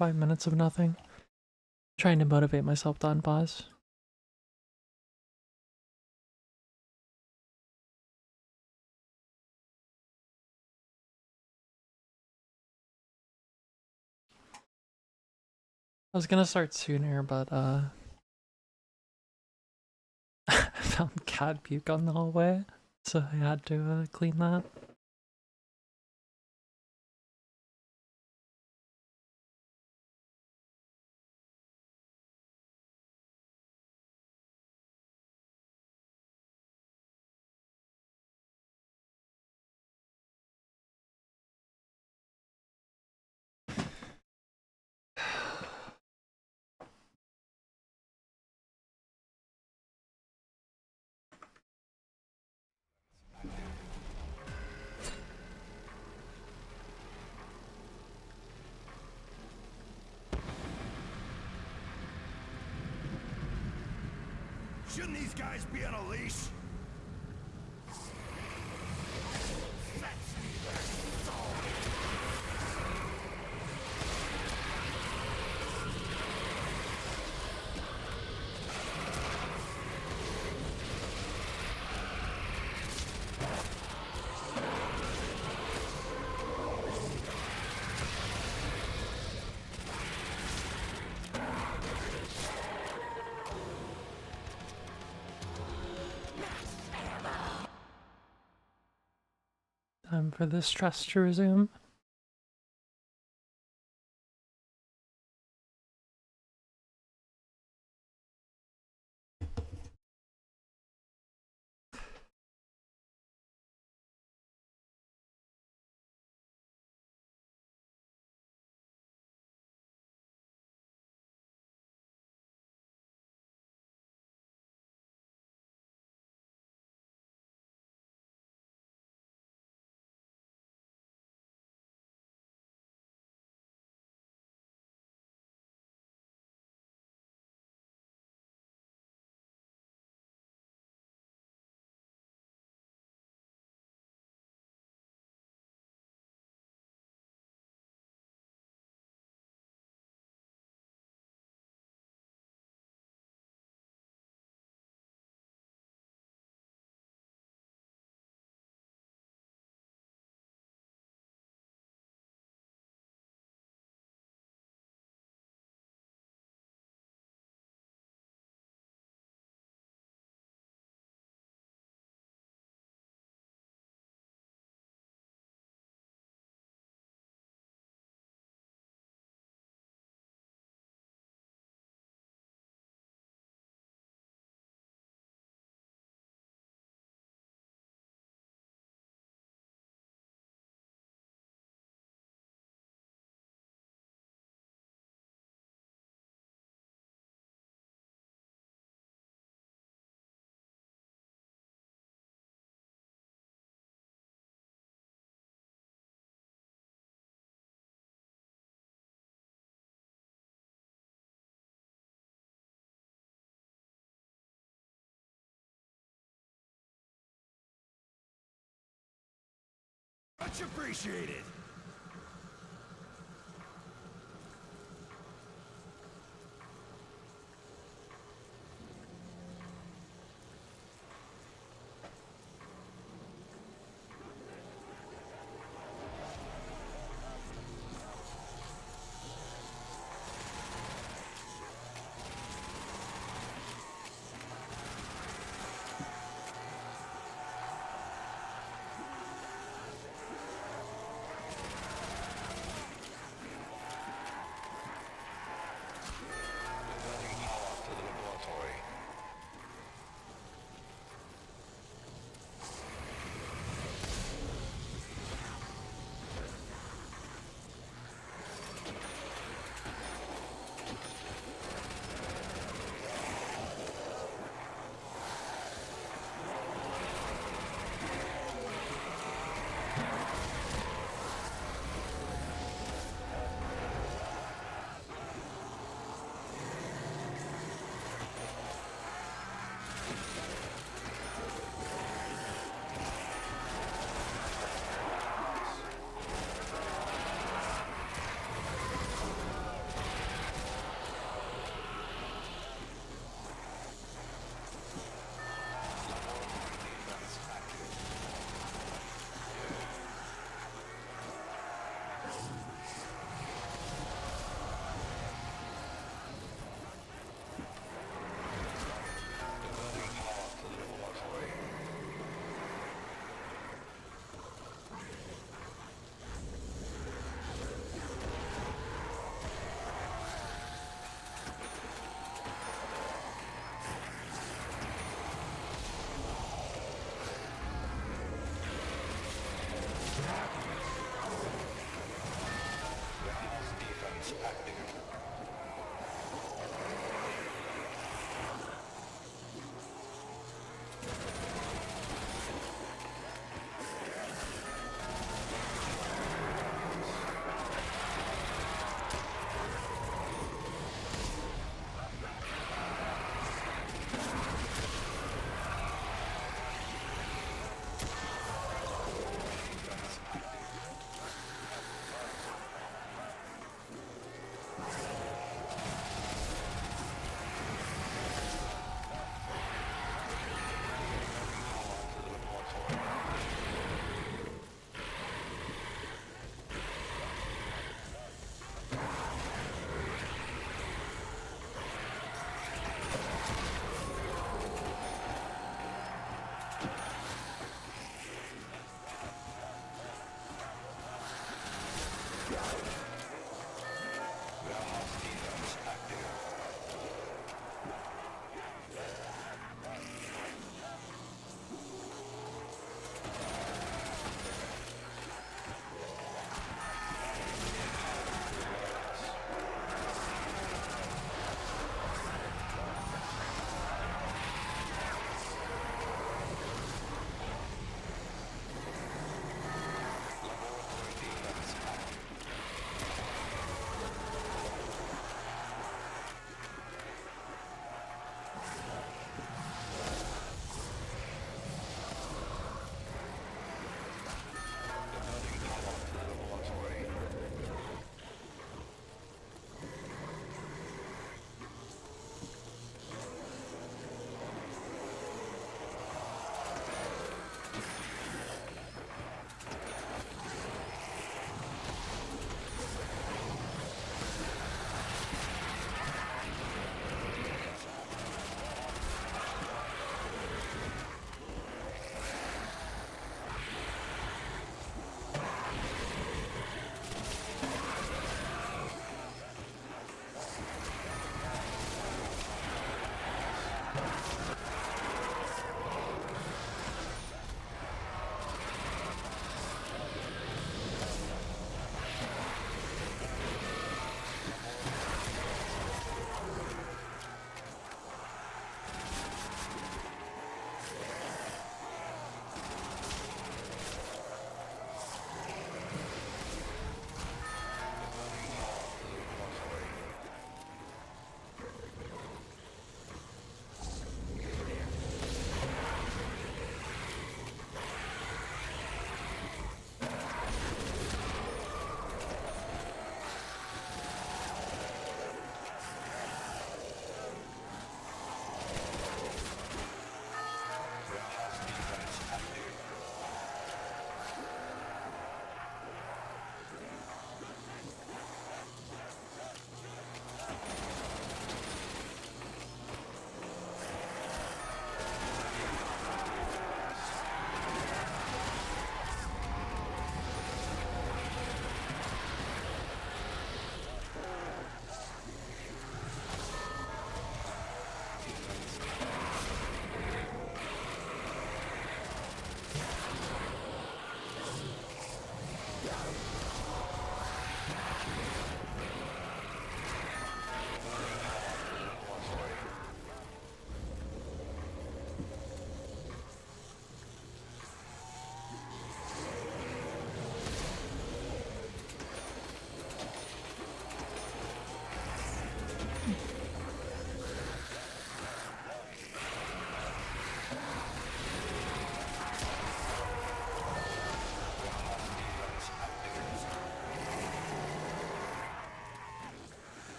5 minutes of nothing. Trying to motivate myself to unpause. I was gonna start sooner, but I found cat puke on the hallway, so I had to clean that. Shouldn't these guys be on a leash? Time for this stress to resume. Much appreciated.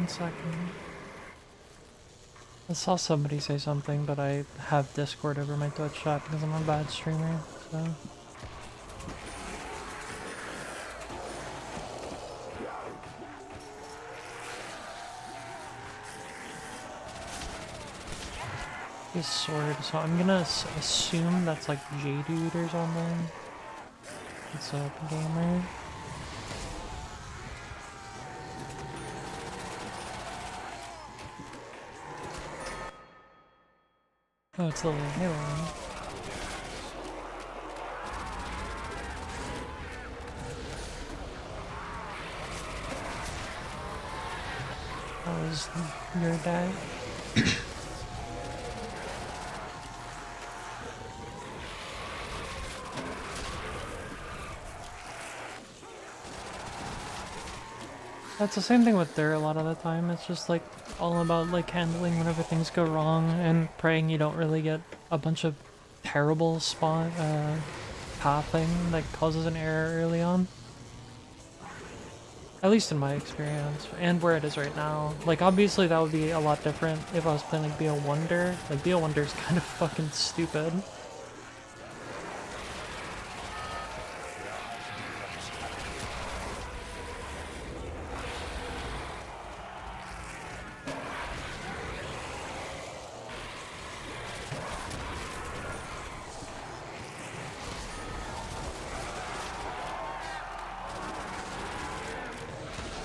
1 second. I saw somebody say something, but I have Discord over my Twitch chat because I'm a bad streamer, so... His sword, so I'm gonna assume that's like J-Dude or something. What's up, gamer? Oh, it's a little Halo one. How was your day? That's the same thing with Dirt a lot of the time. It's just like all about like handling whenever things go wrong and praying you don't really get a bunch of terrible pathing that causes an error early on. At least in my experience, and where it is right now. Like, obviously that would be a lot different if I was playing like Be a Wonder. Like, Be a Wonder is kind of fucking stupid.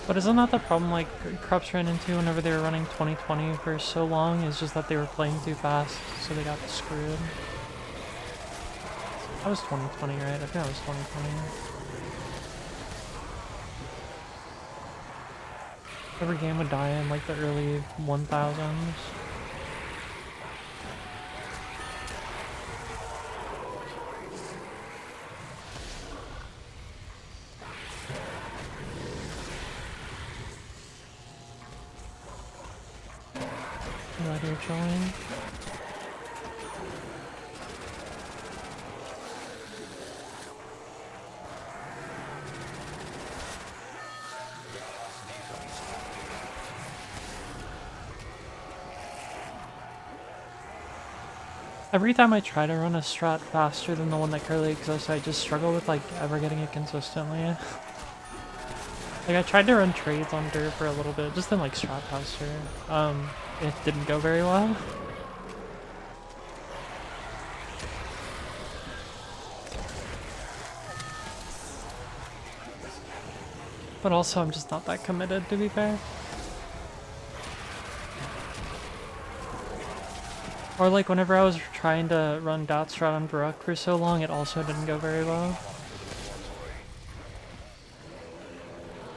But isn't that the problem like Krups ran into whenever they were running 2020 for so long? Is just that they were playing too fast, so they got screwed. That was 2020, right? I think that was 2020. Every game would die in like the early 1000s. Glad you're joining. Every time I try to run a strat faster than the one that currently exists, I just struggle with like ever getting it consistently. Like I tried to run trades on Dirt for a little bit, just in like strat faster. It didn't go very well. But also I'm just not that committed, to be fair. Or like whenever I was trying to run dot strat on Baruch for so long, it also didn't go very well.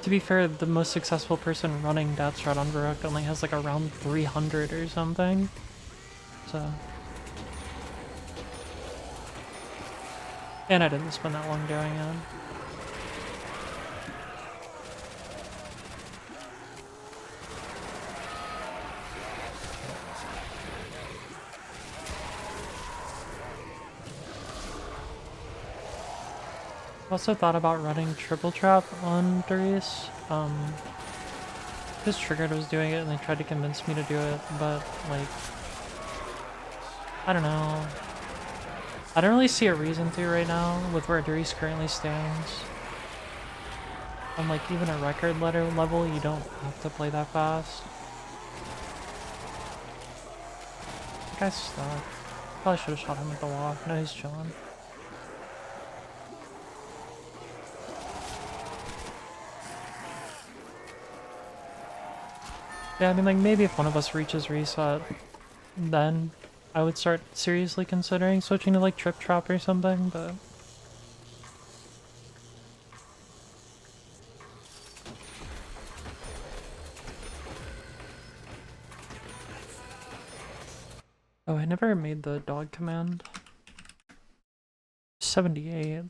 To be fair, the most successful person running dot strat on Baruch only has like around 300 or something. So... And I didn't spend that long doing it. Also thought about running triple trap on Darius. Because Triggered was doing it and they tried to convince me to do it, but like, I don't know. I don't really see a reason to right now with where Darius currently stands. On like even a record level, you don't have to play that fast. That guy's stuck. Probably should have shot him at the wall. No, he's chilling. Yeah, I mean, like, maybe if one of us reaches reset, then I would start seriously considering switching to, like, Trip Trap or something, but... Oh, I never made the dog command. 78.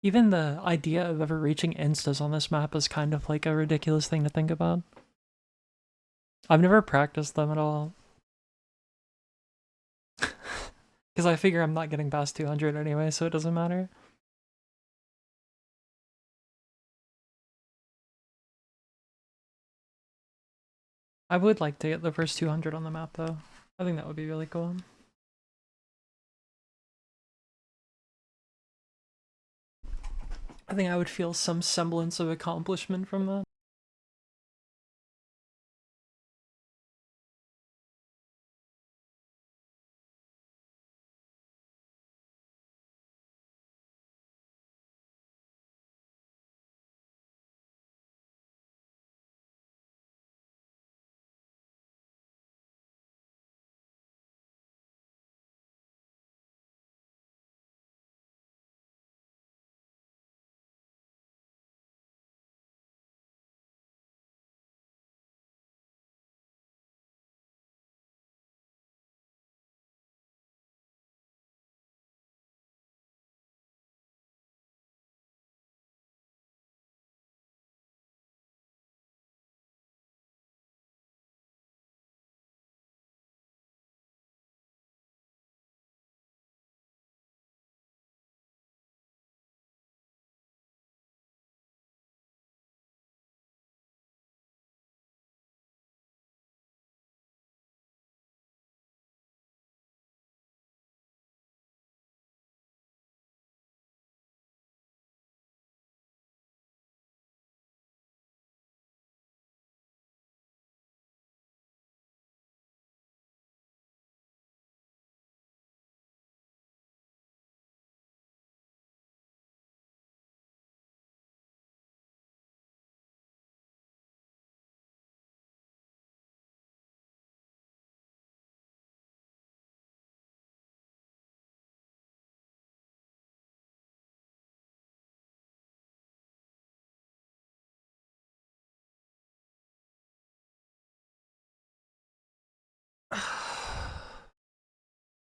Even the idea of ever reaching instas on this map is kind of like a ridiculous thing to think about. I've never practiced them at all. Because I figure I'm not getting past 200 anyway, so it doesn't matter. I would like to get the first 200 on the map though. I think that would be really cool. I think I would feel some semblance of accomplishment from that.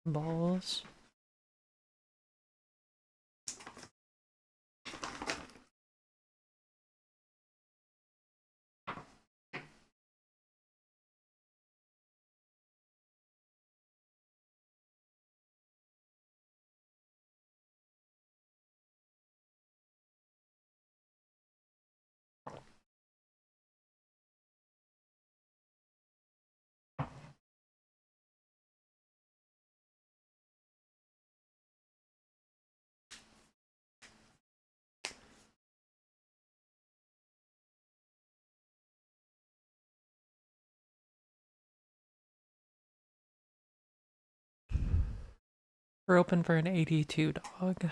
Balls. We're open for an 82 dog.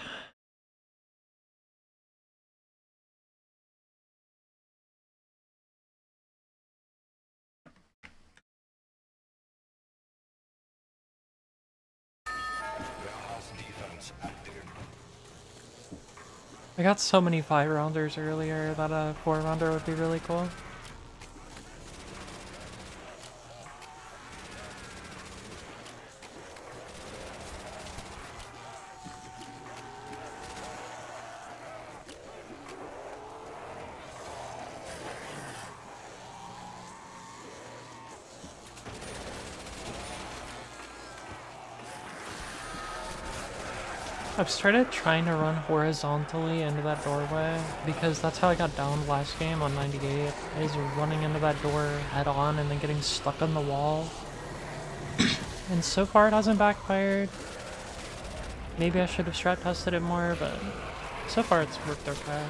I got so many 5-rounders earlier that a 4-rounder would be really cool. I've started trying to run horizontally into that doorway because that's how I got downed last game on 98, is running into that door head on and then getting stuck on the wall. And so far it hasn't backfired. Maybe I should have strat tested it more, but so far it's worked okay.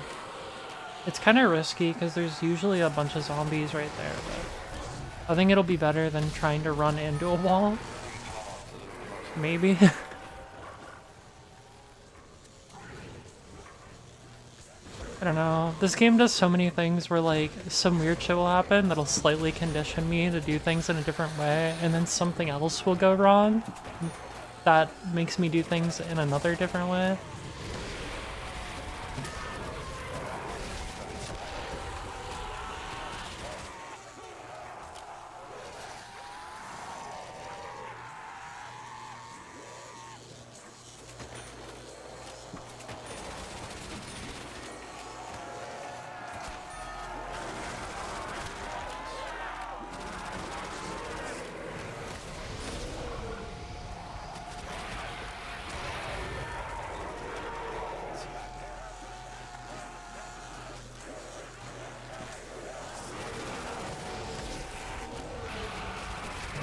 It's kind of risky because there's usually a bunch of zombies right there, but I think it'll be better than trying to run into a wall. Maybe. I don't know. This game does so many things where, like, some weird shit will happen that'll slightly condition me to do things in a different way, and then something else will go wrong that makes me do things in another different way.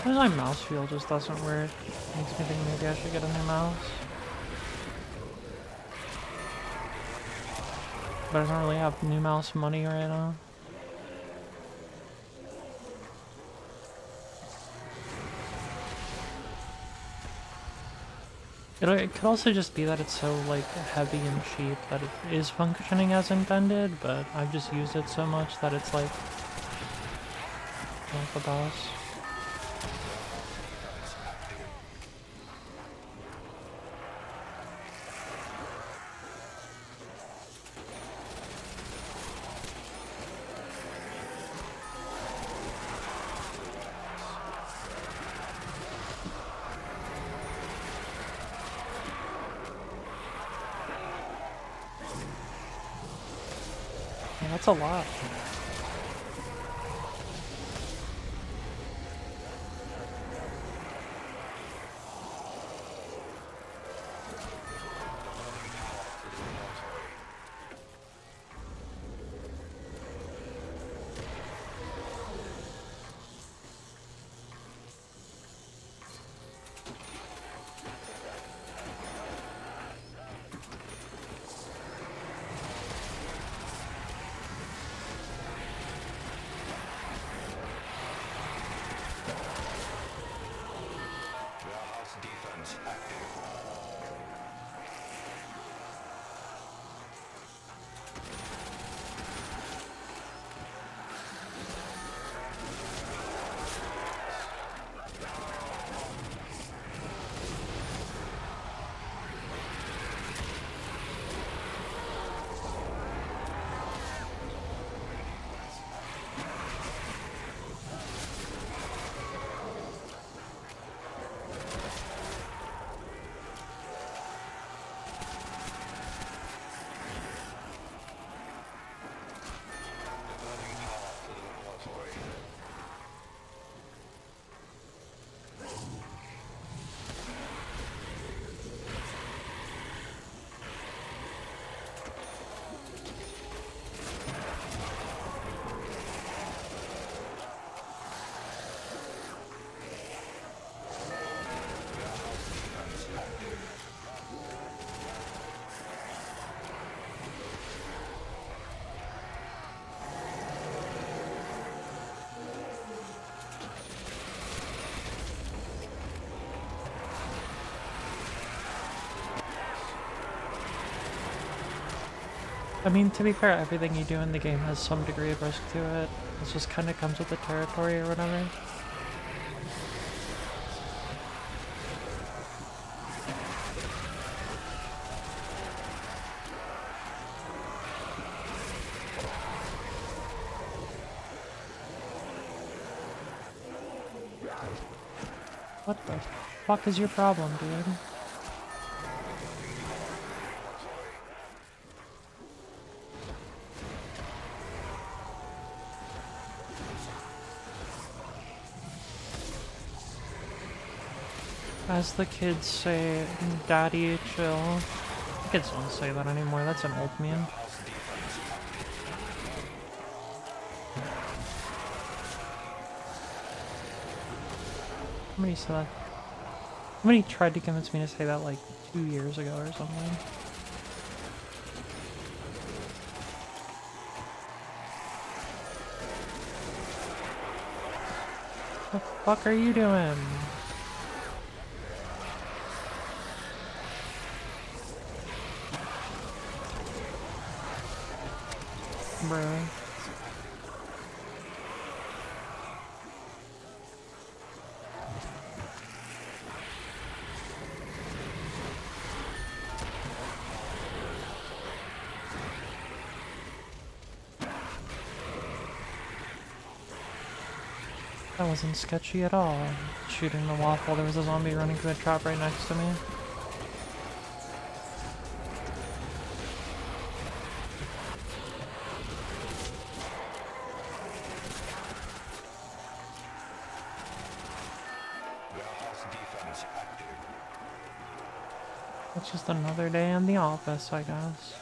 My mouse feel just doesn't work. Makes me think maybe I should get a new mouse. But I don't really have new mouse money right now. It could also just be that it's so like heavy and cheap that it is functioning as intended, but I've just used it so much that it's like not the boss. Yeah, that's a lot. I mean, to be fair, everything you do in the game has some degree of risk to it. It just kind of comes with the territory or whatever. What the fuck is your problem, dude? As the kids say, daddy, chill. Kids don't say that anymore, that's an old meme. Somebody said that. Somebody tried to convince me to say that like 2 years ago or something. What the fuck are you doing? Bruh. That wasn't sketchy at all. Shooting the waffle, there was a zombie running through a trap right next to me. It's just another day in the office, I guess.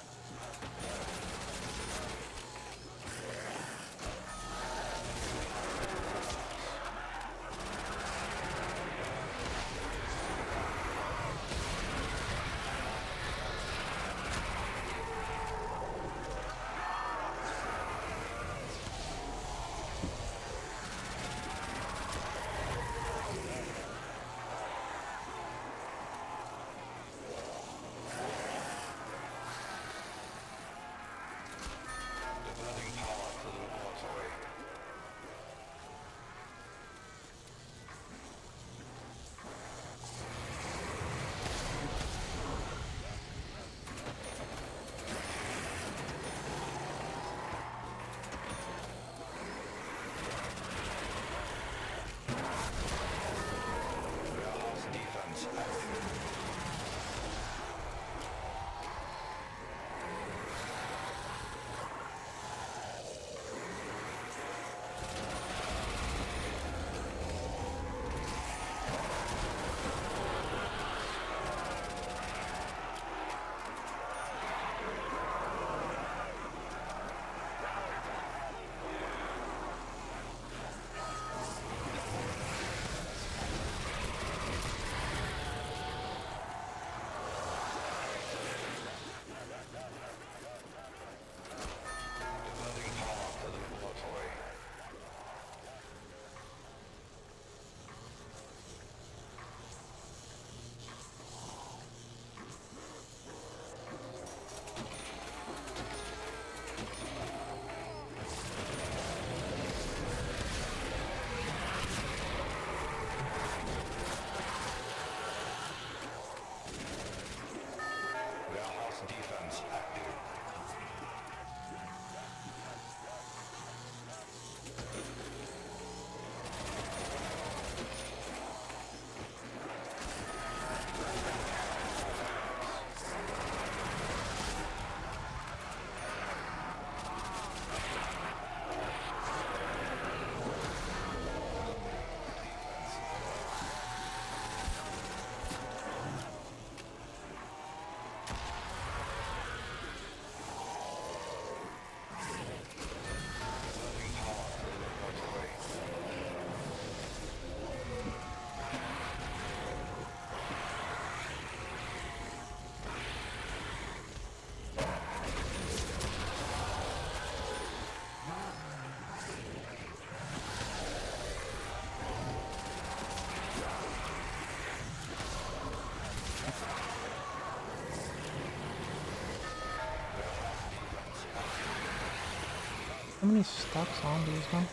How many stuck zombies, man?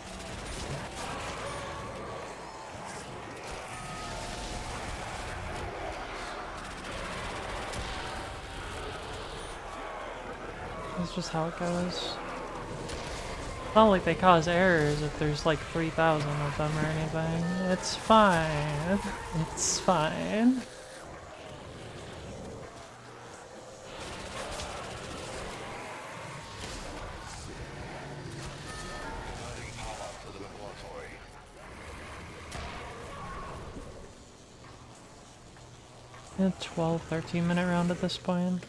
That's just how it goes. It's not like they cause errors if there's like 3,000 of them or anything. It's fine. It's fine. A 12, 13-minute round at this point.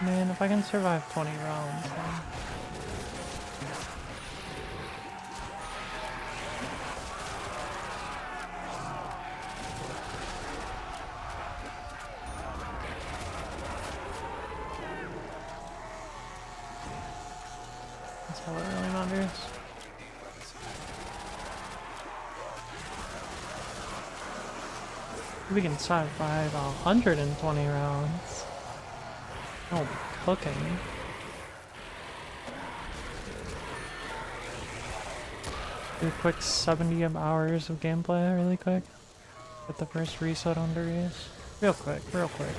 Man, if I can survive 20 rounds, then... That's all that really matters. We can survive 120 rounds. I'll be cooking. Do a quick 70 hours of gameplay really quick. Get the first reset on the riese. Real quick, real quick.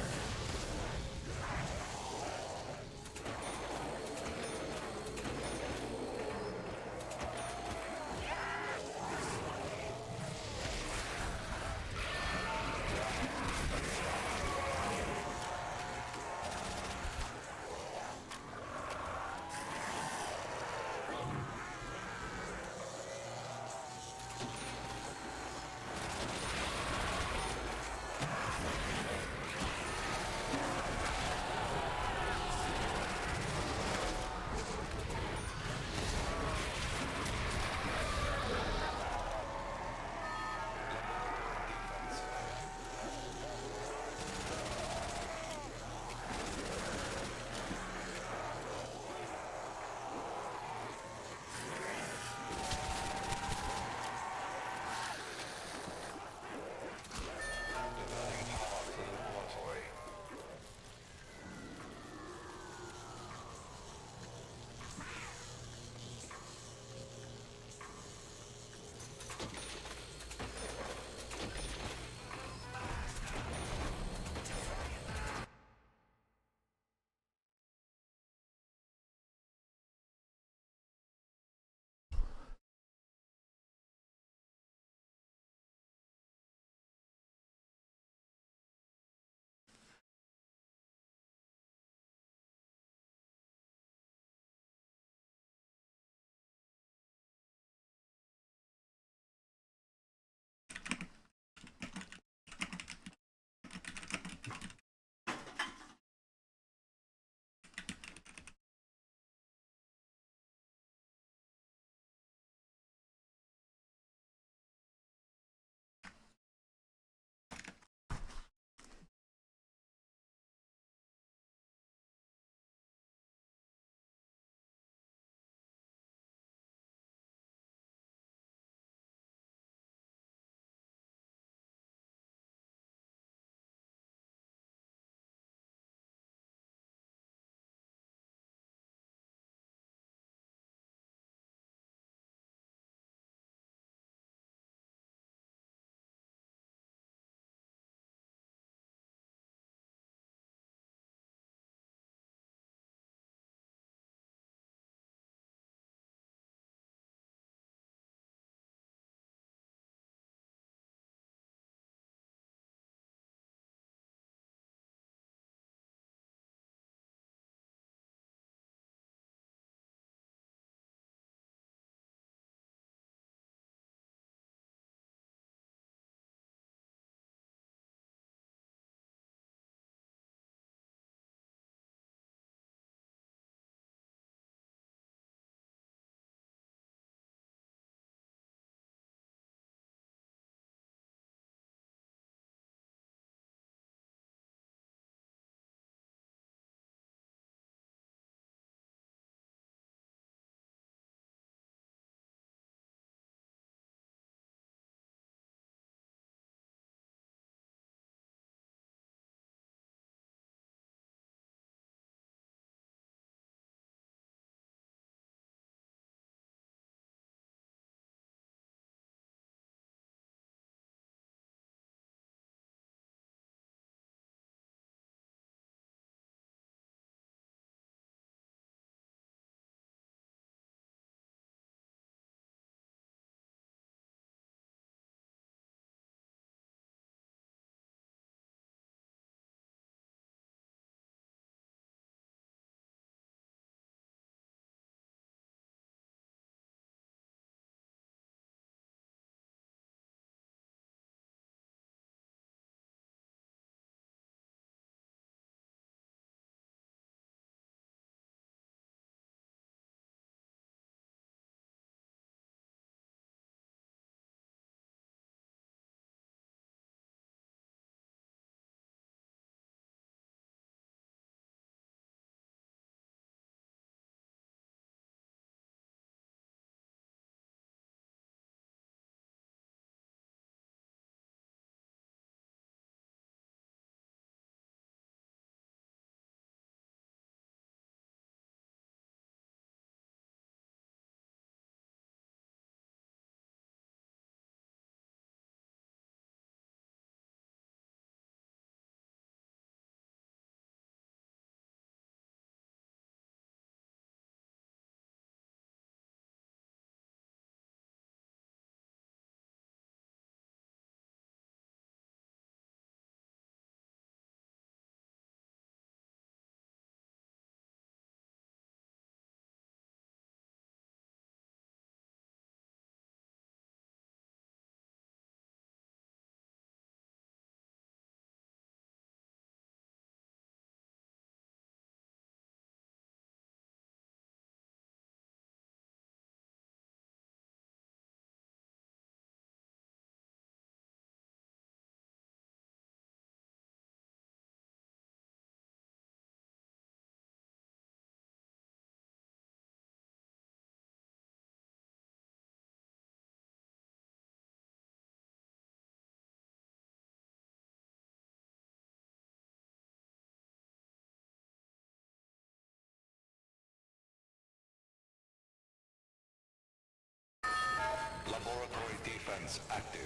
defense active.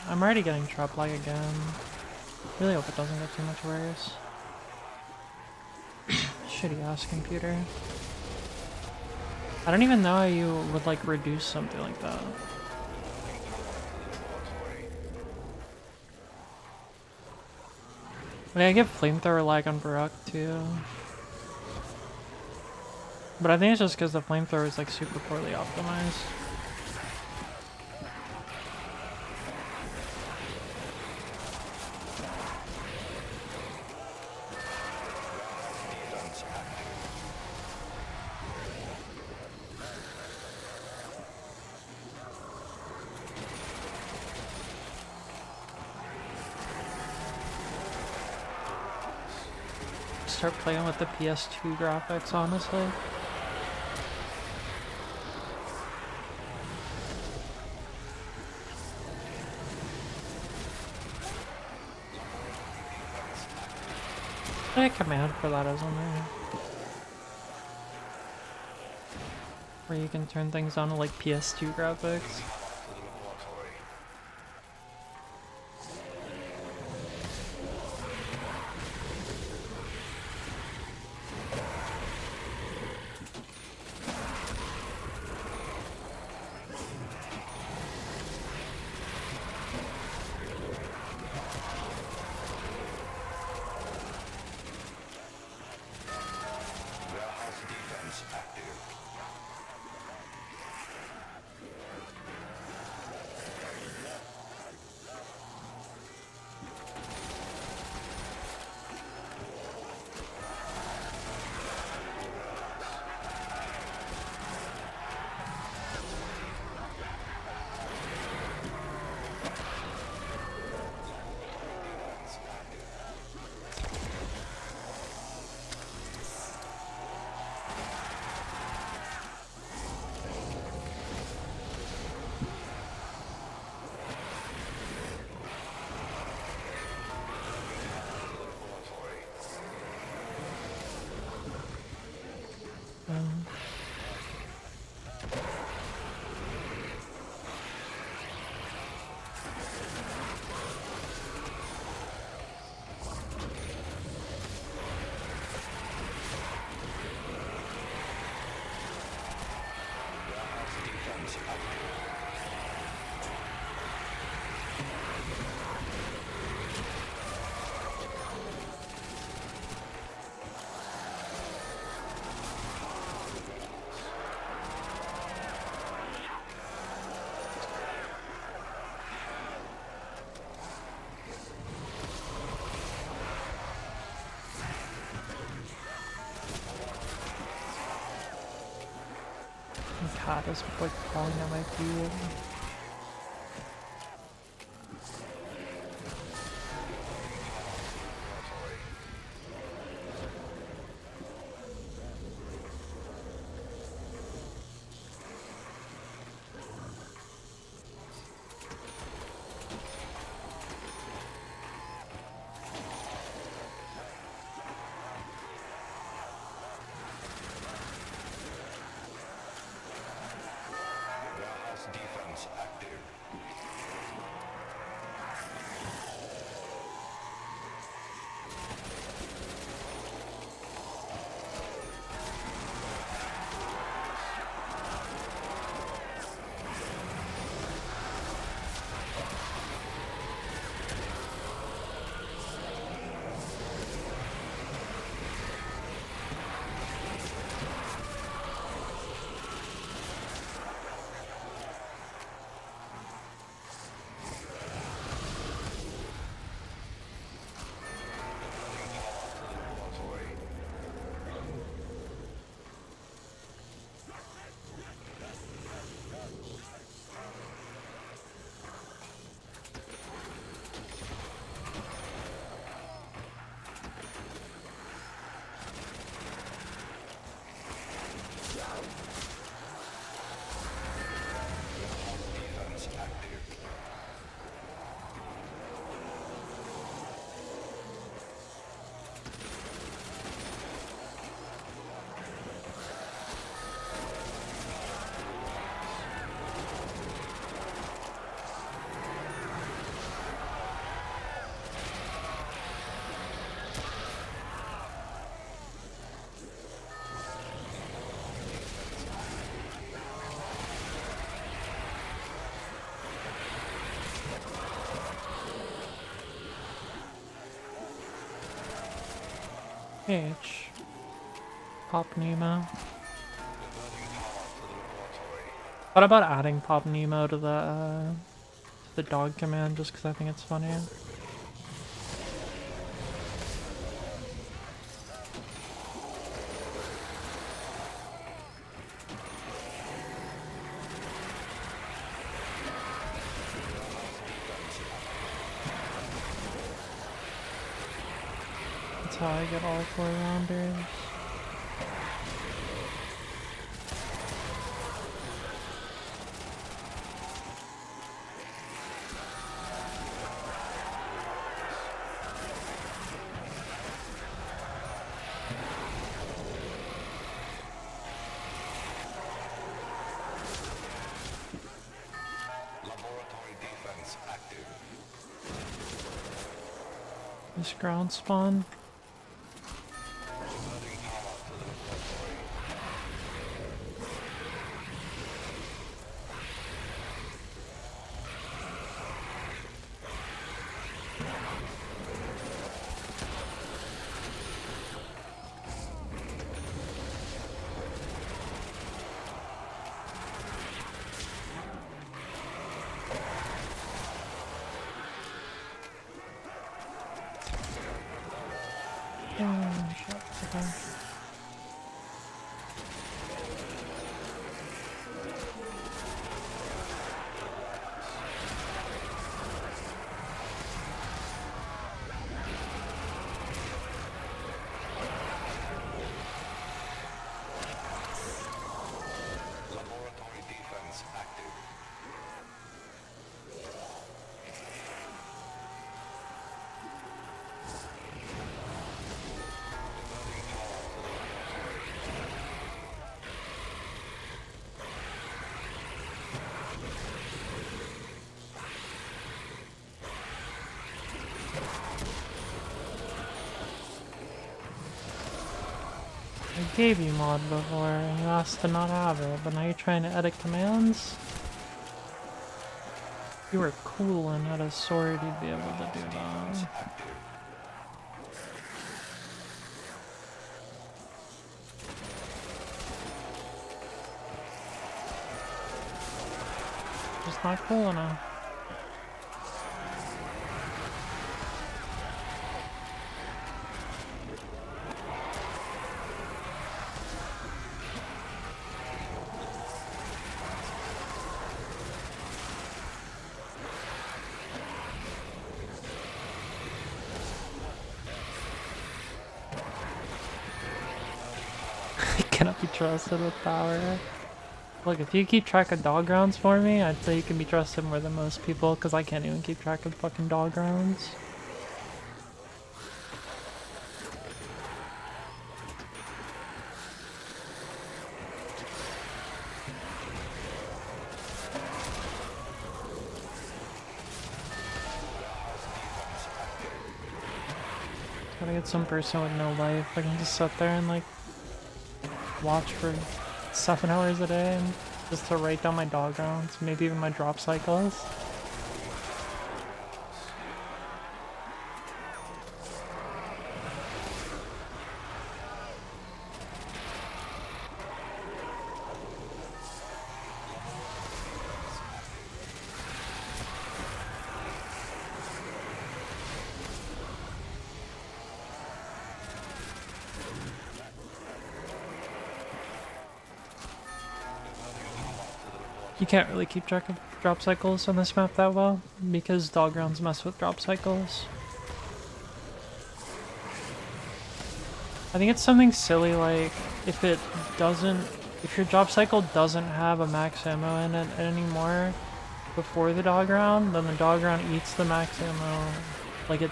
I'm already getting trap lag again. Really hope it doesn't get too much worse. Shitty ass computer. I don't even know how you would like reduce something like that. Like, I get flamethrower lag on Barak too. But I think it's just because the flamethrower is like super poorly optimized. Start playing with the PS2 graphics, honestly. A command for that, isn't there? Where you can turn things on to like PS2 graphics. God, this like falling at my feet. H. Pop Nemo. What about adding Pop Nemo to the dog command just because I think it's funny? That's how I get all 4 rounders. This ground spawn. Oh, shit. Okay. I gave you mod before, and you asked to not have it, but now you're trying to edit commands? If you were cool and had a sword, you'd be able to do that. Just not cool enough. Cannot be trusted with power. Look, if you keep track of dog rounds for me, I'd say you can be trusted more than most people, because I can't even keep track of fucking dog rounds. Gotta get some person with no life. I can just sit there and like watch for 7 hours a day and just to write down my dog rounds, maybe even my drop cycles. You can't really keep track of drop cycles on this map that well, because dog rounds mess with drop cycles. I think it's something silly like, if your drop cycle doesn't have a max ammo in it anymore before the dog round, then the dog round eats the max ammo, like it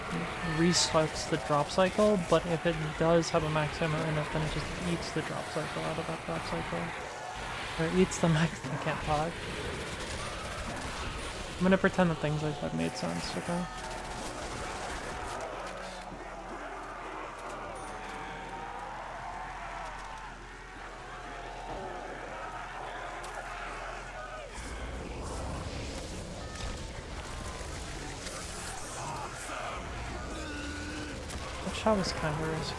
restarts the drop cycle, but if it does have a max ammo in it, then it just eats the drop cycle out of that drop cycle. Or eats the max. I can't talk. I'm gonna pretend the things I said made sense, okay? That shot was kind of risky.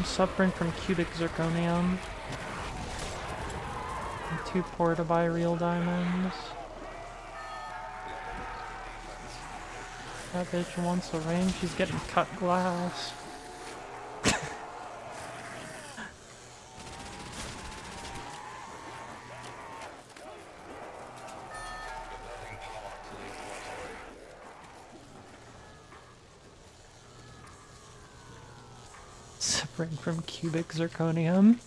suffering from cubic zirconium. I'm too poor to buy real diamonds. That bitch wants a ring, she's getting cut glass. Suffering from cubic zirconium.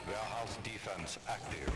Warehouse defense active.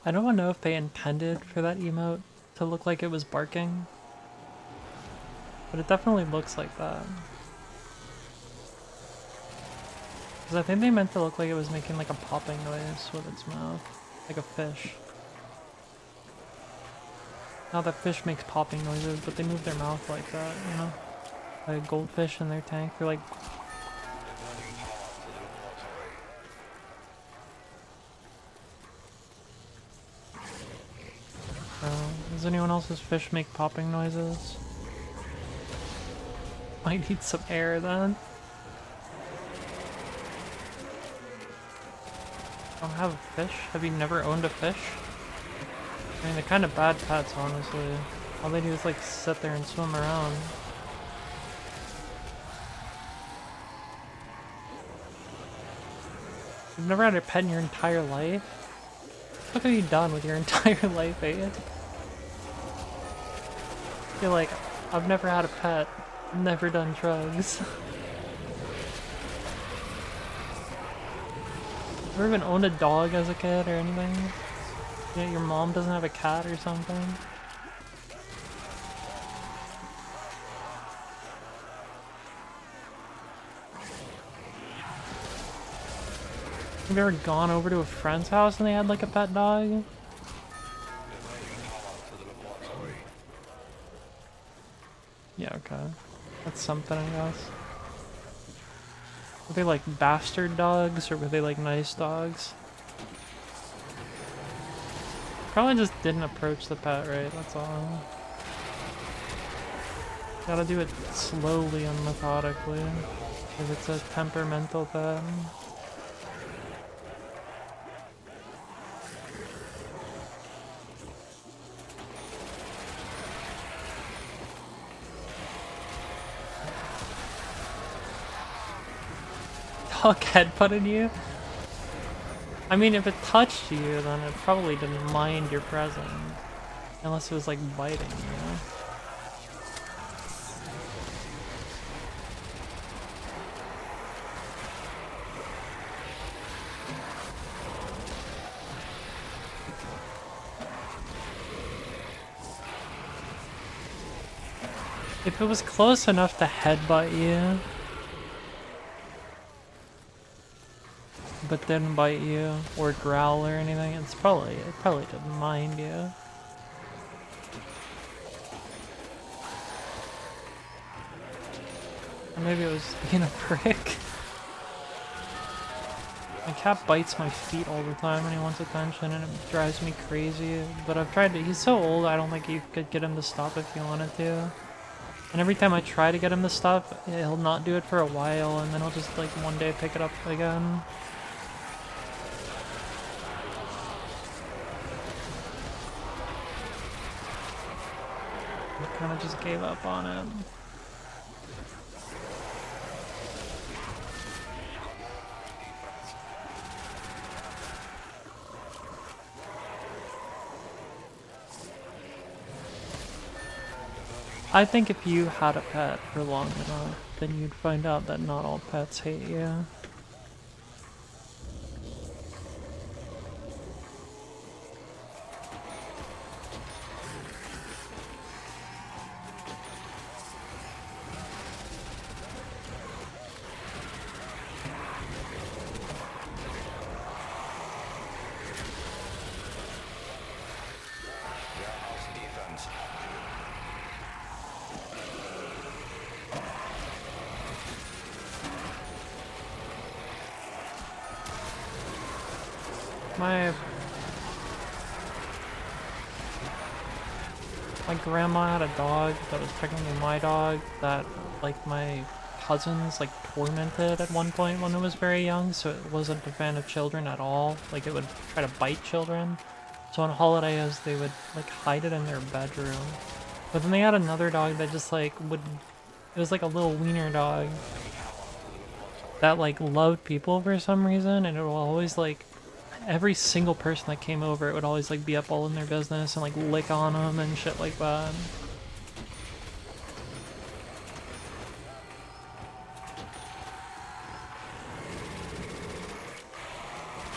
I don't know if they intended for that emote to look like it was barking, but it definitely looks like that. Because I think they meant to look like it was making like a popping noise with its mouth. Like a fish. Not that fish makes popping noises, but they move their mouth like that, you know? Like a goldfish in their tank, they're like... Does anyone else's fish make popping noises? Might need some air then. Don't have a fish? Have you never owned a fish? I mean, they're kind of bad pets, honestly. All they do is like sit there and swim around. You've never had a pet in your entire life? What have you done with your entire life, eh? I feel like I've never had a pet, never done drugs. Ever even owned a dog as a kid or anything? You know, your mom doesn't have a cat or something? Have you ever gone over to a friend's house and they had like a pet dog? Yeah, okay. That's something, I guess. Were they like bastard dogs or were they like nice dogs? Probably just didn't approach the pet right, that's all. Gotta do it slowly and methodically, if it's a temperamental pet. Dog headbutted you? I mean, if it touched you, then it probably didn't mind your presence. Unless it was like biting, you know? If it was close enough to headbutt you, but didn't bite you or growl or anything, it probably didn't mind you. Or maybe it was being a prick. My cat bites my feet all the time when he wants attention and it drives me crazy. But I've tried to, he's so old I don't think you could get him to stop if you wanted to. And every time I try to get him to stop, he'll not do it for a while and then he'll just like one day pick it up again. I kind of just gave up on it. I think if you had a pet for long enough, then you'd find out that not all pets hate you. My grandma had a dog that was technically my dog that like my cousins like tormented at one point when it was very young, so it wasn't a fan of children at all. Like it would try to bite children. So on holidays they would like hide it in their bedroom. But then they had another dog that just like would, it was like a little wiener dog that like loved people for some reason, and it will always like, every single person that came over, it would always like be up all in their business and like lick on them and shit like that.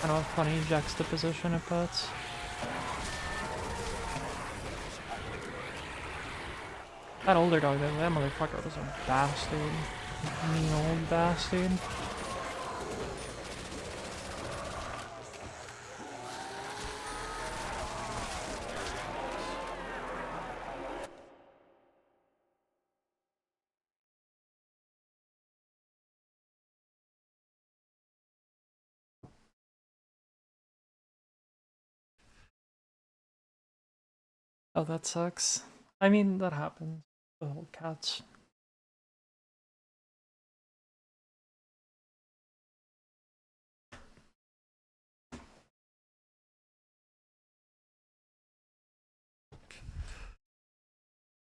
Kind of a funny juxtaposition of pets. That older dog, that motherfucker was a bastard. Mean old bastard. Oh, that sucks. I mean, that happens. The whole cats.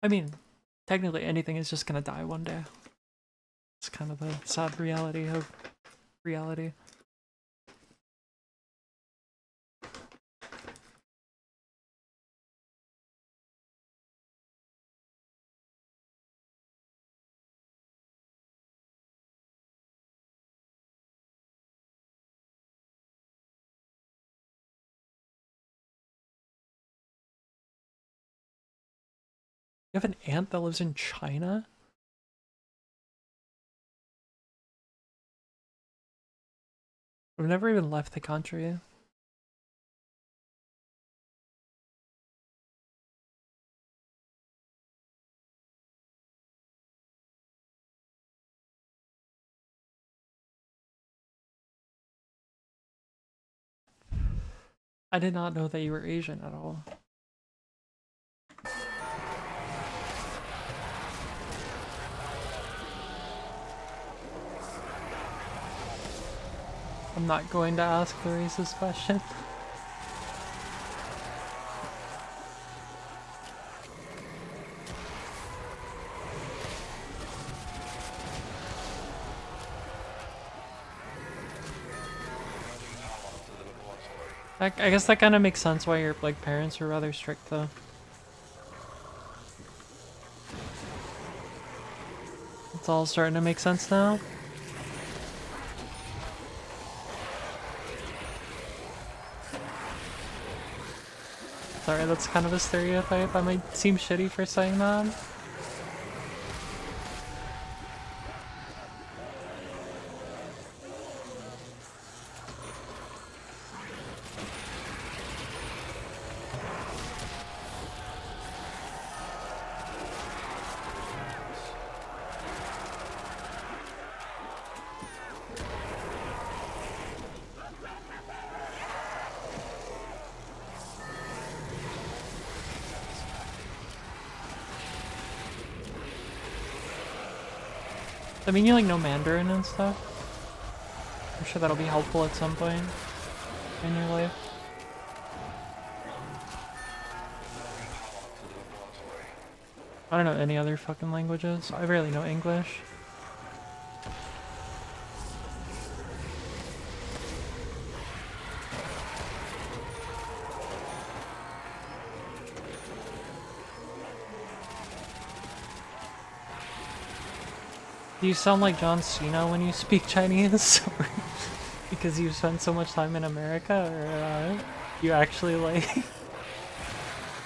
I mean, technically anything is just gonna die one day. It's kind of the sad reality of reality. You have an aunt that lives in China? I've never even left the country. I did not know that you were Asian at all. I'm not going to ask the racist question. I guess that kind of makes sense why your like parents were rather strict though. It's all starting to make sense now. Sorry, that's kind of a stereotype. I might seem shitty for saying that. I mean, you like know Mandarin and stuff. I'm sure that'll be helpful at some point in your life. I don't know any other fucking languages. I barely know English. Do you sound like John Cena when you speak Chinese? Because you spent so much time in America? Or you actually like...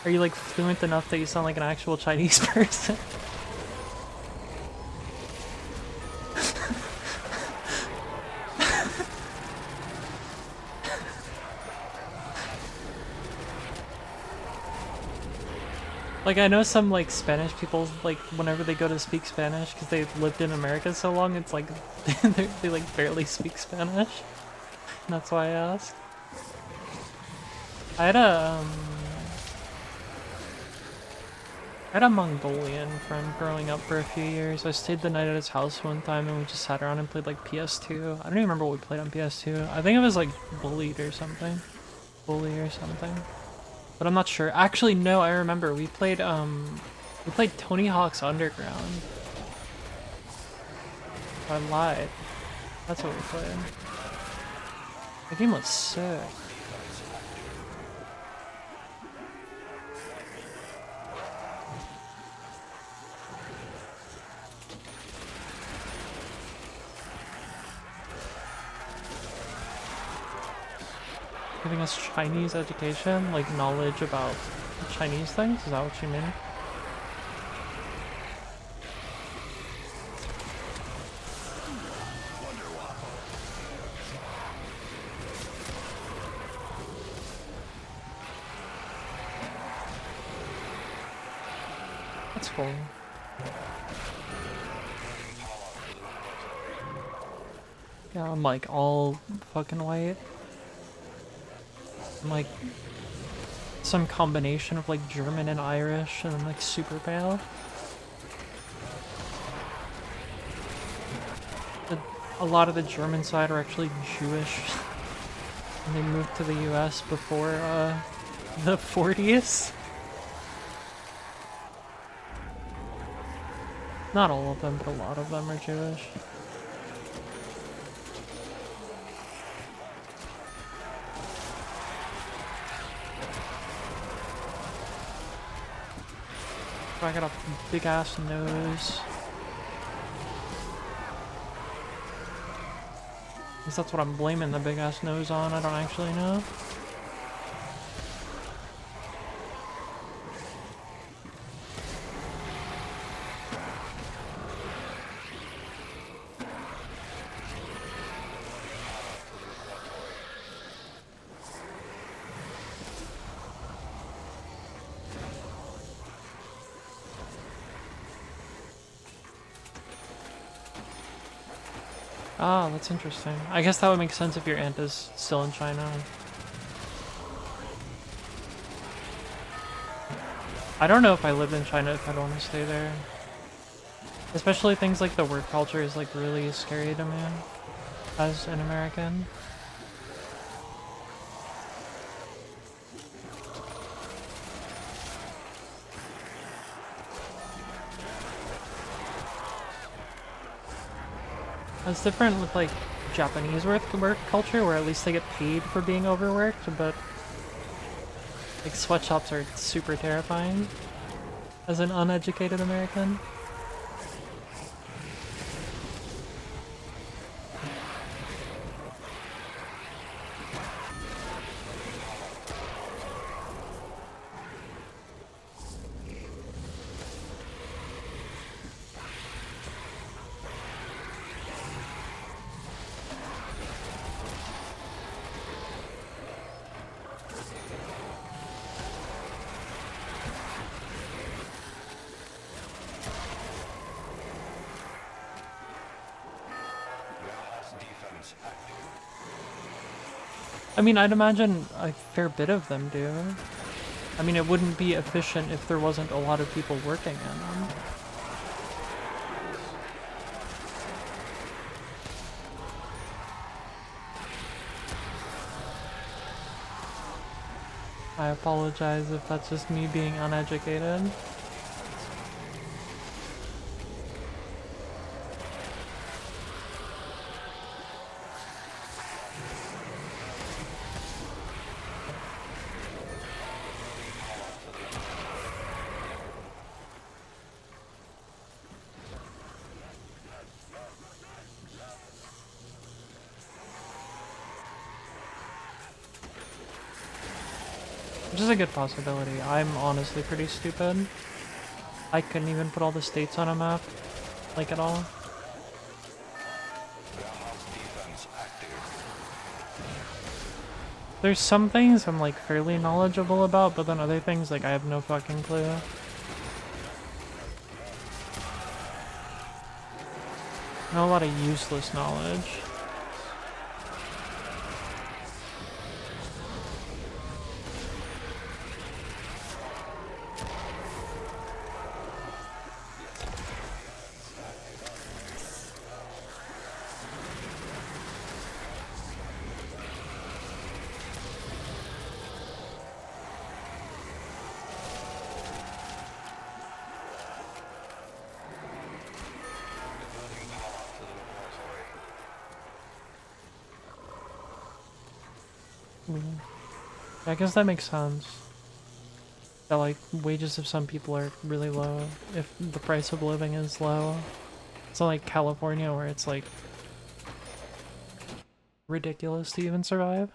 Are you like fluent enough that you sound like an actual Chinese person? Like, I know some, like, Spanish people, like, whenever they go to speak Spanish, because they've lived in America so long, it's like, they, like, barely speak Spanish. And that's why I asked. I had a Mongolian friend growing up for a few years. I stayed the night at his house one time, and we just sat around and played, like, PS2. I don't even remember what we played on PS2. I think it was, like, Bullied or something. Bully or something. But I'm not sure. Actually, no, I remember. We played Tony Hawk's Underground. I lied. That's what we played. The game was sick. Giving us Chinese education, like knowledge about Chinese things? Is that what you mean? That's cool. Yeah, I'm like all fucking white. I'm like some combination of like German and Irish and like super pale. A lot of the German side are actually Jewish. And they moved to the US before the 40s. Not all of them, but a lot of them are Jewish. I got a big ass nose. At least that's what I'm blaming the big ass nose on, I don't actually know. Ah, that's interesting. I guess that would make sense if your aunt is still in China. I don't know if I lived in China if I'd want to stay there. Especially things like the work culture is like really scary to me as an American. It's different with like Japanese work culture where at least they get paid for being overworked, but like sweatshops are super terrifying as an uneducated American. I mean, I'd imagine a fair bit of them do. I mean, it wouldn't be efficient if there wasn't a lot of people working in them. I apologize if that's just me being uneducated. Which is a good possibility. I'm honestly pretty stupid. I couldn't even put all the states on a map, like at all. There's some things I'm like fairly knowledgeable about, but then other things like I have no fucking clue. Not a lot of useless knowledge. I guess that makes sense. That like wages of some people are really low if the price of living is low. It's not like California where it's like ridiculous to even survive.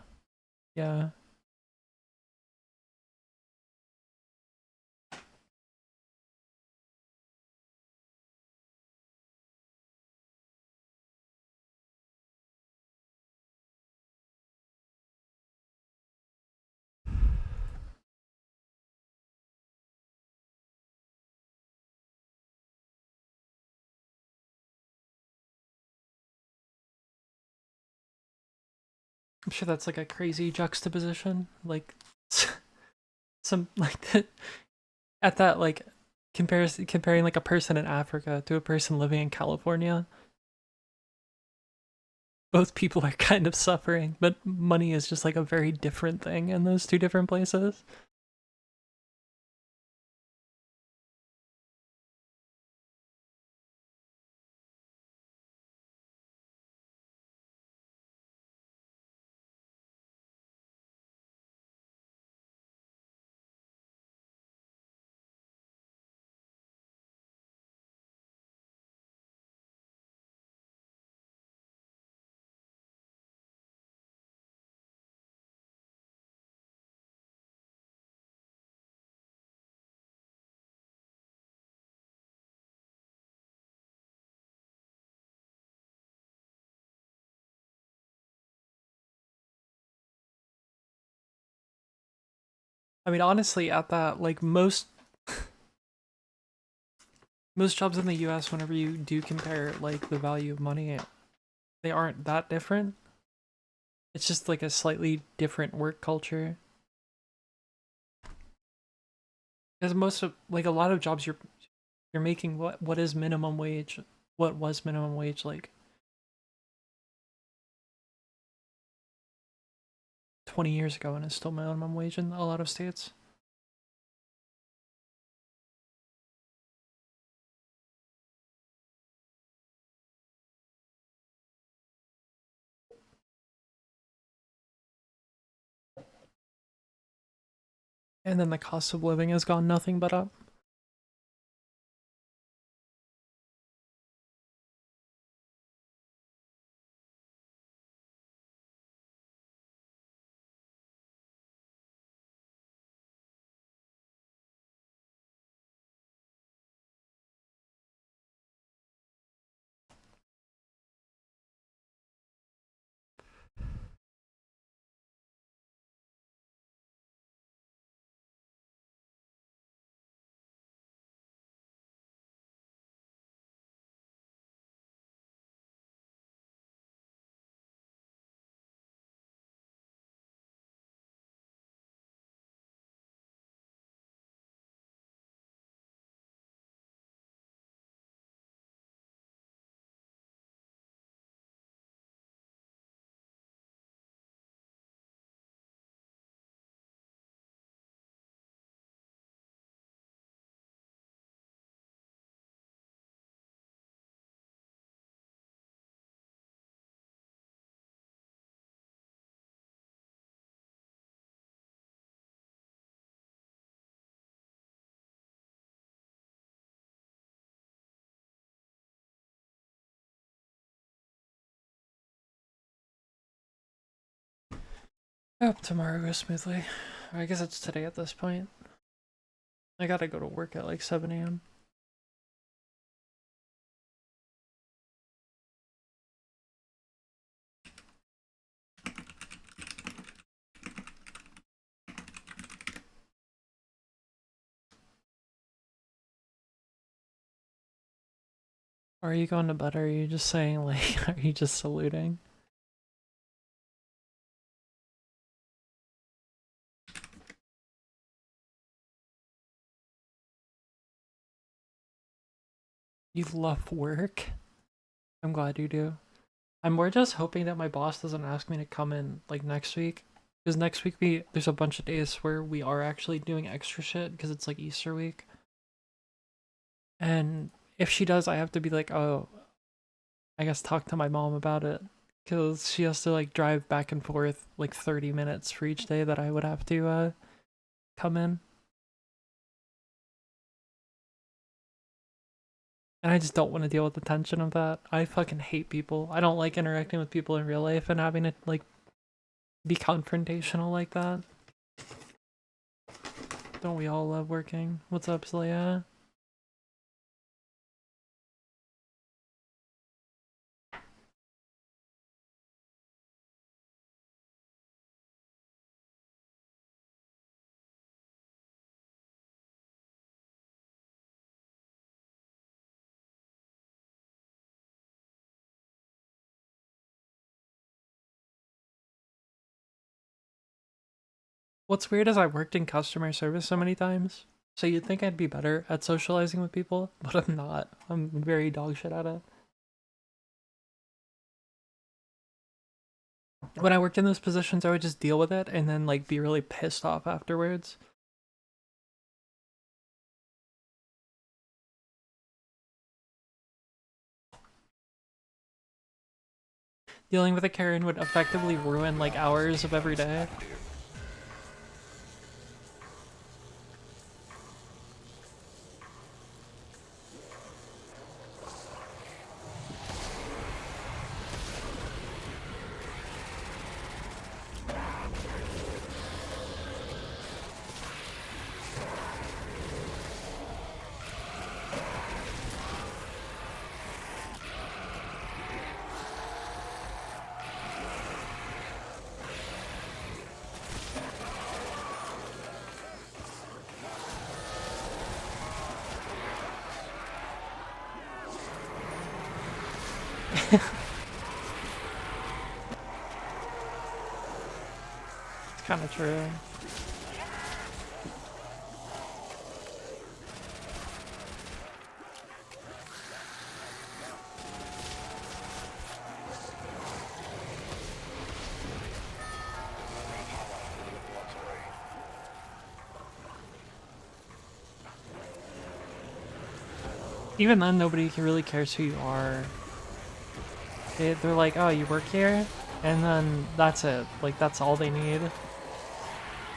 Yeah. I'm sure that's like a crazy juxtaposition. Like, some like at that like comparing like a person in Africa to a person living in California, both people are kind of suffering, but money is just like a very different thing in those two different places. I mean, honestly, at that, like most jobs in the US, whenever you do compare like the value of money, they aren't that different. It's just like a slightly different work culture. Because most of like a lot of jobs you're making what is minimum wage? What was minimum wage like 20 years ago and is still minimum wage in a lot of states. And then the cost of living has gone nothing but up. I hope tomorrow goes smoothly. I guess it's today at this point. I gotta go to work at like 7 a.m. Are you going to bed or are you just saying like, are you just saluting? You love work? I'm glad you do. I'm more just hoping that my boss doesn't ask me to come in like next week. Because next week there's a bunch of days where we are actually doing extra shit because it's like Easter week. And if she does, I have to be like, oh, I guess talk to my mom about it. Because she has to like drive back and forth like 30 minutes for each day that I would have to come in. And I just don't want to deal with the tension of that. I fucking hate people. I don't like interacting with people in real life and having to like be confrontational like that. Don't we all love working? What's up, Slaya? What's weird is I worked in customer service so many times, so you'd think I'd be better at socializing with people, but I'm not. I'm very dog shit at it. When I worked in those positions, I would just deal with it and then like be really pissed off afterwards. Dealing with a Karen would effectively ruin like hours of every day. It's kind of true. Even then, nobody really cares who you are. They're like, oh, you work here? And then that's it. Like, that's all they need.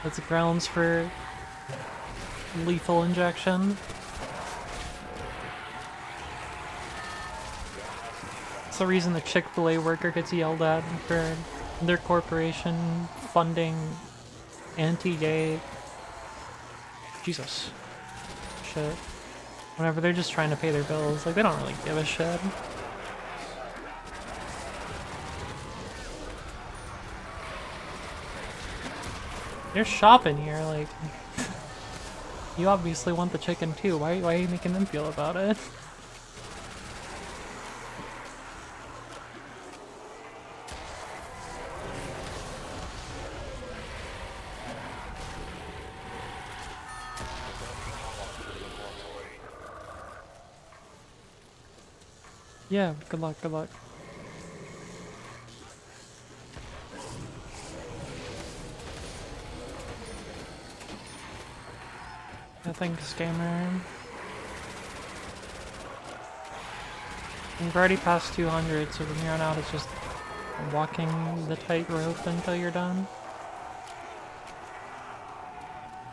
That's grounds for lethal injection. It's the reason the Chick-fil-A worker gets yelled at for their corporation funding anti-gay. Jesus. Shit. Whenever they're just trying to pay their bills, like, they don't really give a shit. You're shopping here, like, you obviously want the chicken too. Why are you making them feel about it? Yeah, good luck, good luck. Thanks, gamer. You've already passed 200, so from here on out it's just walking the tightrope until you're done.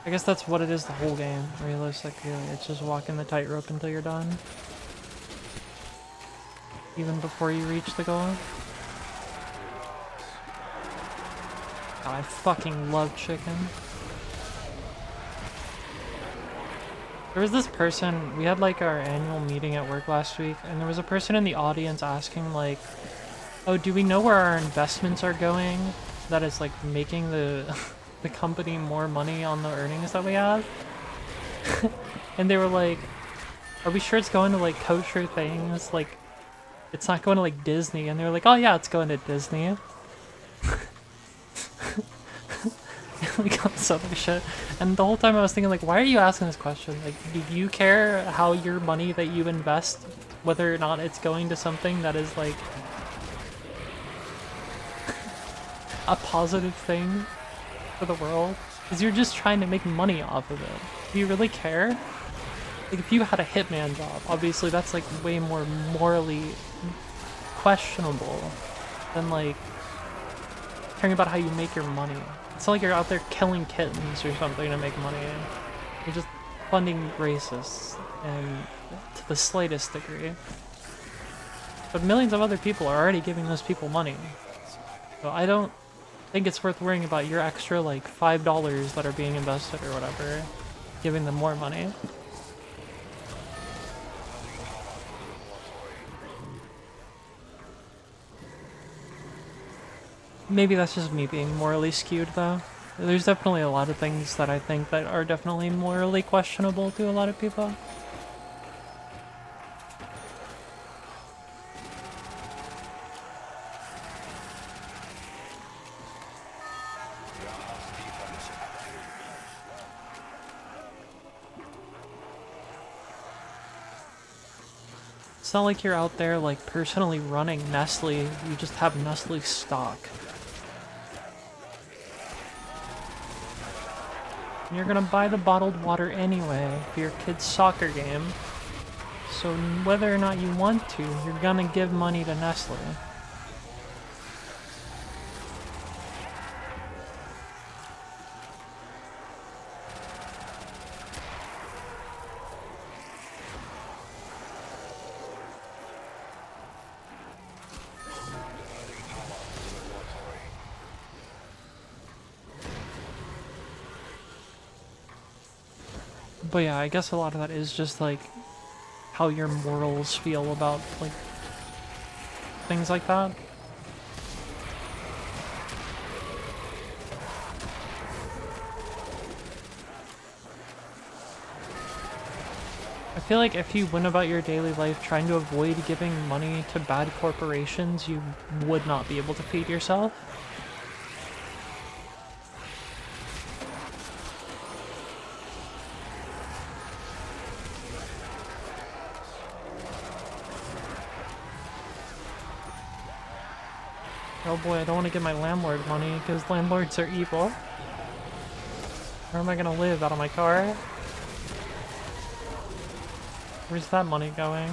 I guess that's what it is the whole game, realistically. It's just walking the tightrope until you're done. Even before you reach the goal. God, I fucking love chicken. There was this person, we had like our annual meeting at work last week, and there was a person in the audience asking like, oh, do we know where our investments are going? That is like making the the company more money on the earnings that we have? And they were like, are we sure it's going to like kosher things? Like, it's not going to like Disney. And they were like, oh yeah, it's going to Disney. Like all this other shit. And the whole time I was thinking like, why are you asking this question? Like, do you care how your money that you invest, whether or not it's going to something that is like a positive thing for the world? Because you're just trying to make money off of it. Do you really care? Like, if you had a hitman job, obviously that's like way more morally questionable than like caring about how you make your money. It's not like you're out there killing kittens or something to make money. You're just funding racists, and to the slightest degree. But millions of other people are already giving those people money. So I don't think it's worth worrying about your extra like $5 that are being invested or whatever, giving them more money. Maybe that's just me being morally skewed though. There's definitely a lot of things that I think that are definitely morally questionable to a lot of people. It's not like you're out there like personally running Nestle, you just have Nestle stock. You're gonna buy the bottled water anyway for your kid's soccer game. So whether or not you want to, you're gonna give money to Nestle. But yeah, I guess a lot of that is just like how your morals feel about like things like that. I feel like if you went about your daily life trying to avoid giving money to bad corporations, you would not be able to feed yourself. Oh boy, I don't want to give my landlord money because landlords are evil. Where am I gonna live? Out of my car? Where's that money going?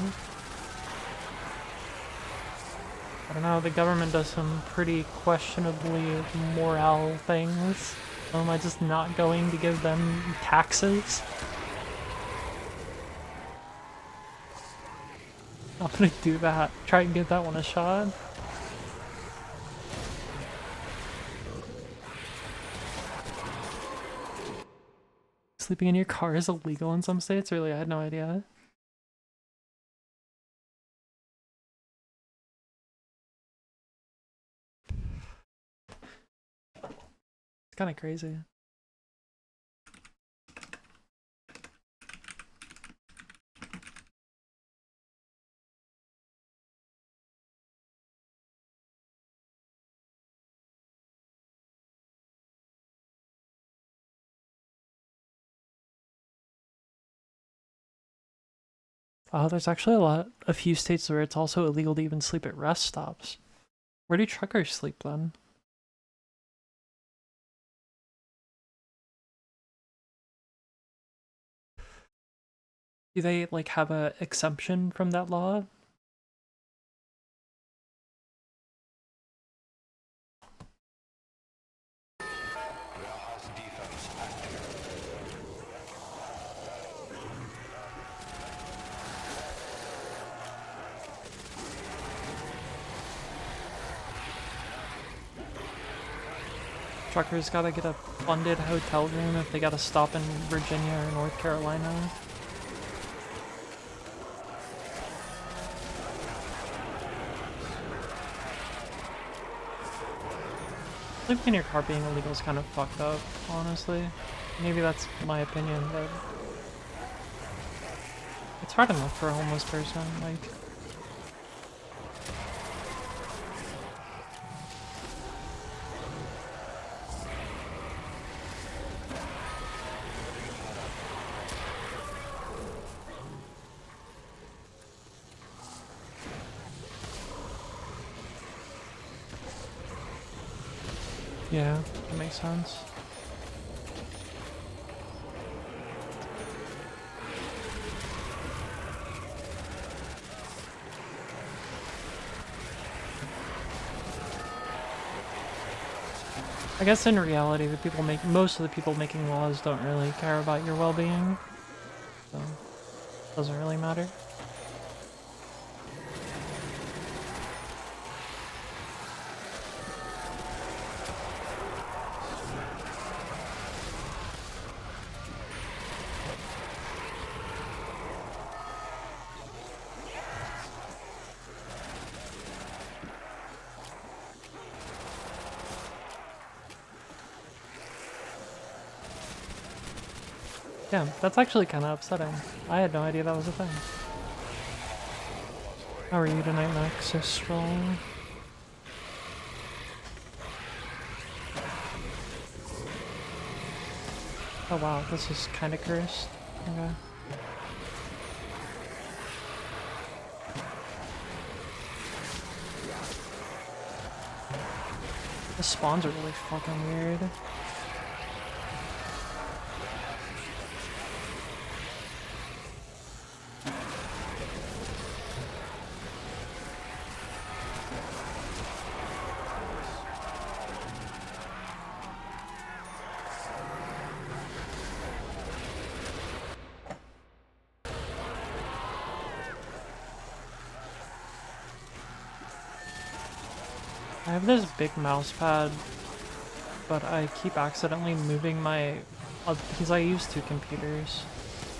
I don't know, the government does some pretty questionably moral things. Am I just not going to give them taxes? I'm gonna do that. Try and give that one a shot. Sleeping in your car is illegal in some states? Really? I had no idea. It's kind of crazy. Oh, there's actually a few states where it's also illegal to even sleep at rest stops. Where do truckers sleep then? Do they like have a exemption from that law? Warehouse defense active. Truckers gotta get a funded hotel room if they gotta stop in Virginia or North Carolina. Sleeping in your car being illegal is kind of fucked up, honestly. Maybe that's my opinion, but it's hard enough for a homeless person, like... Yeah, that makes sense. I guess in reality, most of the people making laws don't really care about your well-being, so it doesn't really matter. Yeah, that's actually kind of upsetting. I had no idea that was a thing. How are you tonight, Nexus Roll? Oh wow, this is kind of cursed. Okay. The spawns are really fucking weird. I have this big mouse pad, but I keep accidentally moving my... because I use two computers.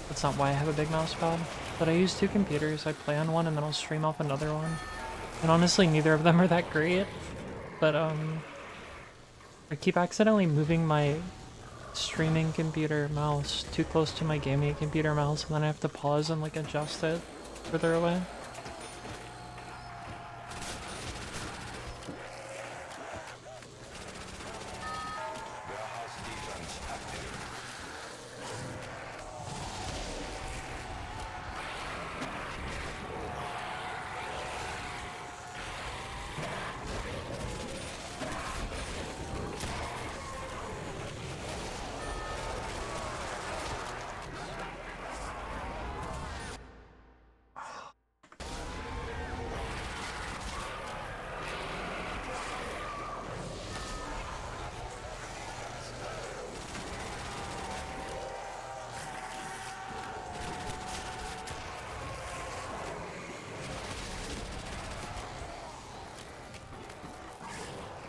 That's not why I have a big mouse pad. But I use two computers. I play on one and then I'll stream off another one. And honestly, neither of them are that great. But, I keep accidentally moving my streaming computer mouse too close to my gaming computer mouse, and then I have to pause and, like, adjust it further away. Warehouse defense active.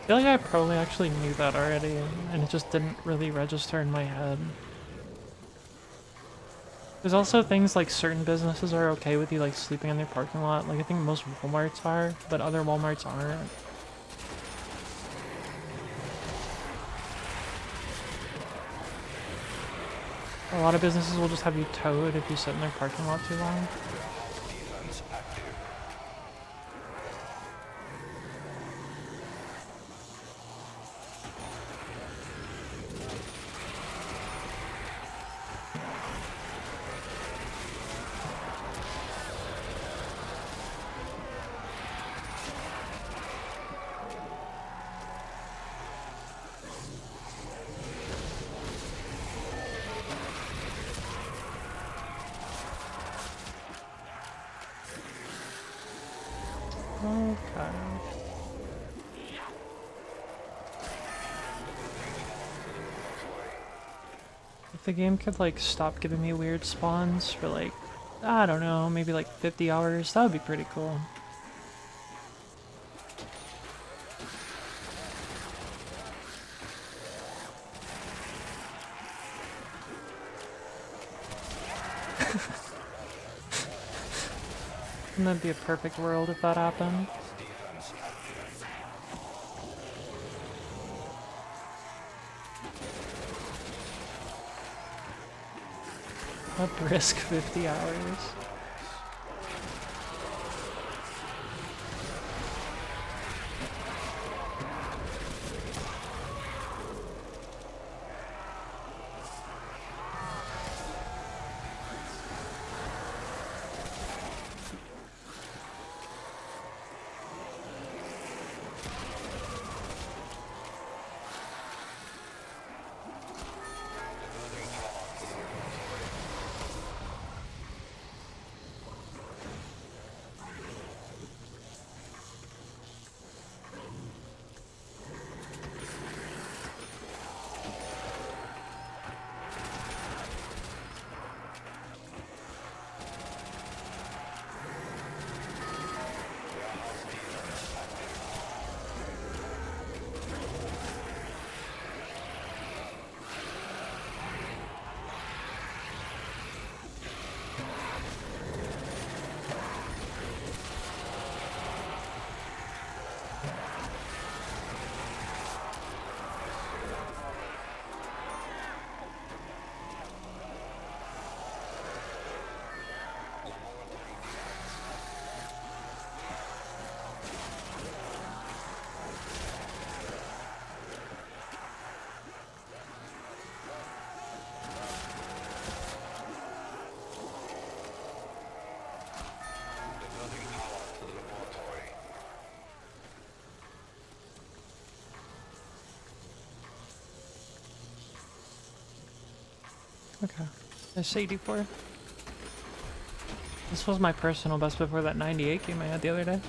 I feel like I probably actually knew that already, and it just didn't really register in my head. There's also things like certain businesses are okay with you, like, sleeping in their parking lot. Like, I think most Walmarts are, but other Walmarts aren't. A lot of businesses will just have you towed if you sit in their parking lot too long. Defense active. Okay. If the game could, like, stop giving me weird spawns for, like, I don't know, maybe like 50 hours, that would be pretty cool. And that'd be a perfect world if that happened. Defense active. A brisk 50 hours. Okay. There's 84. This was my personal best before that 98 game I had the other day.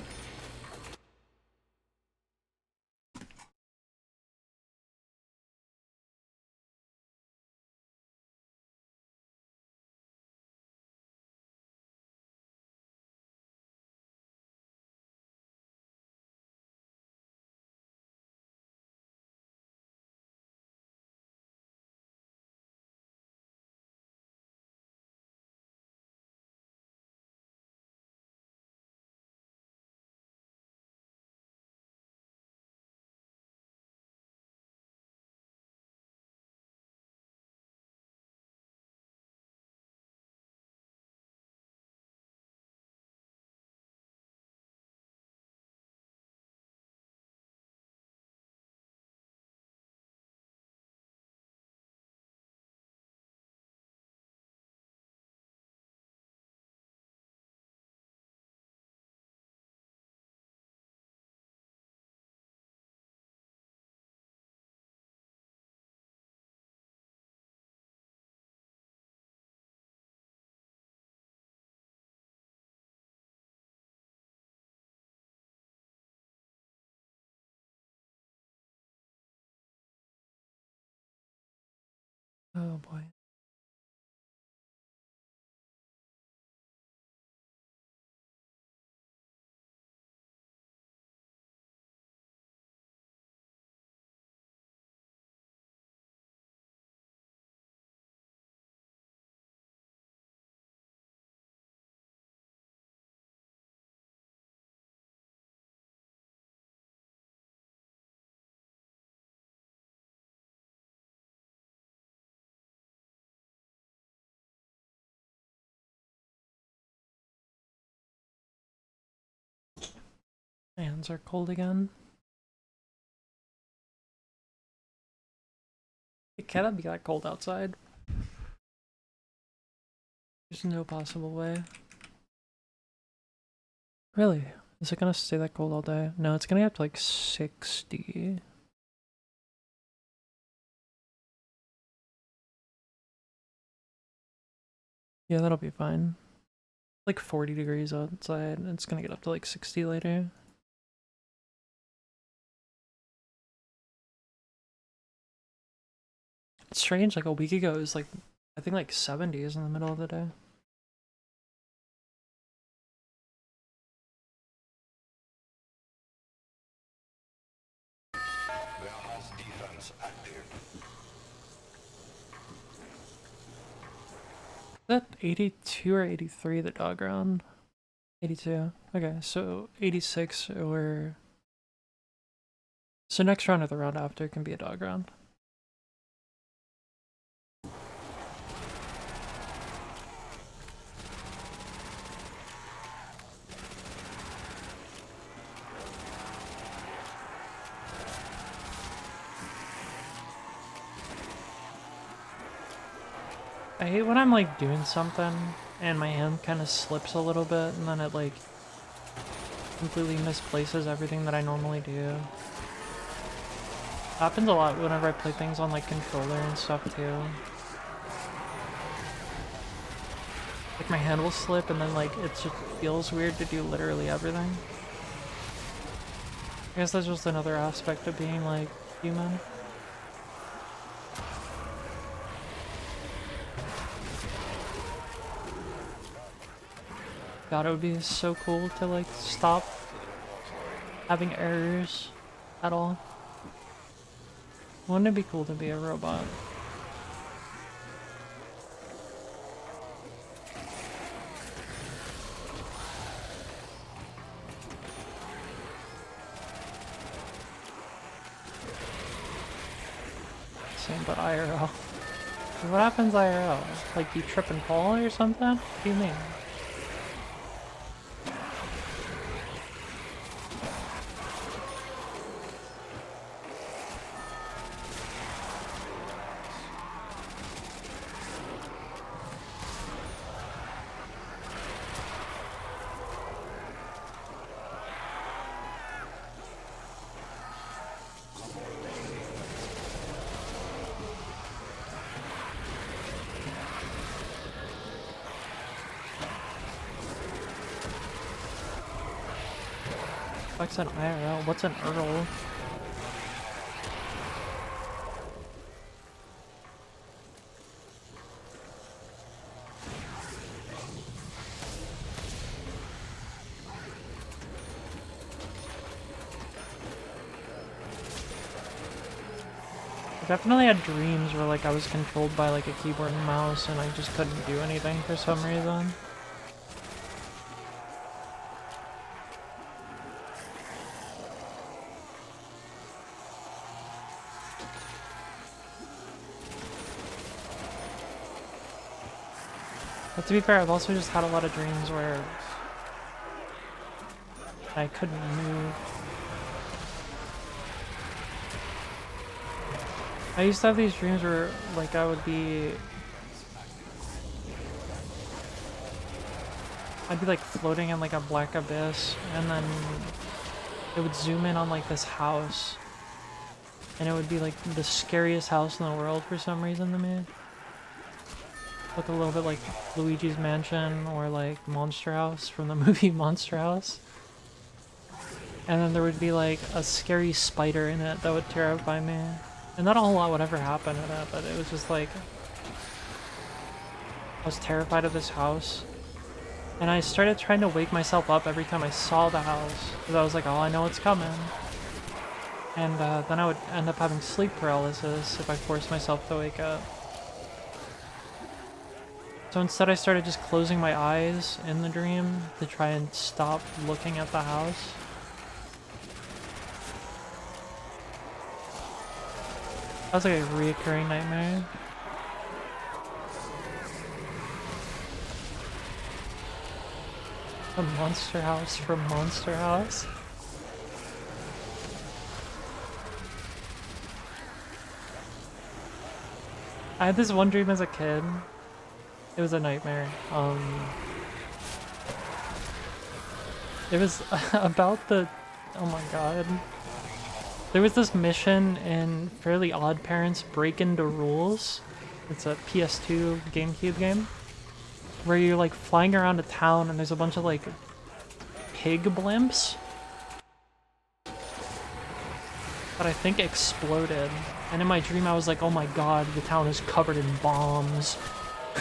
Oh boy. My hands are cold again. It cannot be that cold outside. There's no possible way. Really? Is it gonna stay that cold all day? No, it's gonna get up to like 60. Yeah, that'll be fine. Like 40 degrees outside. It's gonna get up to like 60 later. It's strange, like a week ago it was like, I think like 70s in the middle of the day. Warehouse defense active. Is that 82 or 83 the dog round? 82. Okay, so 86 or... So next round or the round after can be a dog round. I hate when I'm like doing something and my hand kind of slips a little bit and then it like completely misplaces everything that I normally do. Happens a lot whenever I play things on like controller and stuff too. Like my hand will slip and then like it just feels weird to do literally everything. I guess that's just another aspect of being like human. God, it would be so cool to like stop having errors at all. Wouldn't it be cool to be a robot? Same but IRL. What happens IRL? Like you trip and fall or something? What do you mean? Fuck's an IRL? What's an Earl? I definitely had dreams where like I was controlled by like a keyboard and mouse and I just couldn't do anything for some reason. But to be fair, I've also just had a lot of dreams where I couldn't move. I used to have these dreams where like I'd be like floating in like a black abyss and then it would zoom in on like this house and it would be like the scariest house in the world for some reason to me. Look a little bit like Luigi's Mansion or like Monster House from the movie Monster House. And then there would be like a scary spider in it that would terrify me. And not a whole lot would ever happen to that, but it was just like I was terrified of this house. And I started trying to wake myself up every time I saw the house. Because I was like, oh, I know it's coming. And then I would end up having sleep paralysis if I forced myself to wake up. So instead I started just closing my eyes in the dream to try and stop looking at the house. That was like a reoccurring nightmare. A monster house from Monster House. I had this one dream as a kid. It was a nightmare. It was about the... Oh my god. There was this mission in Fairly Odd Parents Break Into Rules. It's a PS2 GameCube game. Where you're like flying around a town and there's a bunch of like pig blimps that I think exploded. And in my dream I was like, oh my god, the town is covered in bombs.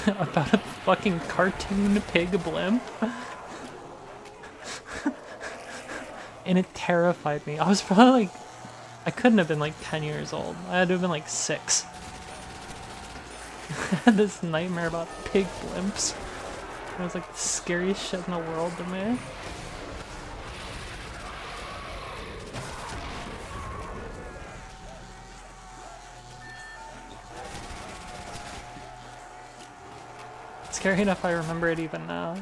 About a fucking cartoon pig blimp. And it terrified me. I was probably like, I couldn't have been like 10 years old. I had to have been like 6. I had this nightmare about pig blimps. It was like the scariest shit in the world to me. Scary enough I remember it even now.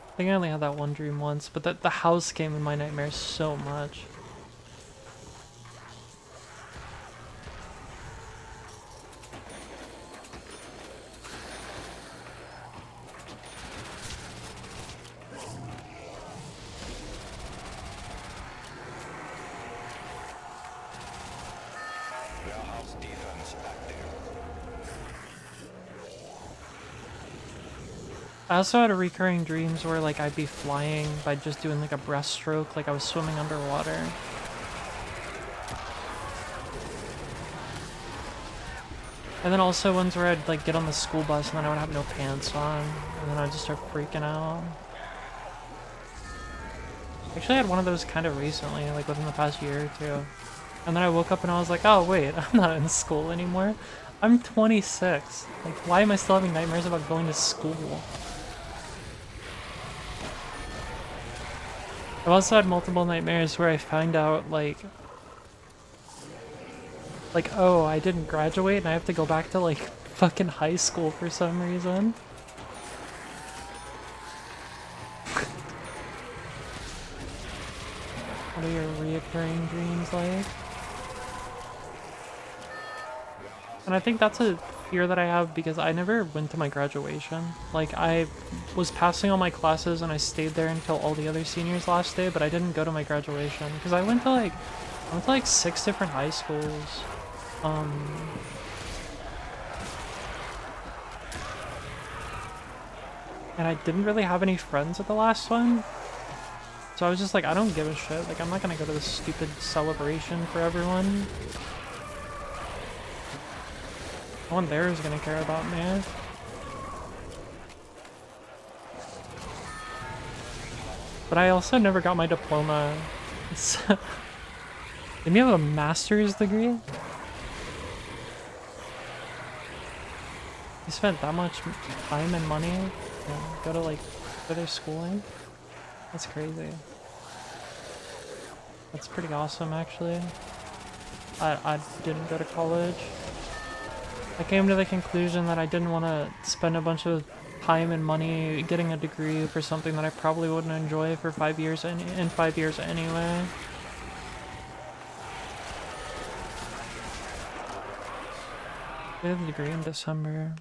I think I only had that one dream once, but the house came in my nightmares so much. Warehouse defense active. I also had a recurring dreams where like I'd be flying by just doing like a breaststroke, like I was swimming underwater. And then also ones where I'd like get on the school bus and then I would have no pants on, and then I'd just start freaking out. Actually I had one of those kind of recently, like within the past year or two. And then I woke up and I was like, oh wait, I'm not in school anymore. I'm 26. Like, why am I still having nightmares about going to school? I've also had multiple nightmares where I find out, like, oh, I didn't graduate and I have to go back to, like, fucking high school for some reason. What are your reoccurring dreams like? And I think that's a fear that I have because I never went to my graduation. Like, I was passing all my classes and I stayed there until all the other seniors last day, but I didn't go to my graduation because I went to like 6 different high schools. And I didn't really have any friends at the last one. So I was just like, I don't give a shit. Like, I'm not gonna go to this stupid celebration for everyone. No one there is gonna care about me. But I also never got my diploma. Didn't you have a master's degree? You spent that much time and money to go to like further schooling? That's crazy. That's pretty awesome actually. I didn't go to college. I came to the conclusion that I didn't want to spend a bunch of time and money getting a degree for something that I probably wouldn't enjoy for 5 years in 5 years anyway. I have a degree in December.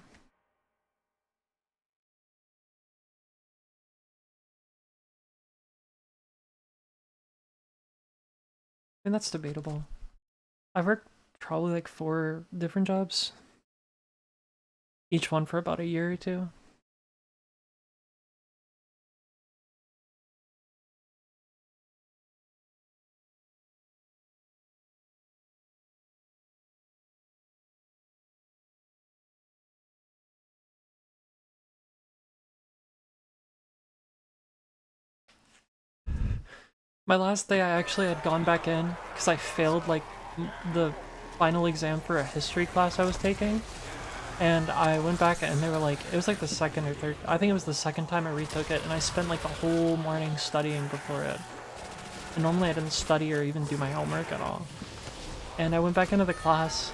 I mean, that's debatable. I've worked probably like 4 different jobs. Each one for about a year or two. My last day I actually had gone back in because I failed like the final exam for a history class I was taking. And I went back and they were like, it was like the second or third, I think it was the second time I retook it, and I spent like the whole morning studying before it. And normally I didn't study or even do my homework at all. And I went back into the class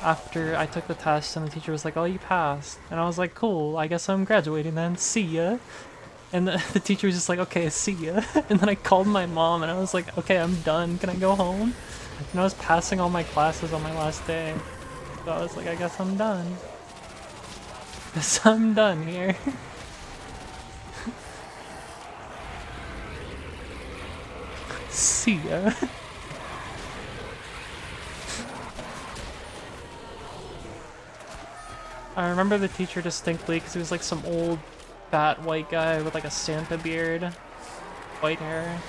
after I took the test and the teacher was like, oh, you passed. And I was like, cool, I guess I'm graduating then, see ya. And the teacher was just like, okay, see ya. And then I called my mom and I was like, okay, I'm done, can I go home? And I was passing all my classes on my last day. So I was like, I guess I'm done. Guess I'm done here. See ya. I remember the teacher distinctly because he was like some old fat white guy with like a Santa beard, white hair.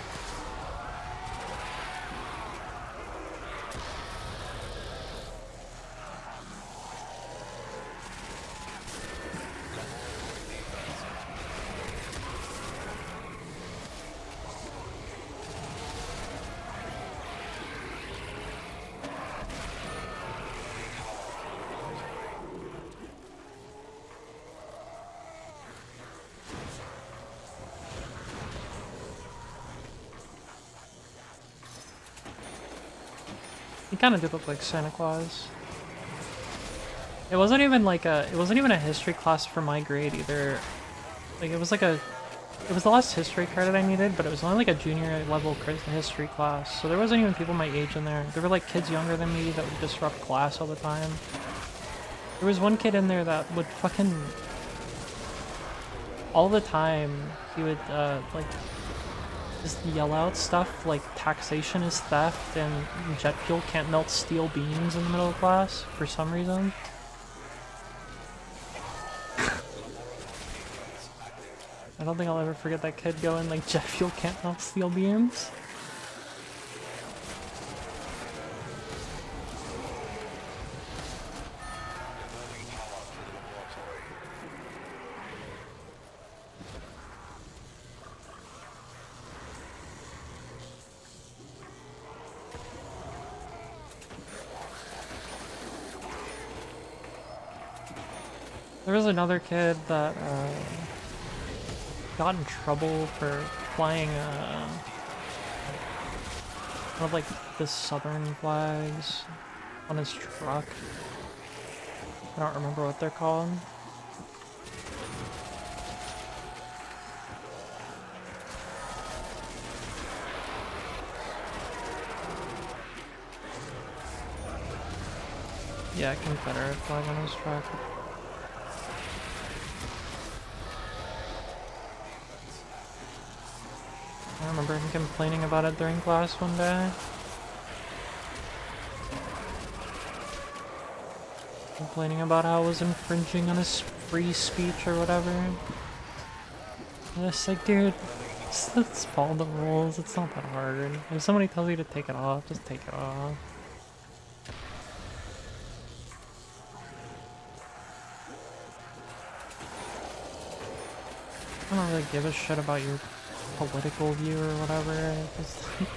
He kind of did look like Santa Claus. It wasn't even a history class for my grade either. Like it was the last history credit I needed, but it was only like a junior level history class. So there wasn't even people my age in there. There were like kids younger than me that would disrupt class all the time. There was one kid in there that would fucking all the time he would like just yell out stuff like taxation is theft and jet fuel can't melt steel beams in the middle of class for some reason. I don't think I'll ever forget that kid going like jet fuel can't melt steel beams. There was another kid that got in trouble for flying one of like the southern flags on his truck. I don't remember what they're called. Yeah, Confederate flag on his truck. I remember him complaining about it during class one day. Complaining about how it was infringing on his free speech or whatever. And it's like, dude, just follow the rules. It's not that hard. If somebody tells you to take it off, just take it off. I don't really give a shit about your political view or whatever. Just like,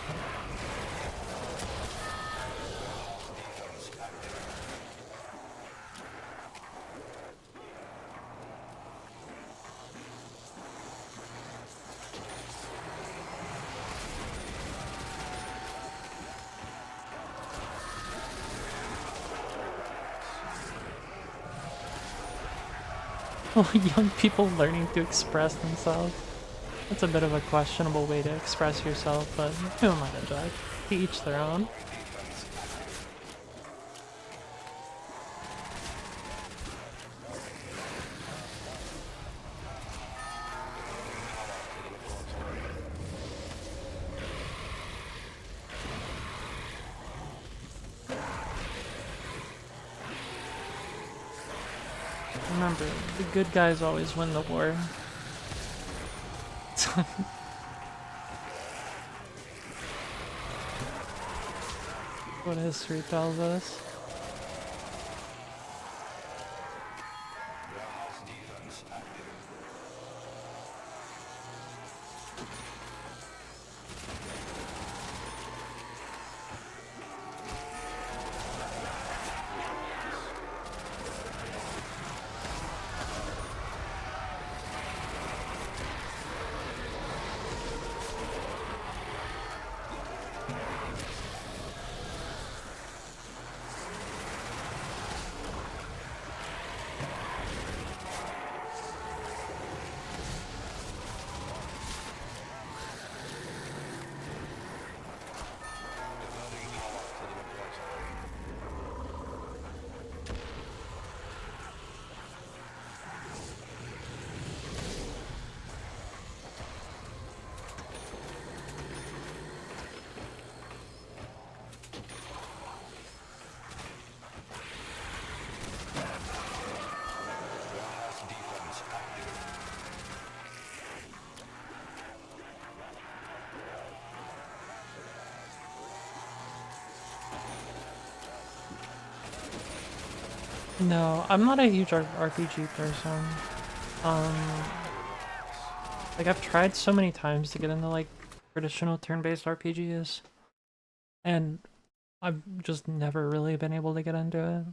young people learning to express themselves. That's a bit of a questionable way to express yourself, but who am I to judge? To each their own. Remember, the good guys always win the war. What history tells us. Warehouse defense active. Diverting power to the repository. Warehouse defense active. No, I'm not a huge RPG person. Um, like I've tried so many times to get into like traditional turn-based RPGs, and I've just never really been able to get into it.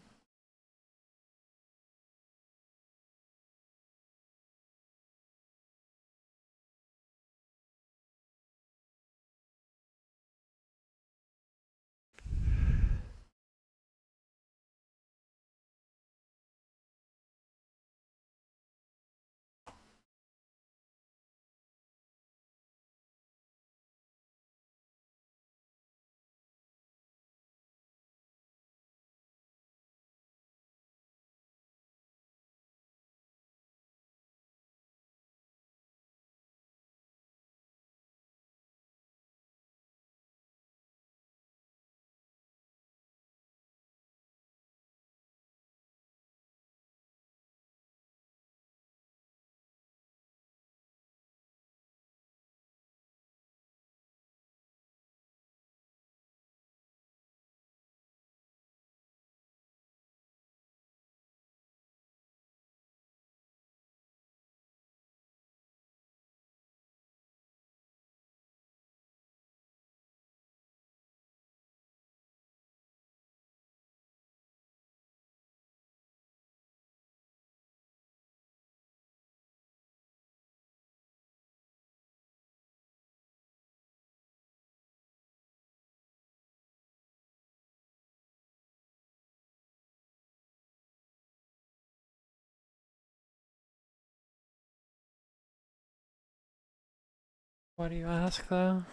Why do you ask though?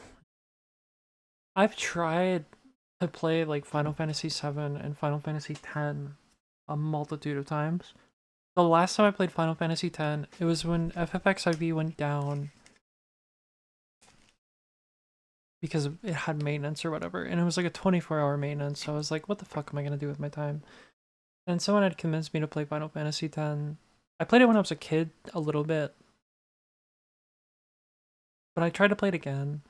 I've tried to play like Final Fantasy VII and Final Fantasy X a multitude of times. The last time I played Final Fantasy X, it was when FFXIV went down because it had maintenance or whatever, and it was like a 24-hour maintenance, so I was like, what the fuck am I gonna do with my time? And someone had convinced me to play Final Fantasy X. I played it when I was a kid a little bit, but I tried to play it again,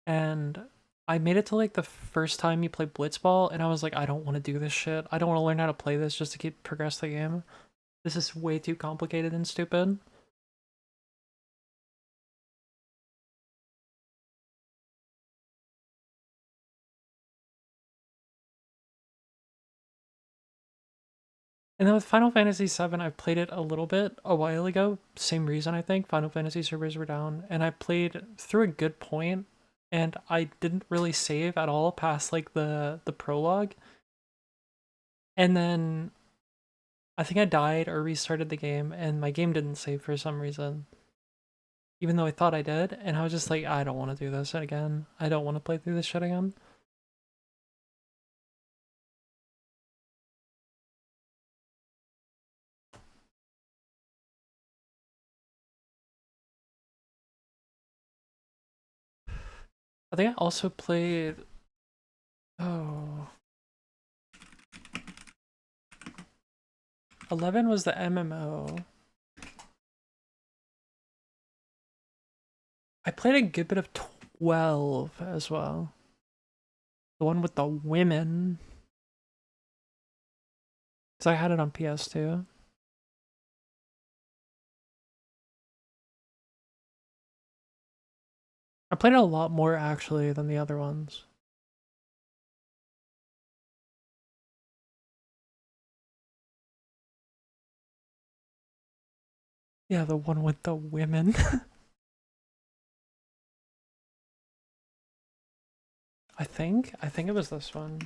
and I made it to like the first time you play Blitzball, and I was like, I don't want to do this shit. I don't want to learn how to play this just to keep progress the game. This is way too complicated and stupid. And then with Final Fantasy VII, I played it a little bit a while ago. Same reason, I think. Final Fantasy servers were down, and I played through a good point, and I didn't really save at all past like the prologue. And then I think I died or restarted the game, and my game didn't save for some reason, even though I thought I did. And I was just like, I don't want to do this again. I don't want to play through this shit again. I think I also played. Oh. 11 was the MMO. I played a good bit of 12 as well. The one with the women. Because I had it on PS2. I played it a lot more actually than the other ones. Yeah, the one with the women. I think. I think it was this one.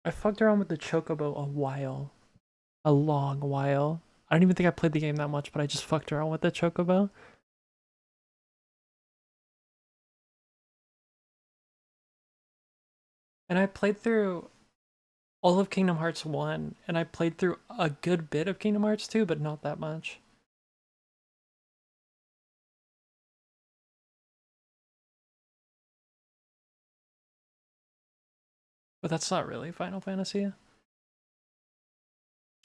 I fucked around with the Chocobo a while. A long while. I don't even think I played the game that much, but I just fucked around with the Chocobo. And I played through all of Kingdom Hearts 1, and I played through a good bit of Kingdom Hearts 2, but not that much. But that's not really Final Fantasy.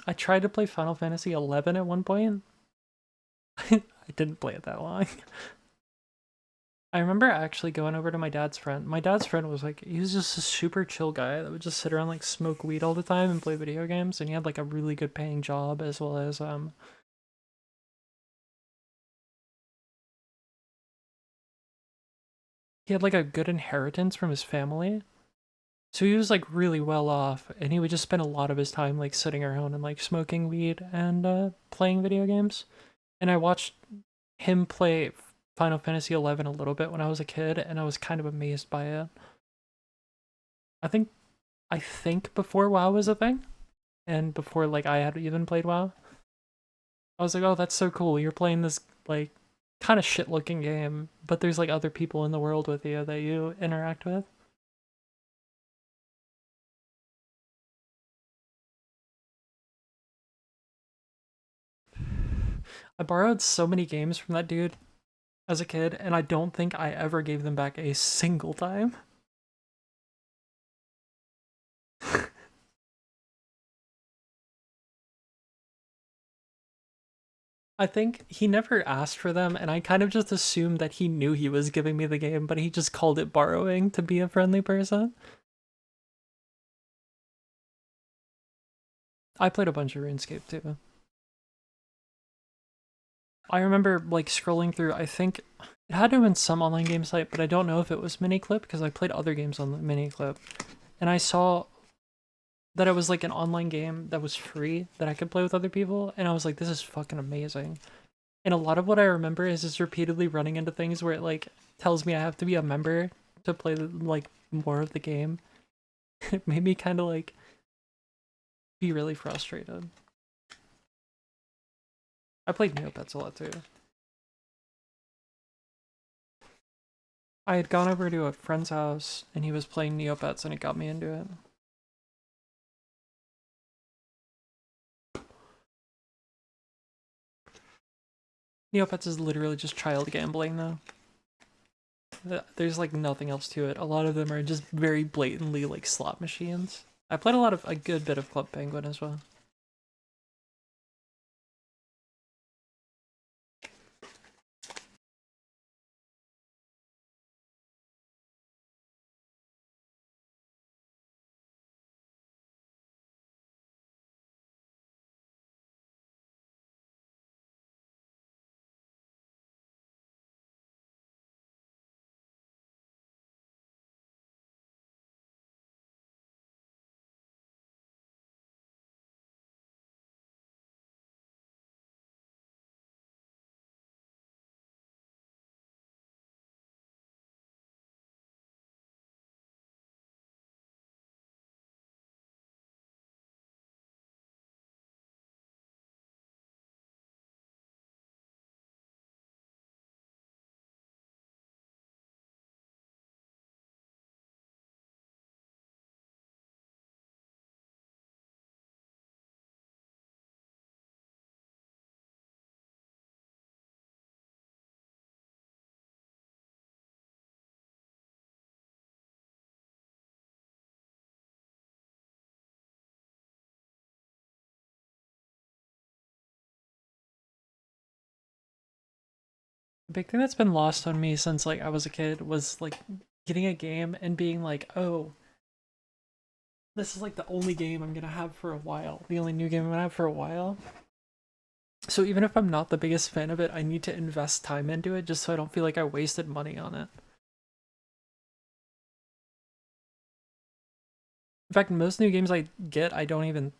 I tried to play Final Fantasy 11 at one point. I didn't play it that long. I remember actually going over to my dad's friend. My dad's friend was like, he was just a super chill guy that would just sit around like smoke weed all the time and play video games, and he had like a really good paying job as well as he had like a good inheritance from his family. So he was like really well off, and he would just spend a lot of his time like sitting around and like smoking weed and playing video games. And I watched him play Final Fantasy 11 a little bit when I was a kid, and I was kind of amazed by it. I think I think before WoW was a thing, and before like I had even played WoW, I was like, oh, that's so cool. You're playing this like kind of shit looking game, but there's like other people in the world with you that you interact with. I borrowed so many games from that dude as a kid, and I don't think I ever gave them back a single time. I think he never asked for them, and I kind of just assumed that he knew he was giving me the game, but he just called it borrowing to be a friendly person. I played a bunch of RuneScape too. I remember like scrolling through, I think it had to have been some online game site, but I don't know if it was Miniclip because I played other games on the Miniclip. And I saw that it was like an online game that was free that I could play with other people, and I was like, this is fucking amazing. And a lot of what I remember is just repeatedly running into things where it like tells me I have to be a member to play like more of the game. It made me kind of like be really frustrated. I played Neopets a lot too. I had gone over to a friend's house and he was playing Neopets and it got me into it. Neopets is literally just child gambling though. There's like nothing else to it. A lot of them are just very blatantly like slot machines. I played a good bit of Club Penguin as well. The big thing that's been lost on me since like I was a kid was like getting a game and being like, oh, this is like the only game I'm gonna have for a while. The only new game I'm gonna have for a while. So even if I'm not the biggest fan of it, I need to invest time into it just so I don't feel like I wasted money on it. In fact, most new games I get, I don't even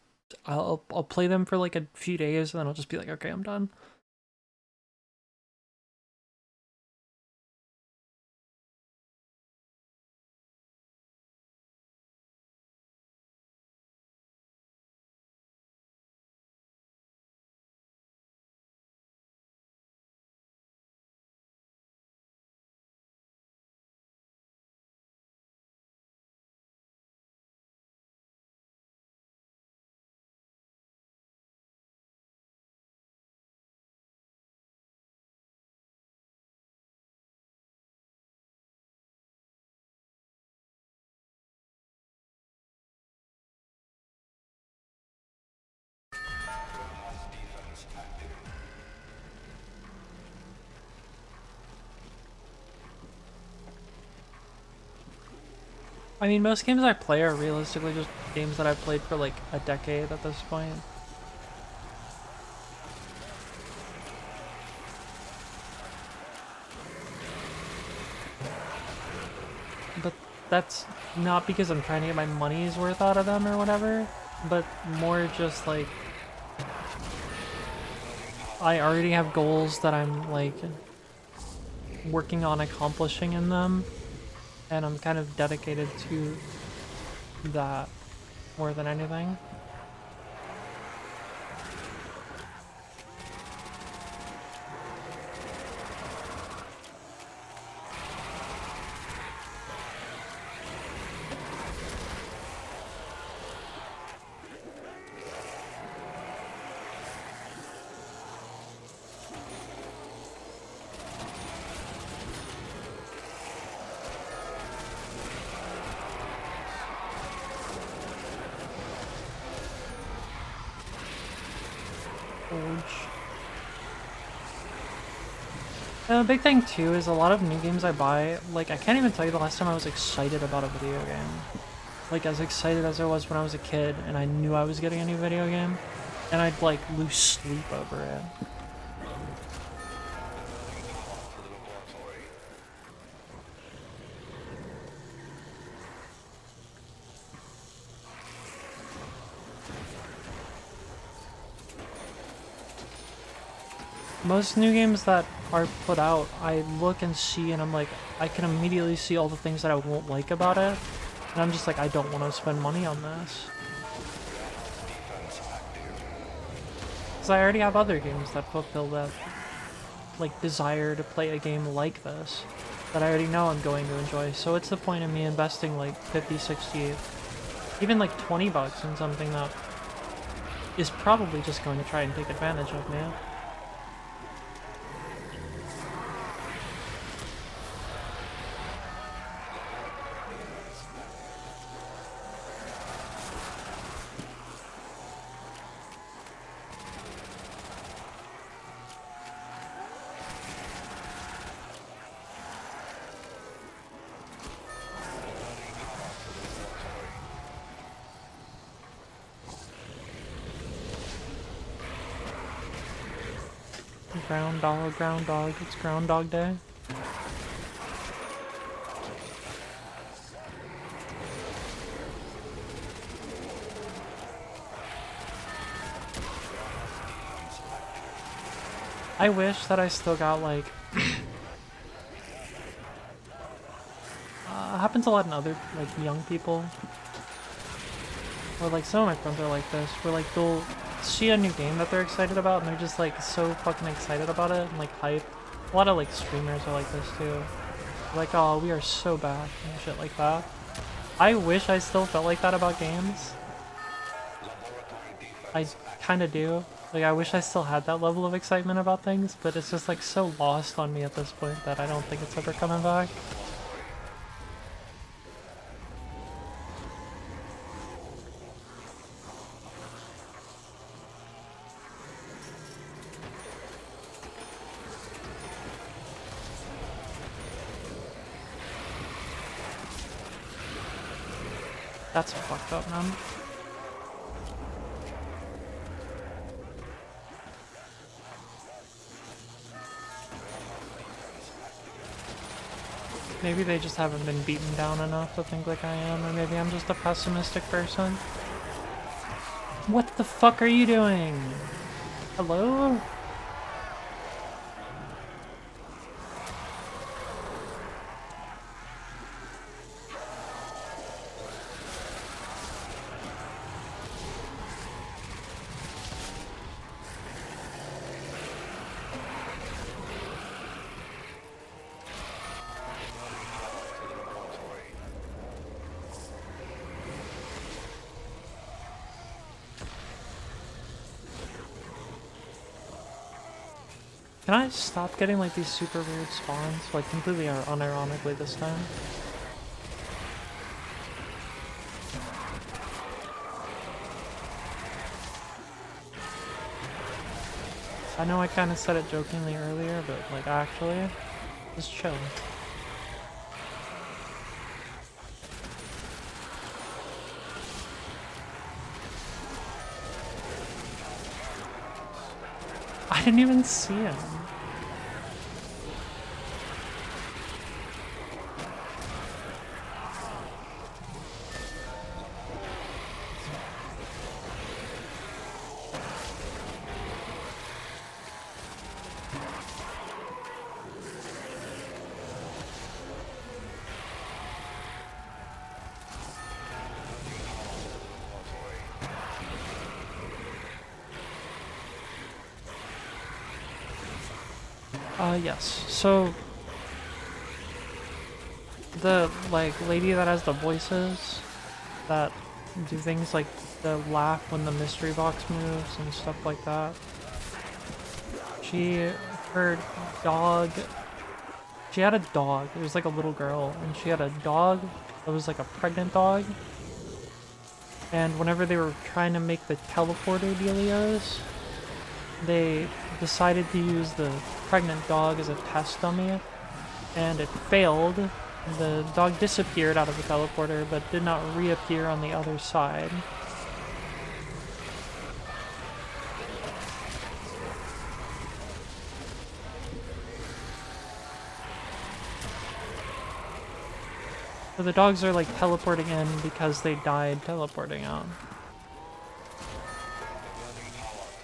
I'll play them for like a few days and then I'll just be like, okay, I'm done. I mean, most games I play are realistically just games that I've played for like a decade at this point. But that's not because I'm trying to get my money's worth out of them or whatever, but more just like I already have goals that I'm like working on accomplishing in them, and I'm kind of dedicated to that more than anything. And the big thing too is a lot of new games I buy, like I can't even tell you the last time I was excited about a video game. Like as excited as I was when I was a kid and I knew I was getting a new video game, and I'd like lose sleep over it. Most new games that are put out, I look and see and I'm like, I can immediately see all the things that I won't like about it. And I'm just like, I don't want to spend money on this. Because I already have other games that fulfill that, like, desire to play a game like this. That I already know I'm going to enjoy. So what's the point of me investing like 50, 60, even like 20 bucks in something that is probably just going to try and take advantage of me? Ground dog, it's Groundhog Day. I wish that I still got like happens a lot in other like young people. Or like some of my friends are like this, where like they'll see a new game that they're excited about and they're just like so fucking excited about it and like hype. A lot of like streamers are like this too. Like, oh, we are so bad and shit like that. I wish I still felt like that about games. I kind of do. Like, I wish I still had that level of excitement about things, but it's just like so lost on me at this point that I don't think it's ever coming back. That's fucked up, man. Maybe they just haven't been beaten down enough to think like I am, or maybe I'm just a pessimistic person. What the fuck are you doing? Hello? Can I stop getting like these super weird spawns? Like completely unironically this time. I know I kind of said it jokingly earlier, but like actually, just chill. I didn't even see him. Yes. So the like lady that has the voices that do things like the laugh when the mystery box moves and stuff like that. Her dog, she had a dog. It was like a little girl, and she had a dog that was like a pregnant dog. And whenever they were trying to make the teleporter dealios, they decided to use the pregnant dog as a test dummy, and it failed. The dog disappeared out of the teleporter, but did not reappear on the other side. So the dogs are like teleporting in because they died teleporting out.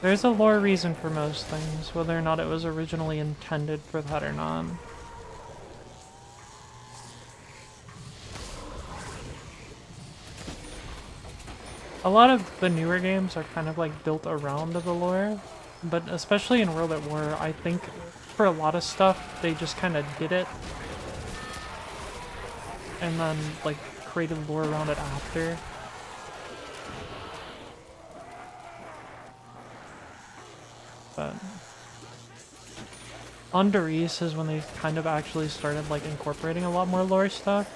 There's a lore reason for most things, whether or not it was originally intended for that or not. A lot of the newer games are kind of like built around the lore, but especially in World at War, I think for a lot of stuff, they just kind of did it and then like created lore around it after. But on riese is when they kind of actually started like incorporating a lot more lore stuff.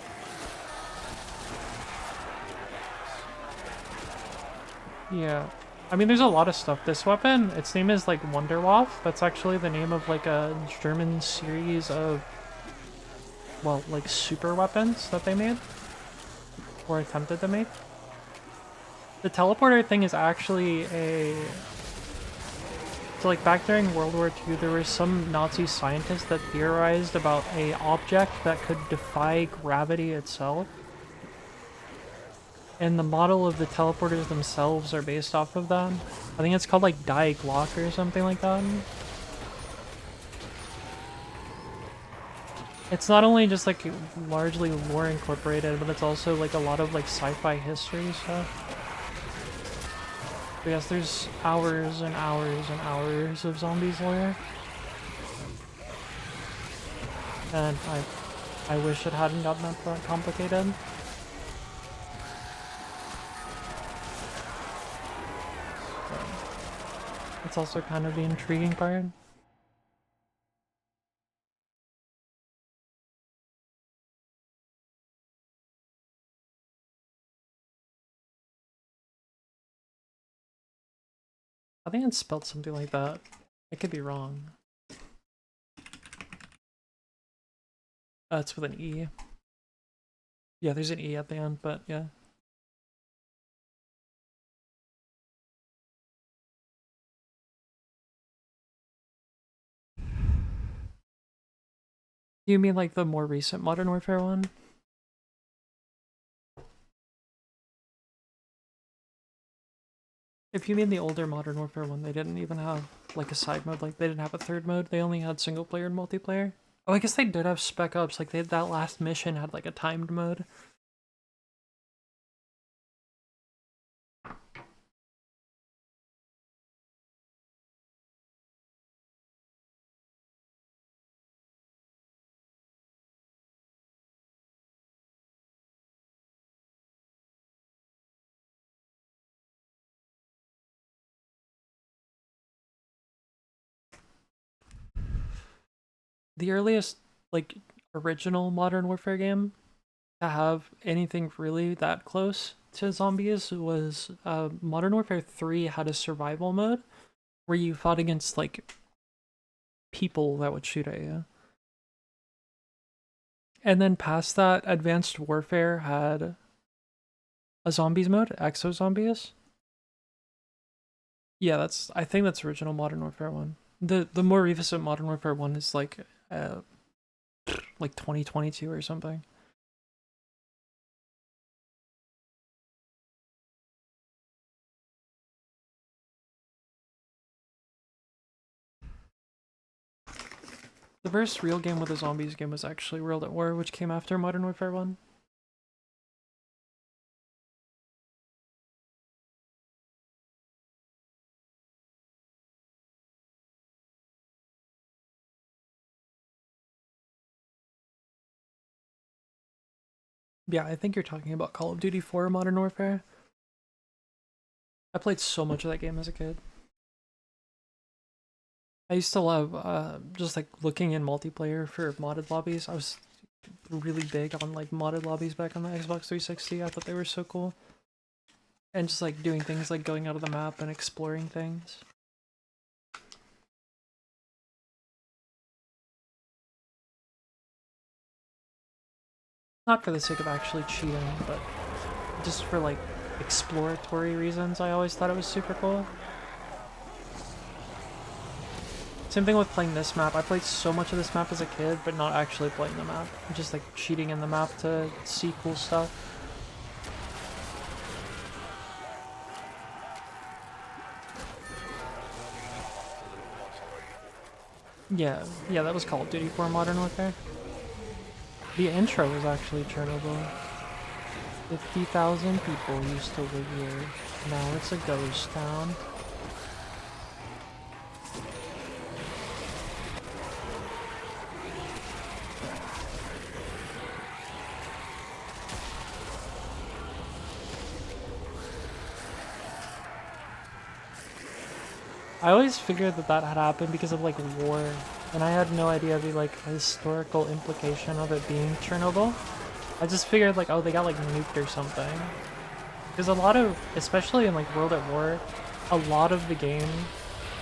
Yeah. I mean, there's a lot of stuff. This weapon, its name is like Wunderwaffe. That's actually the name of like a German series of, well, like super weapons that they made. Or attempted to make. The teleporter thing is actually a... So like back during World War II, there were some Nazi scientists that theorized about a object that could defy gravity itself. And the model of the teleporters themselves are based off of that. I think it's called like Die Glock or something like that. It's not only just like largely lore incorporated, but it's also like a lot of like sci-fi history stuff. But yes, there's hours and hours and hours of zombies lore. And I wish it hadn't gotten that complicated. It's also kind of the intriguing part. I think it's spelled something like that. I could be wrong. It's with an E. Yeah, there's an E at the end, but yeah. You mean like the more recent Modern Warfare one? If you mean the older Modern Warfare one, they didn't even have like a side mode, like they didn't have a third mode, they only had single player and multiplayer. Oh, I guess they did have Spec Ops, like that last mission had like a timed mode. The earliest, like, original Modern Warfare game to have anything really that close to zombies was Modern Warfare 3 had a survival mode where you fought against, like, people that would shoot at you. And then past that, Advanced Warfare had a zombies mode, Exo Zombies. Yeah, I think that's original Modern Warfare 1. The more recent Modern Warfare 1 is like 2022 or something. The first real game with a zombies game was actually World at War, which came after Modern Warfare 1. Yeah, I think you're talking about Call of Duty 4 Modern Warfare. I played so much of that game as a kid. I used to love just like looking in multiplayer for modded lobbies. I was really big on like modded lobbies back on the Xbox 360. I thought they were so cool. And just like doing things like going out of the map and exploring things. Not for the sake of actually cheating, but just for like exploratory reasons. I always thought it was super cool. Same thing with playing this map. I played so much of this map as a kid, but not actually playing the map. Just like cheating in the map to see cool stuff. Yeah, that was Call of Duty 4 Modern Warfare. The intro was actually Chernobyl. 50,000 people used to live here. Now it's a ghost town. I always figured that had happened because of like war, and I had no idea the like historical implication of it being Chernobyl. I just figured like, oh, they got like nuked or something. Because a lot of, especially in like World at War, a lot of the game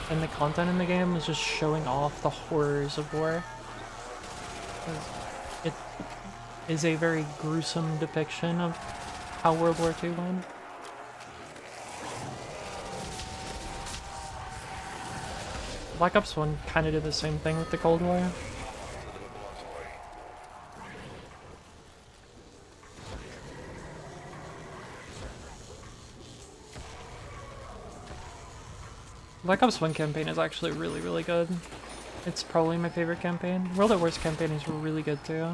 and the content in the game was just showing off the horrors of war. It is a very gruesome depiction of how World War II went. Black Ops 1 kind of did the same thing with the Cold War. Black Ops 1 campaign is actually really, really good. It's probably my favorite campaign. World at War's campaign is really good too.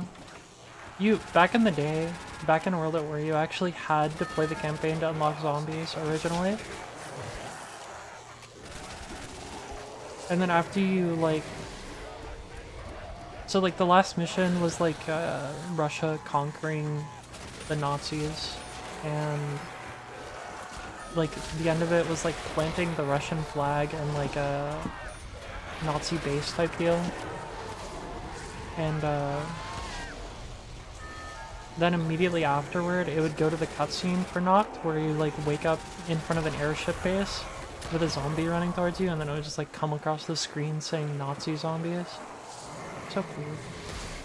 Back in the day, back in World at War, you actually had to play the campaign to unlock zombies originally. And then after you, like... So, like, the last mission was, like, Russia conquering the Nazis. And, like, the end of it was, like, planting the Russian flag and, like, a Nazi base type deal. And, then immediately afterward, it would go to the cutscene for Noct, where you, like, wake up in front of an airship base with a zombie running towards you, and then it would just like come across the screen saying Nazi zombies. So cool.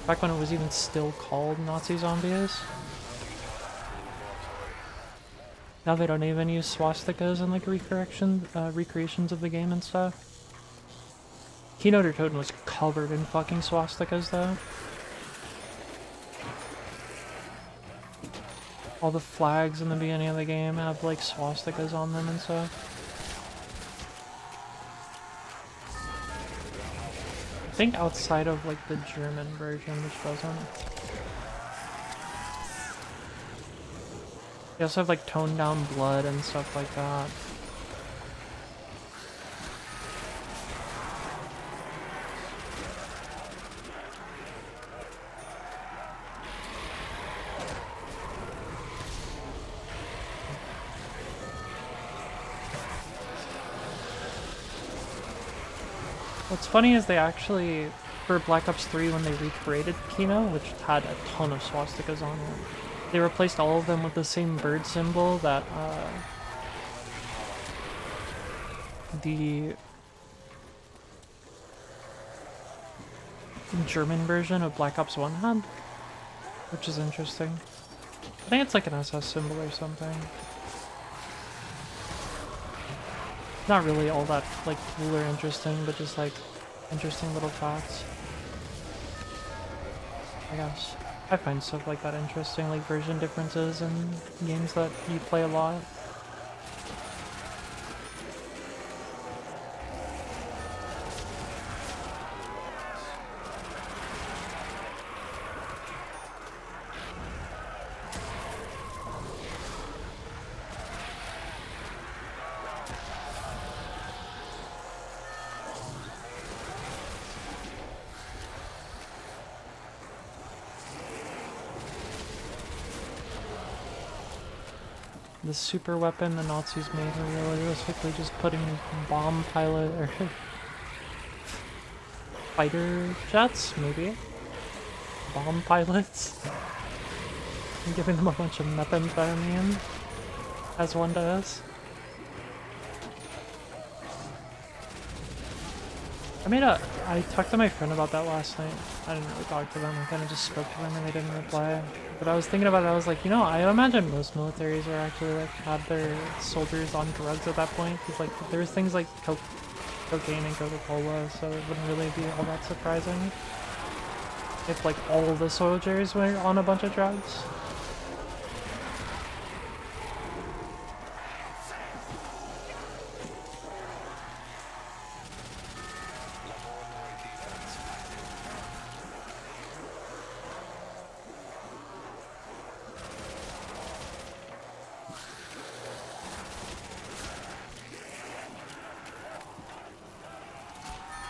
Back when it was even still called Nazi zombies. Now they don't even use swastikas in like recreations of the game and stuff. Keynote or Totem was covered in fucking swastikas though. all the flags in the beginning of the game have like swastikas on them and stuff. I think outside of like the German version, which doesn't. They also have like toned down blood and stuff like that. What's funny is they actually, for Black Ops 3 when they recreated Kino, which had a ton of swastikas on it, they replaced all of them with the same bird symbol that the German version of Black Ops 1 had, which is interesting. I think it's like an SS symbol or something. Not really all that like cool or interesting, but just like interesting little facts, I guess. I find stuff like that interesting, like version differences in games that you play a lot. The super weapon the Nazis made were realistically just putting bomb pilot or fighter jets, maybe? Bomb pilots? And giving them a bunch of methamphetamine, as one does. I talked to my friend about that last night. I didn't really talk to them, I kind of just spoke to them and they didn't reply. But I was thinking about it, I was like, you know, I imagine most militaries are actually like, had their soldiers on drugs at that point. Because like, there's things like cocaine and Coca-Cola, so it wouldn't really be all that surprising if like all the soldiers were on a bunch of drugs.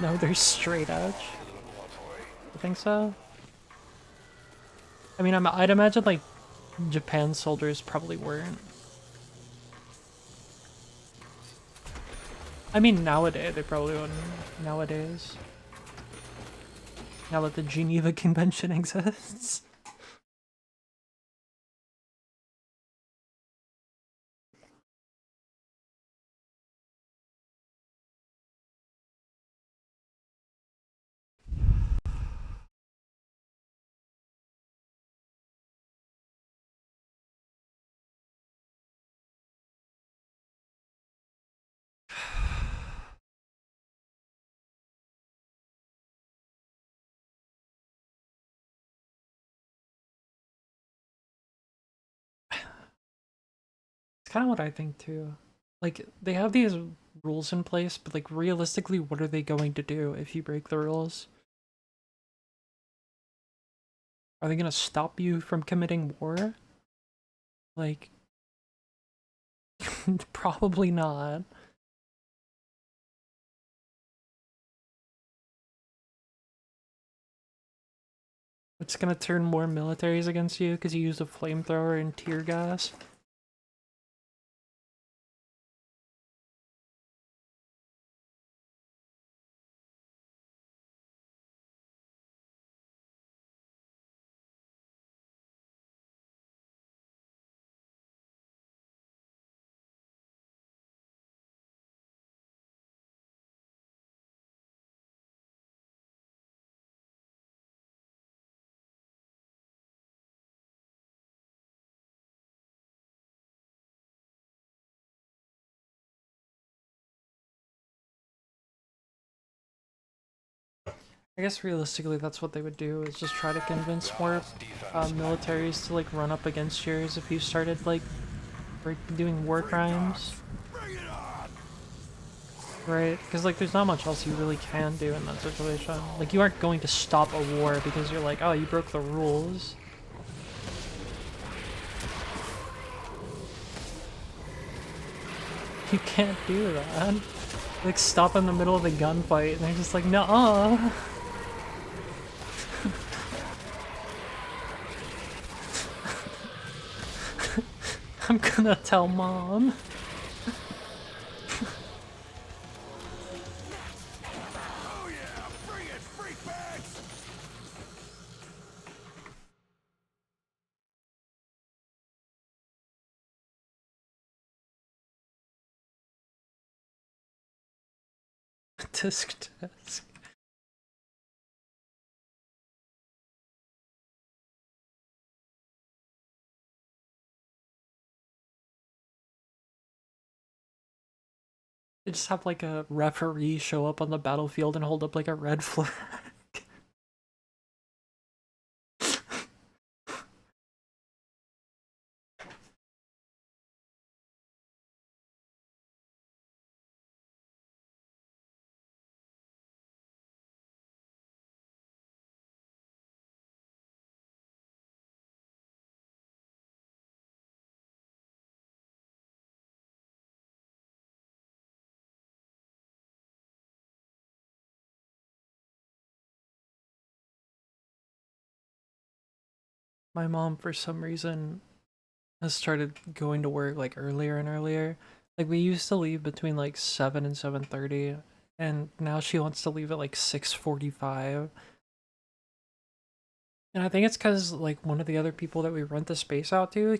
No, they're straight edge. I think so. I mean, I'd imagine like Japan soldiers probably weren't. I mean, nowadays they probably wouldn't. Nowadays, now that the Geneva Convention exists. It's kind of what I think too. Like, they have these rules in place, but like realistically, what are they going to do if you break the rules? Are they gonna stop you from committing war? Like, probably not. It's gonna turn more militaries against you because you used a flamethrower and tear gas. I guess realistically that's what they would do, is just try to convince more Defense militaries to like run up against yours if you started like doing war crimes, Bring it on! right? Because like there's not much else you really can do in that situation. Like you aren't going to stop a war because you're like, oh, you broke the rules. You can't do that. Like stop in the middle of the gunfight and they're just like, nuh-uh. I'm gonna tell mom. Oh yeah! Bring it, freak bags! Disc test. They just have like a referee show up on the battlefield and hold up like a red flag. My mom, for some reason, has started going to work like earlier and earlier. Like we used to leave between like 7 and 7:30, and now she wants to leave at like 6:45. And I think it's because like one of the other people that we rent the space out to they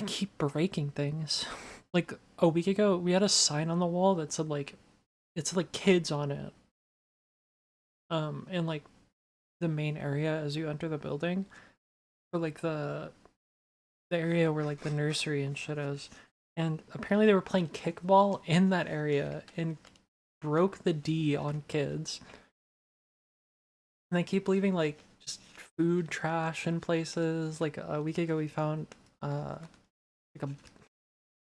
keep breaking things. Like a week ago, we had a sign on the wall that said like it's like kids on it. In like the main area as you enter the building, or like the area where like the nursery and shit is. And apparently they were playing kickball in that area and broke the D on kids. And they keep leaving like just food trash in places. Like a week ago we found like a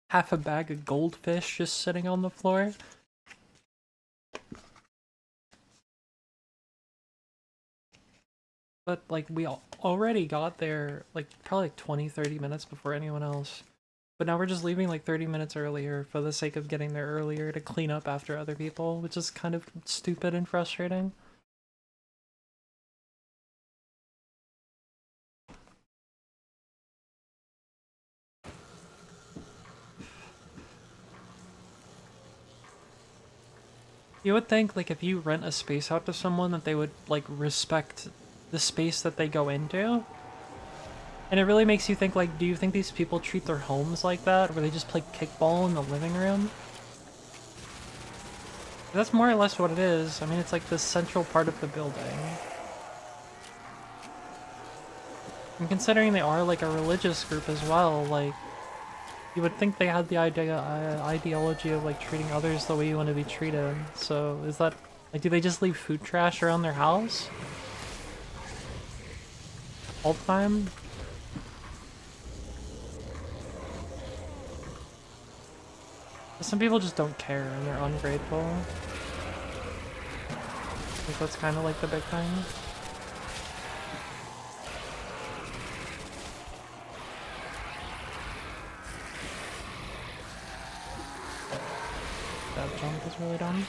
half a bag of goldfish just sitting on the floor. But like we already got there like probably like 20-30 minutes before anyone else. But now we're just leaving like 30 minutes earlier for the sake of getting there earlier to clean up after other people, which is kind of stupid and frustrating. You would think like if you rent a space out to someone that they would like respect the space that they go into. And it really makes you think like, do you think these people treat their homes like that, where they just play kickball in the living room? That's more or less what it is. I mean, it's like the central part of the building. And considering they are like a religious group as well, like, you would think they had the ideology of like treating others the way you want to be treated. So is that, like, do they just leave food trash around their house? All the time? Some people just don't care and they're ungrateful. I think that's kind of like the big thing. That jump is really dumb.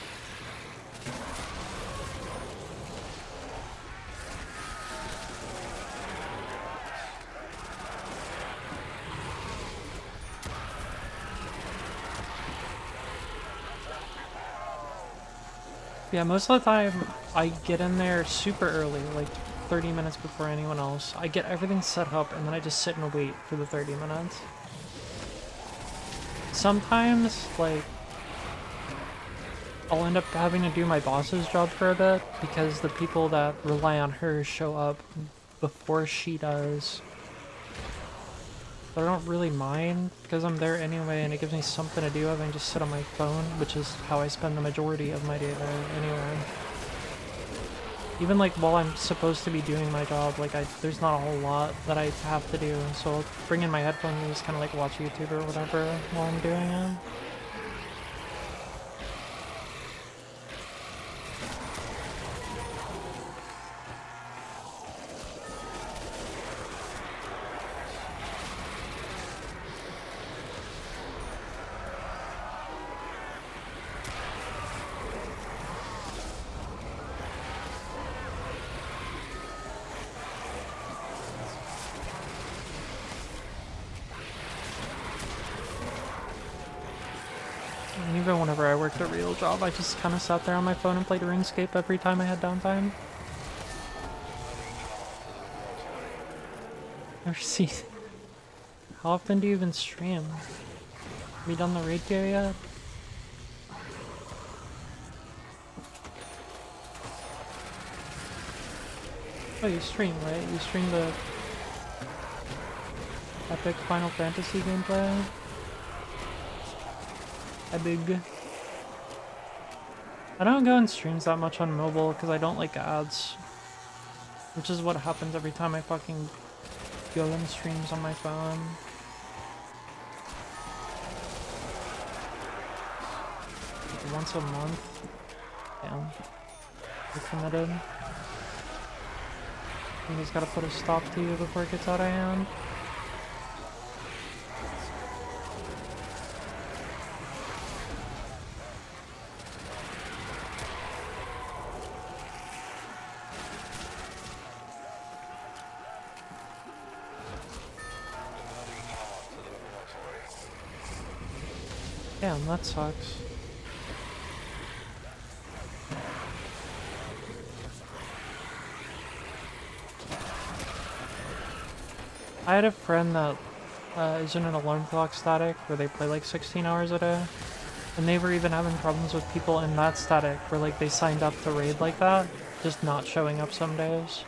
Yeah, most of the time I get in there super early, like 30 minutes before anyone else. I get everything set up and then I just sit and wait for the 30 minutes. Sometimes, like, I'll end up having to do my boss's job for a bit because the people that rely on her show up before she does. But I don't really mind because I'm there anyway and it gives me something to do other than just sit on my phone, which is how I spend the majority of my day there anyway. even like while I'm supposed to be doing my job, like there's not a whole lot that I have to do, so I'll bring in my headphones and just kind of like watch YouTube or whatever while I'm doing it. And even whenever I worked a real job, I just kind of sat there on my phone and played RuneScape every time I had downtime. Never see. How often do you even stream? Have you done the raid tier yet? Oh, you stream, right? You stream the epic Final Fantasy gameplay? Epic. I don't go in streams that much on mobile because I don't like ads. Which is what happens every time I fucking go in streams on my phone. Like once a month. Damn. You're committed. You just gotta put a stop to you before it gets out of hand. Damn, that sucks. I had a friend that is in an alarm clock static where they play like 16 hours a day. And they were even having problems with people in that static where like they signed up to raid like that, just not showing up some days.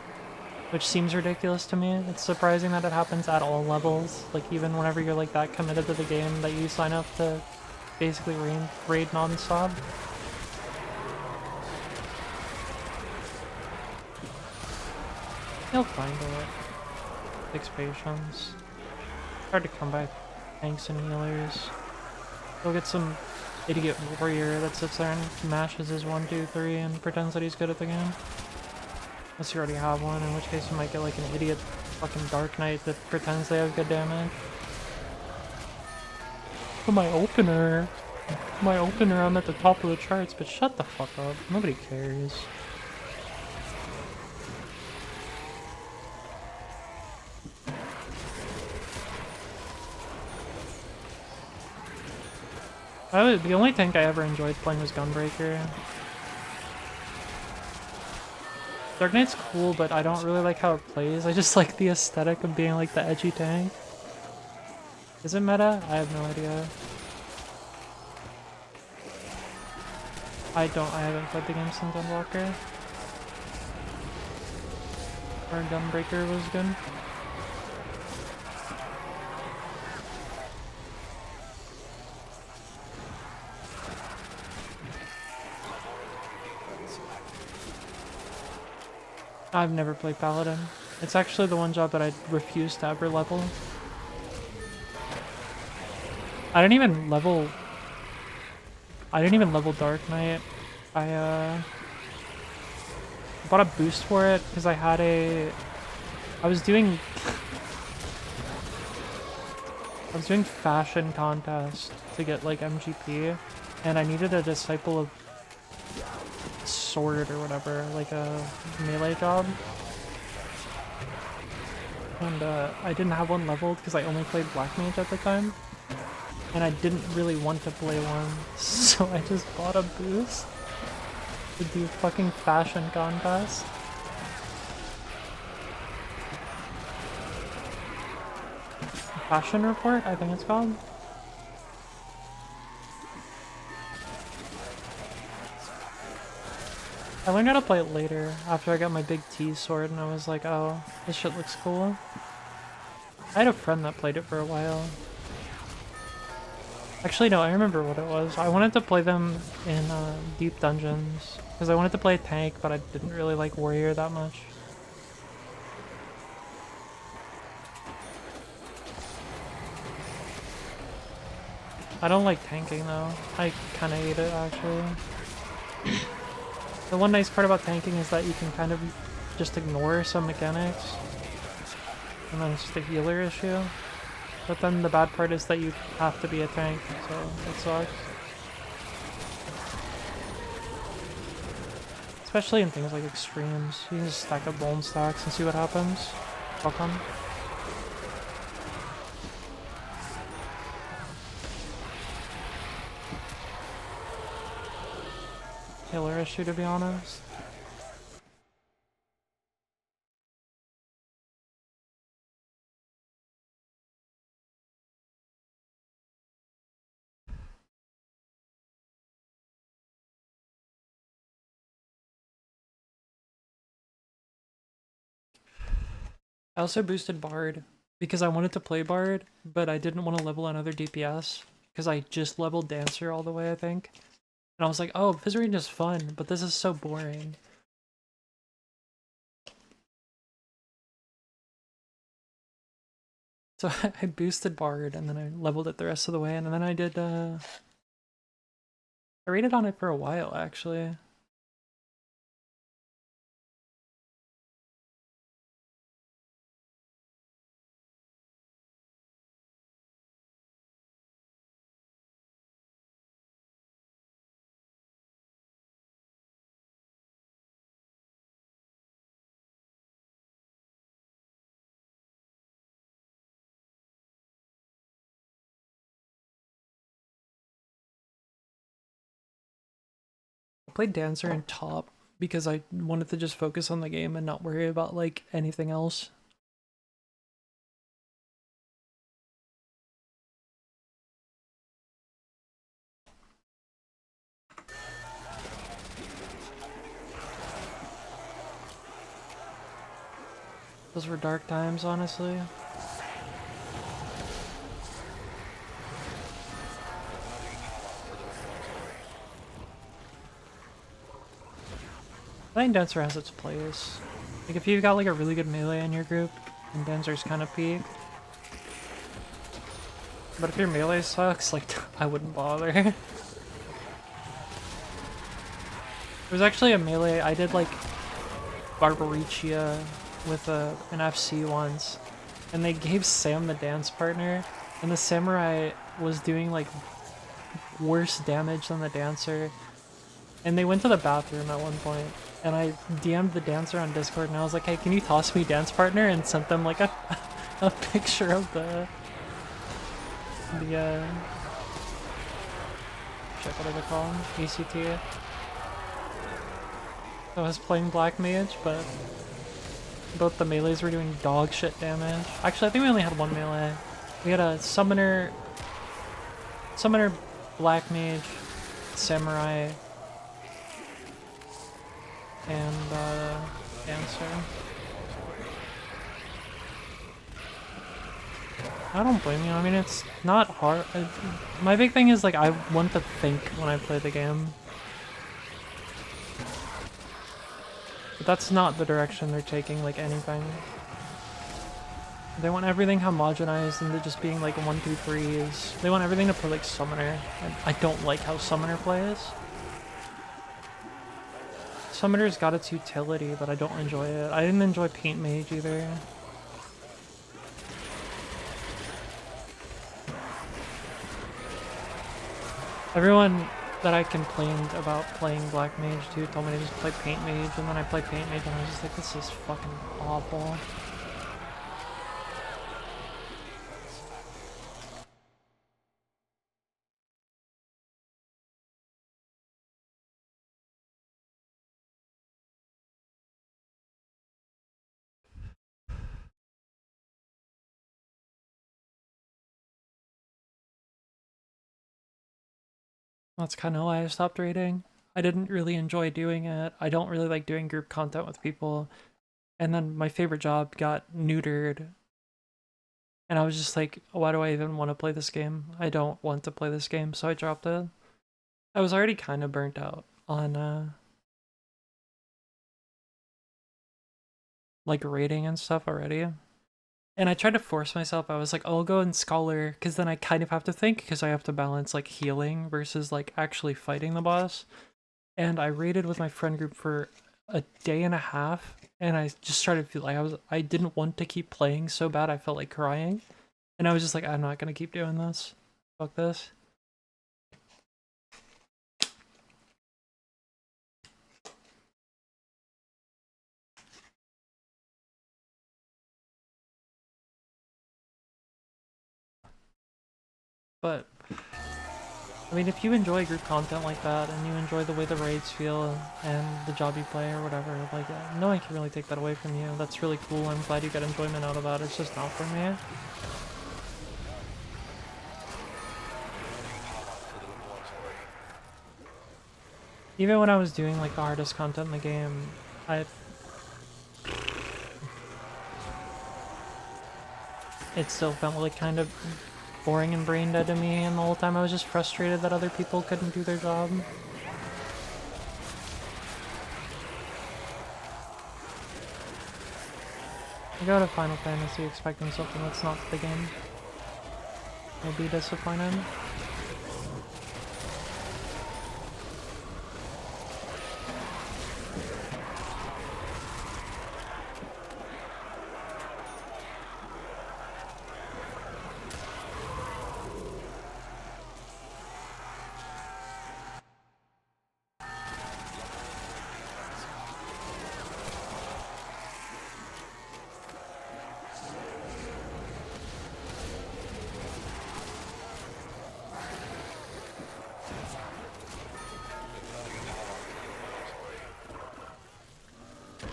Which seems ridiculous to me. It's surprising that it happens at all levels. Like even whenever you're like that committed to the game that you sign up to basically raid non-stop. He'll find it. Takes patience. Hard to come by tanks and healers. Go get some idiot warrior that sits there and mashes his 1, 2, 3 and pretends that he's good at the game. Unless you already have one, in which case you might get like an idiot fucking Dark Knight that pretends they have good damage. But my opener, I'm at the top of the charts, but shut the fuck up. Nobody cares. The only tank I ever enjoyed playing was Gunbreaker. Dark Knight's cool, but I don't really like how it plays. I just like the aesthetic of being like the edgy tank. Is it meta? I have no idea. I haven't played the game since Unwalker. Or Gunbreaker was good. I've never played Paladin. It's actually the one job that I refuse to ever level. I didn't even level Dark Knight. I bought a boost for it because I was doing fashion contest to get like MGP, and I needed a Disciple of Sword or whatever, like a melee job. And I didn't have one leveled because I only played Black Mage at the time. And I didn't really want to play one, so I just bought a boost to do fucking fashion contest. Fashion Report, I think it's called. I learned how to play it later, after I got my big T sword, and I was like, oh, this shit looks cool. I had a friend that played it for a while. Actually, no, I remember what it was. I wanted to play them in deep dungeons because I wanted to play tank, but I didn't really like warrior that much. I don't like tanking though. I kind of hate it actually. The one nice part about tanking is that you can kind of just ignore some mechanics, and then it's just a healer issue. But then the bad part is that you have to be a tank, so it sucks. Especially in things like extremes. You can just stack up bone stacks and see what happens. Welcome. Healer issue, to be honest. I also boosted Bard because I wanted to play Bard, but I didn't want to level another DPS because I just leveled Dancer all the way, I think. And I was like, oh, Fizzering is fun, but this is so boring. So I boosted Bard and then I leveled it the rest of the way, and then I did, I rated on it for a while, actually. I played Dancer in top because I wanted to just focus on the game and not worry about, like, anything else. Those were dark times, honestly. I think Dancer has its place. Like, if you've got like a really good melee in your group, then Dancer's kind of peak. But if your melee sucks, like, I wouldn't bother. There was actually a melee, I did like Barbaricia with an FC once, and they gave Sam the dance partner, and the samurai was doing like worse damage than the dancer, and they went to the bathroom at one point, and I DM'd the dancer on Discord and I was like, hey, can you toss me dance partner, and sent them like a picture of the shit, what do they call them? ACT. I was playing Black Mage, but both the melees were doing dog shit damage. Actually, I think we only had one melee. We had a summoner, Black Mage, Samurai, and Dancer. I don't blame you. I mean, it's not hard. My big thing is, like, I want to think when I play the game. But that's not the direction they're taking, like, anything. They want everything homogenized into just being, like, 1, 2, 3s. They want everything to play like Summoner. I don't like how Summoner plays. Summoner's got its utility, but I don't enjoy it. I didn't enjoy Paint Mage either. Everyone that I complained about playing Black Mage too told me to just play Paint Mage, and then I played Paint Mage and I was just like, this is fucking awful. That's kind of why I stopped raiding. I didn't really enjoy doing it. I don't really like doing group content with people. And then my favorite job got neutered And I was just like, why do I even want to play this game? I don't want to play this game, so I dropped it. I was already kind of burnt out on like raiding and stuff already. And I tried to force myself. I was like, I'll go in Scholar, because then I kind of have to think, because I have to balance like healing versus like actually fighting the boss. And I raided with my friend group for a day and a half, and I just started to feel like I didn't want to keep playing so bad I felt like crying. And I was just like, I'm not gonna keep doing this. Fuck this. But I mean, if you enjoy group content like that, and you enjoy the way the raids feel, and the job you play or whatever, like, no one can really take that away from you. That's really cool. I'm glad you got enjoyment out of that. It's just not for me. Even when I was doing like the hardest content in the game, it still felt like kind of boring and brain dead to me, and the whole time I was just frustrated that other people couldn't do their job. I go to Final Fantasy expecting something that's not the game. I'll be disappointed.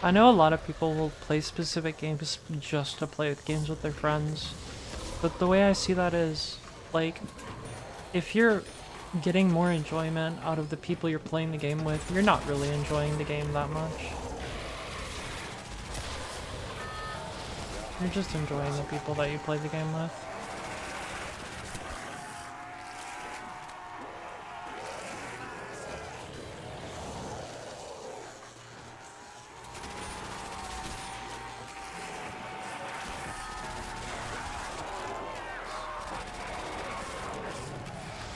I know a lot of people will play specific games just to play games with their friends, but the way I see that is, like, if you're getting more enjoyment out of the people you're playing the game with, you're not really enjoying the game that much. You're just enjoying the people that you play the game with.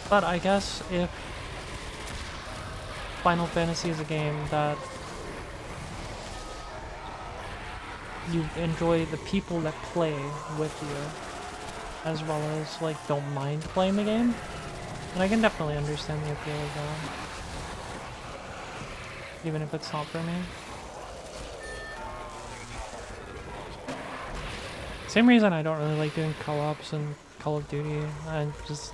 But I guess if Final Fantasy is a game that you enjoy the people that play with you, as well as like don't mind playing the game, then I can definitely understand the appeal of that, even if it's not for me. Same reason I don't really like doing co-ops in Call of Duty. I just...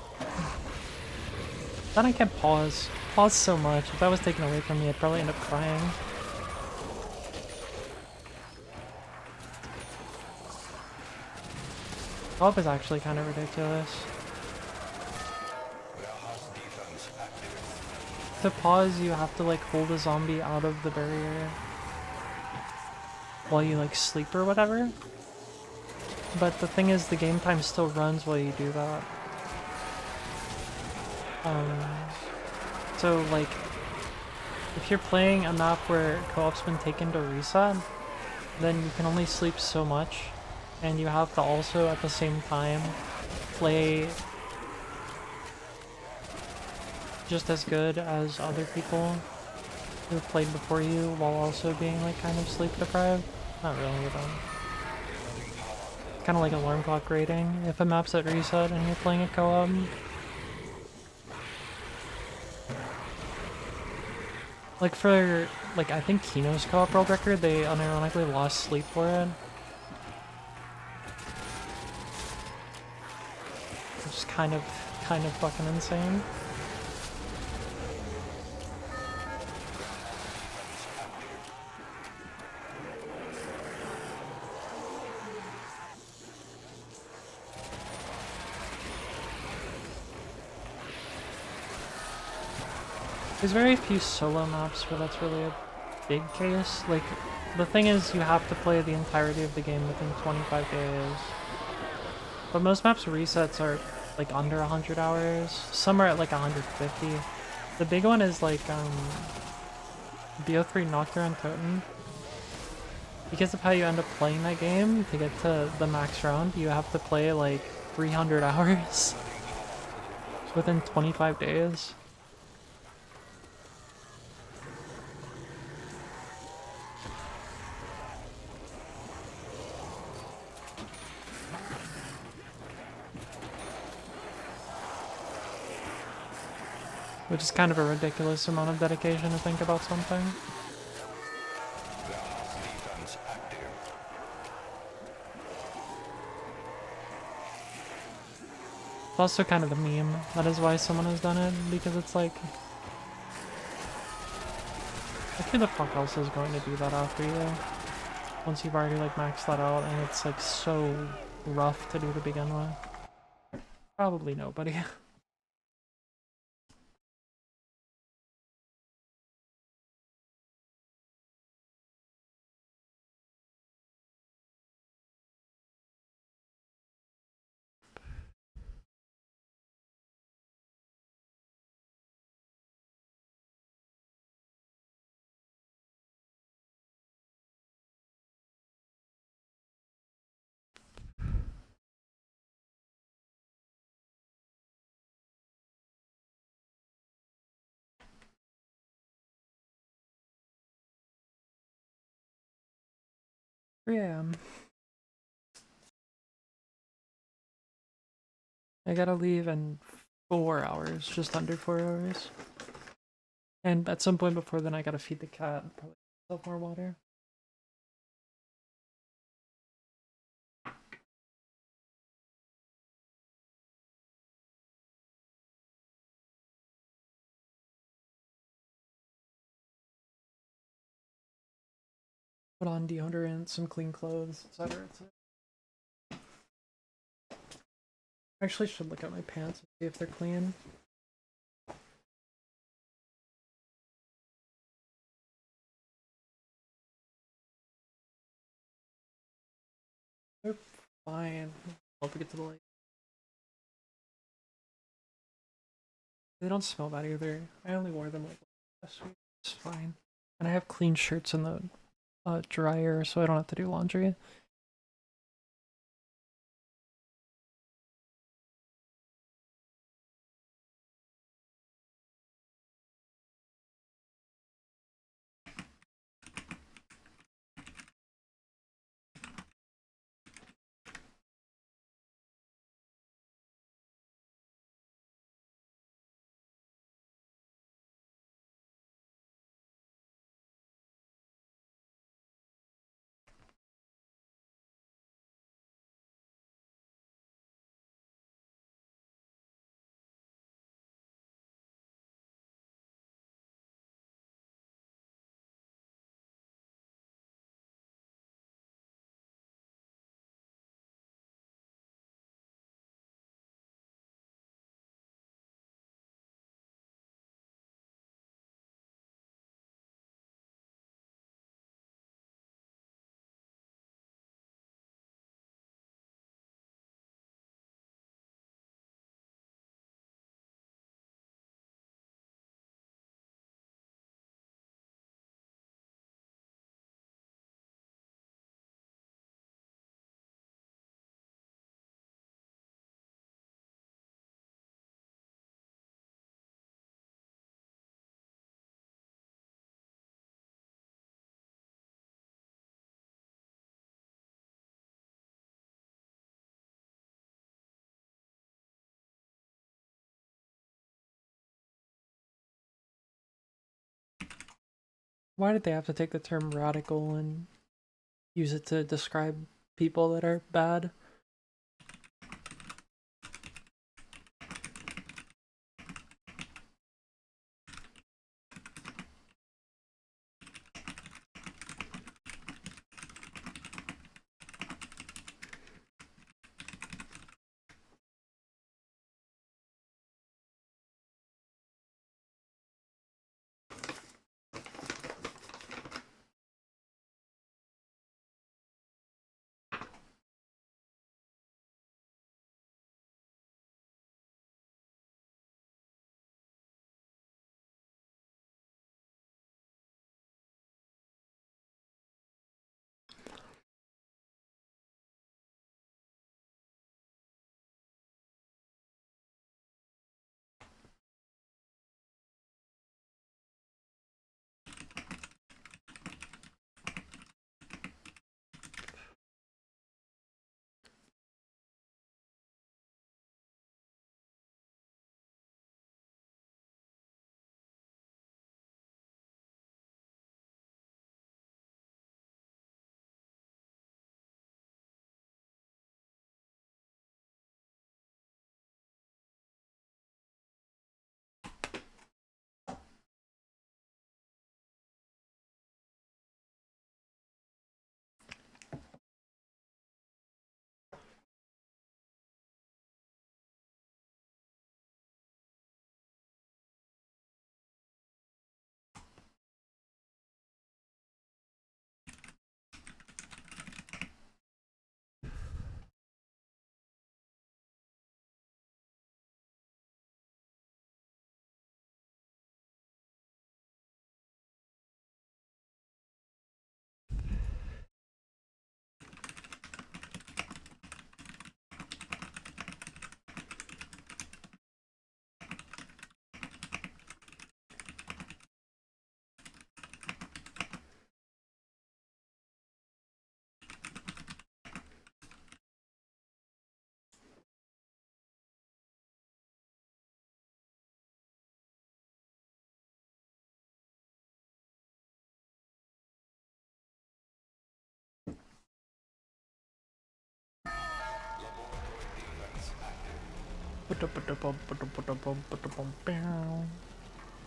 Then I can't pause. Pause so much. If that was taken away from me, I'd probably end up crying. Co-op is actually kind of ridiculous. To pause, you have to like hold a zombie out of the barrier while you like sleep or whatever. But the thing is, the game time still runs while you do that. So like, if you're playing a map where co-op's been taken to reset, then you can only sleep so much, and you have to also at the same time play just as good as other people who've played before you while also being like kind of sleep deprived. Not really though. It's kind of like alarm clock rating. If a map's at reset and you're playing a co-op, like for, like, I think Kino's co-op world record, they unironically lost sleep for it. Which is kind of fucking insane. There's very few solo maps where that's really a big case. Like, the thing is, you have to play the entirety of the game within 25 days. But most maps resets are like under 100 hours. Some are at like 150. The big one is like BO3 Nocturne Totem. Because of how you end up playing that game, to get to the max round, you have to play like 300 hours within 25 days. Which is kind of a ridiculous amount of dedication to think about something. Defense active. It's also kind of the meme. That is why someone has done it, because it's like who the fuck else is going to do that after you? Once you've already like maxed that out and it's like so rough to do to begin with. Probably nobody. 3 a.m. I gotta leave in 4 hours, just under 4 hours. And at some point before then I gotta feed the cat and probably myself more water. Put on deodorant, some clean clothes, etc. I actually should look at my pants and see if they're clean. They're fine. I'll get to the light. They don't smell bad either. I only wore them like last week. It's fine. And I have clean shirts in the dryer, so I don't have to do laundry. Why did they have to take the term radical and use it to describe people that are bad?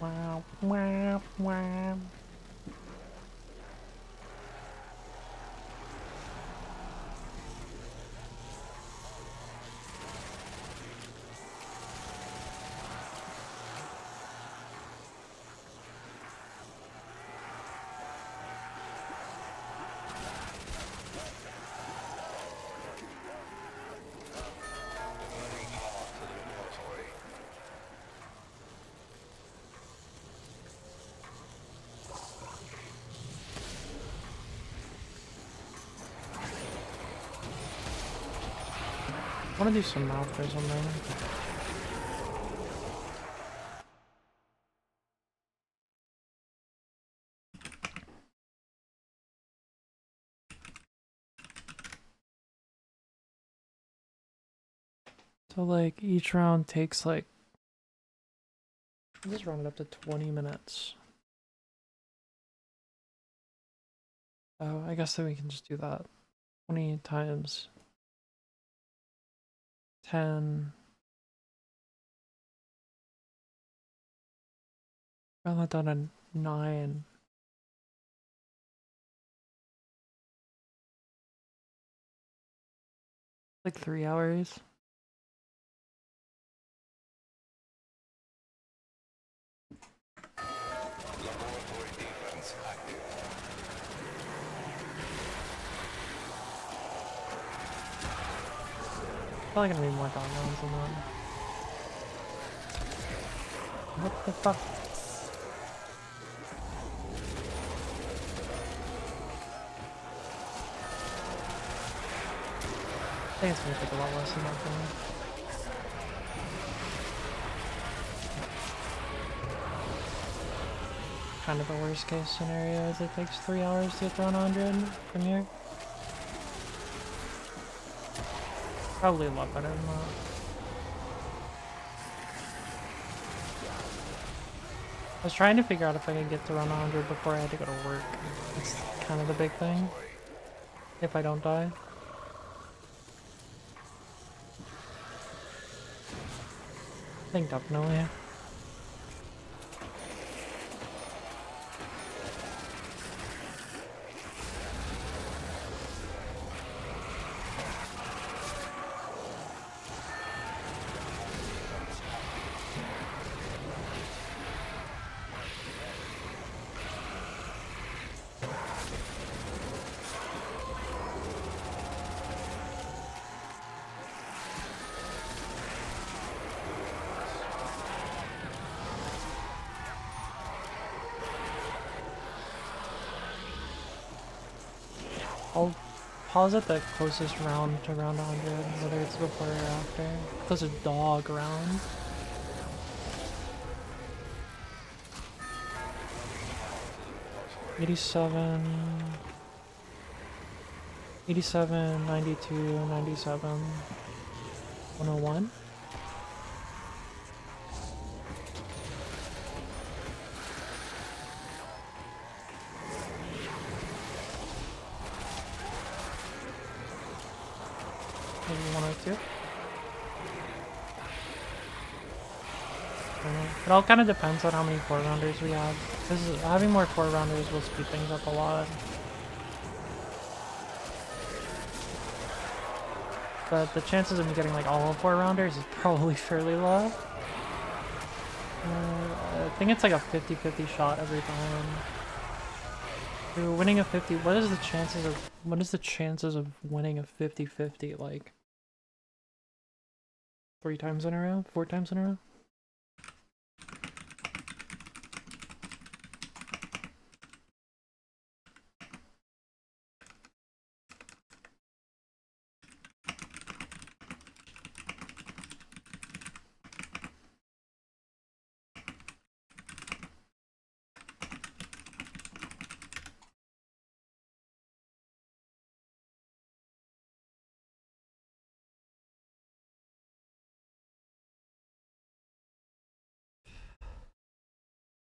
Wow, wow, wow. Diverting power to the laboratory. I want to do some math or something. So like each round takes like, just round it up to 20 minutes. Oh, I guess then we can just do that. 20 times 10. Round that down to 9. Like 3 hours. Laboratory defense active. Probably gonna be more dog rounds than that. What the fuck? I think it's gonna take a lot less than that for me. Kind of the worst case scenario is it takes 3 hours to get to 100 from here. Probably a lot better than that. I was trying to figure out if I could get to run 100 before I had to go to work. It's kind of the big thing. If I don't die. I think definitely. I'll pause at the closest round to round 100, whether it's before or after. Closest dog round. $87, 87, 92, 97, 101. Maybe 102. It all kind of depends on how many 4-rounders we have. Because having more 4-rounders will speed things up a lot. But the chances of me getting like all 4-rounders is probably fairly low. I think it's like a 50-50 shot every time. You're winning a 50. What is the chances of winning a 50-50 like 3 times in a row? 4 times in a row?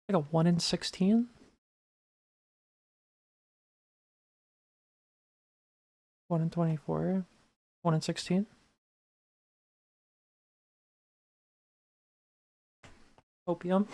Like a 1 in 16? 1 in 24? 1 in 16? Opium.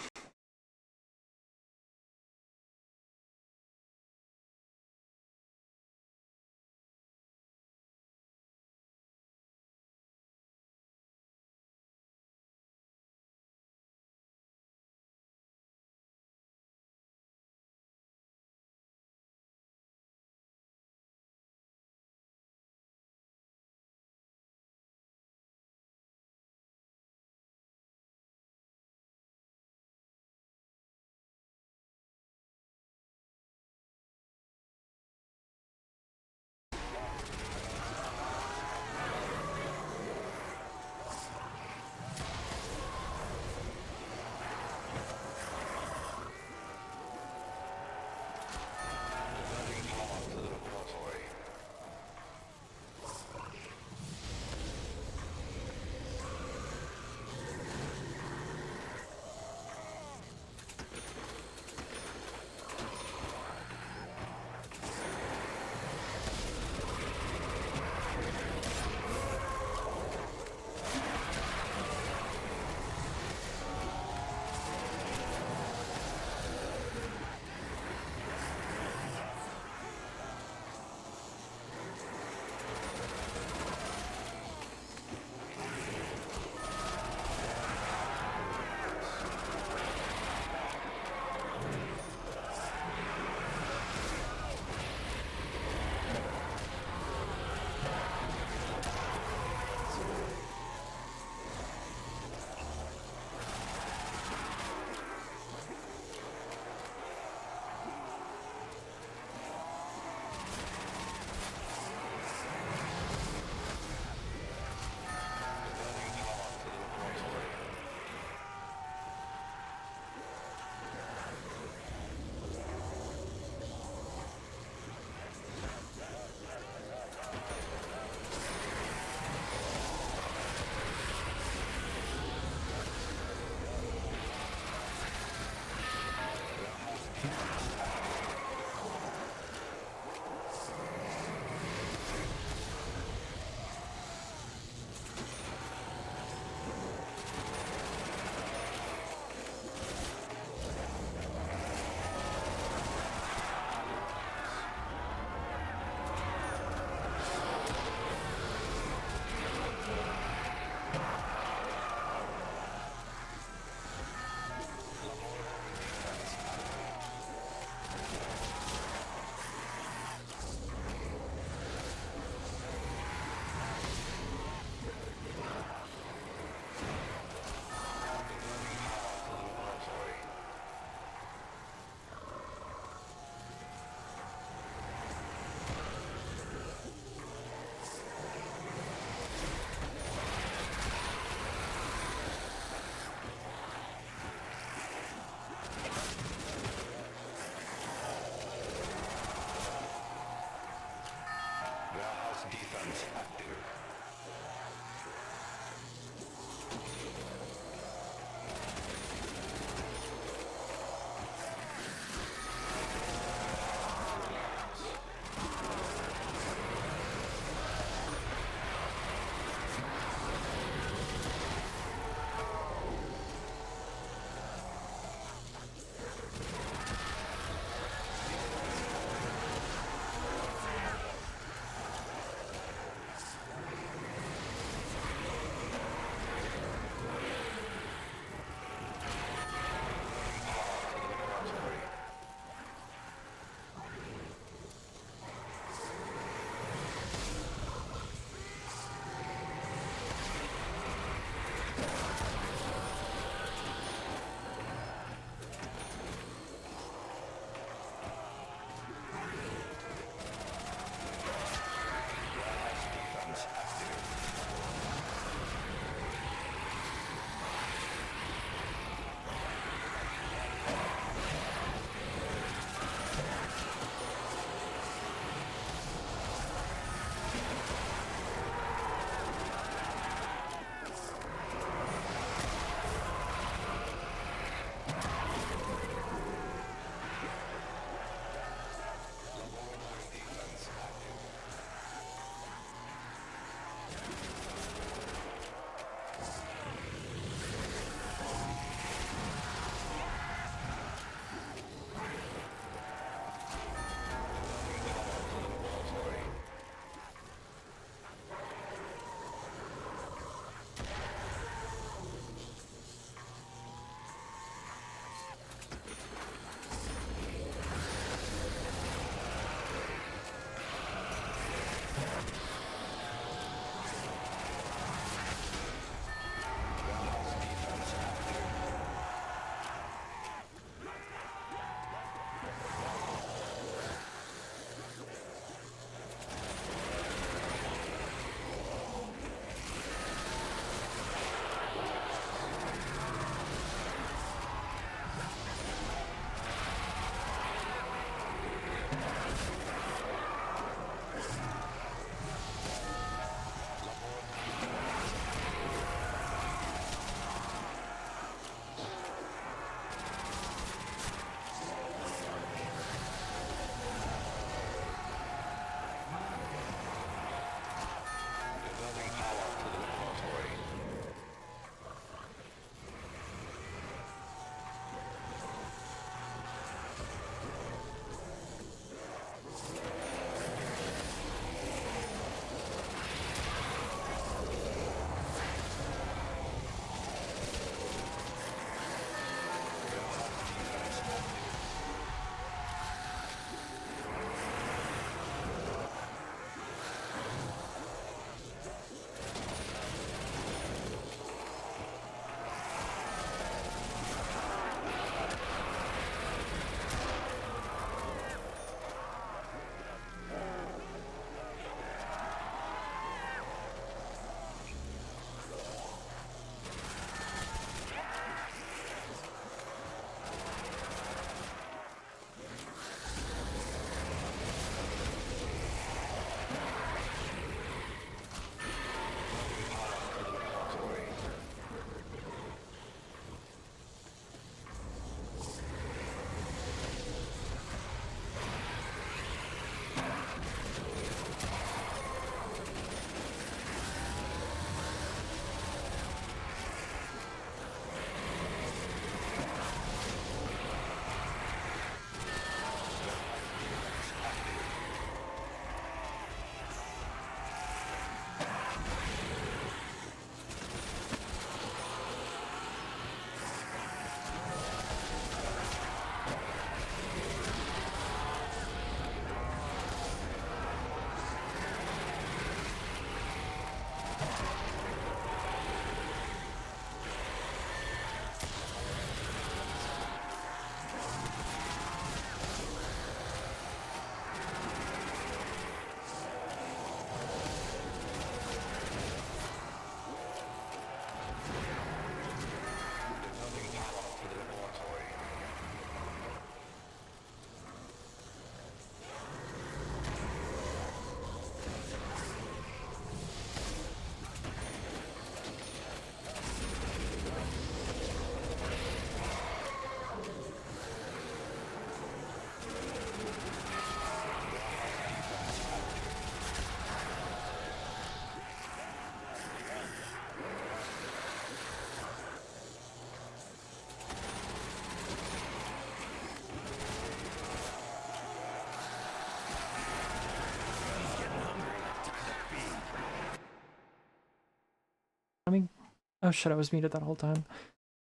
Oh shit, I was muted that whole time.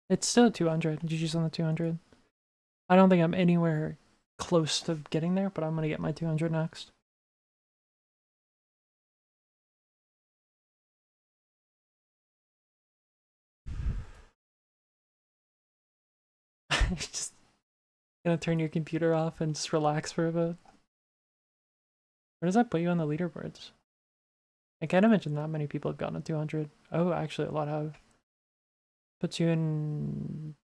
It's still 200. GG's on the 200. I don't think I'm anywhere close to getting there, but I'm gonna get my 200 next. Just gonna turn your computer off and just relax for a bit. Where does that put you on the leaderboards? I can't imagine that many people have gotten a 200. Oh, actually, a lot have. Puts you in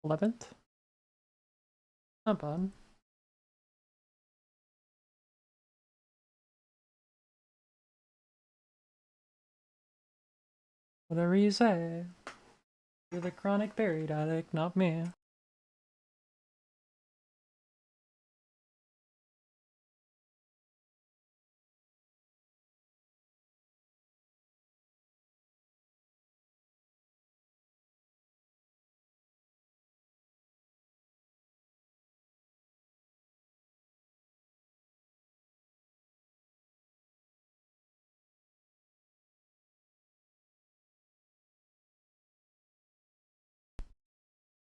11th? Not bad. Whatever you say. You're the chronic buried addict, not me.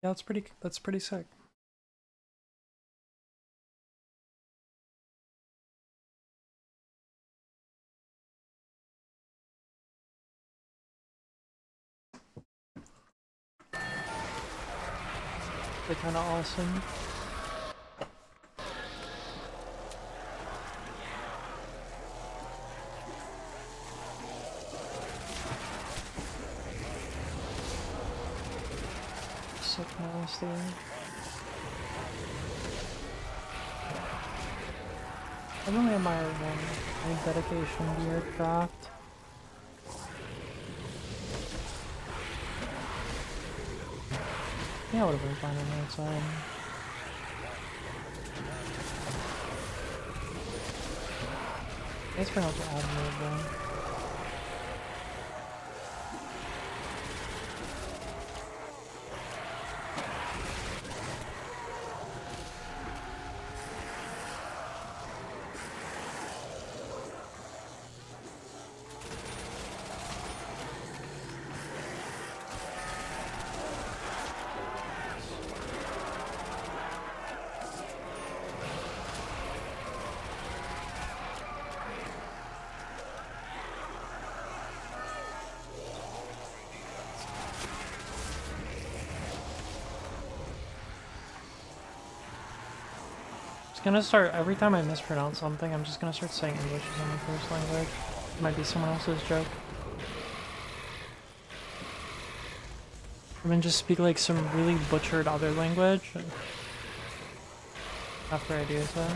Yeah, that's pretty sick. They're kinda awesome. Sick nasty. I really admire one. Any dedication to your craft. Yeah, I would have been fine on the outside. It's pretty much admirable though. Gonna start every time I mispronounce something, I'm just gonna start saying English as my first language. It might be someone else's joke. And then just speak like some really butchered other language after I do so.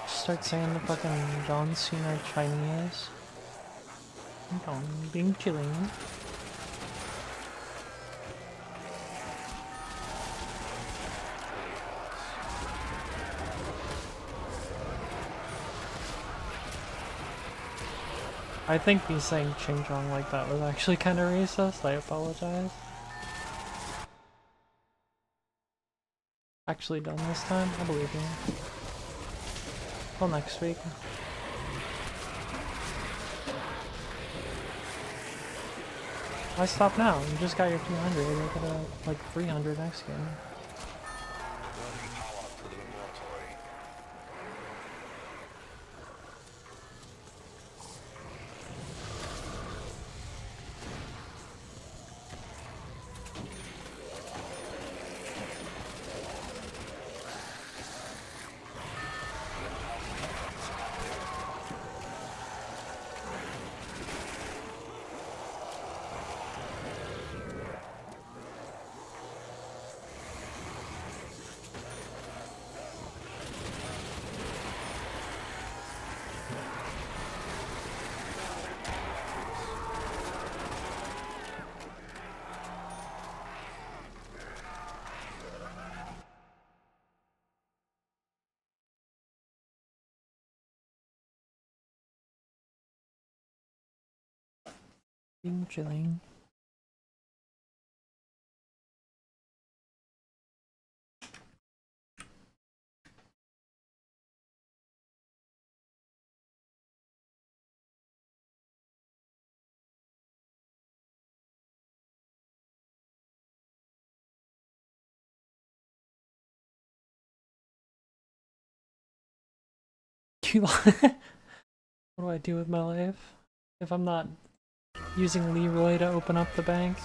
Start saying the fucking John Cena Chinese. Being chilling. I think me saying Ching Chong like that was actually kind of racist. I apologize. Actually done this time? I believe you. Till next week. Why stop now? You just got your 200. You're gonna like 300 next game. Being chilling. What do I do with my life if I'm not using Leroy to open up the bank?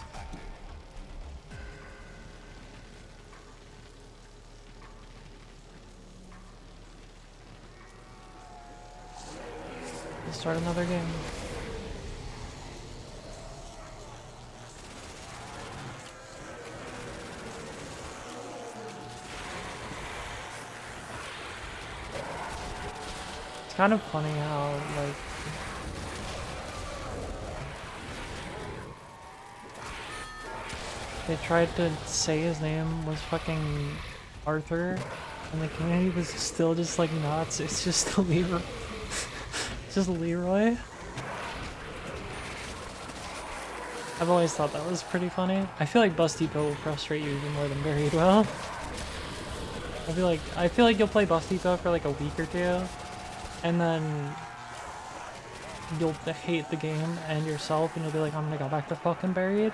Let's start another game. It's kind of funny how, like, they tried to say his name was fucking Arthur, and the community was still just like nuts. It's just Leroy. It's just Leroy. I've always thought that was pretty funny. I feel like Busty Pill will frustrate you even more than Buried Well. I feel like you'll play Busty Pill for like a week or two, and then you'll hate the game and yourself, and you'll be like, I'm gonna go back to fucking Buried.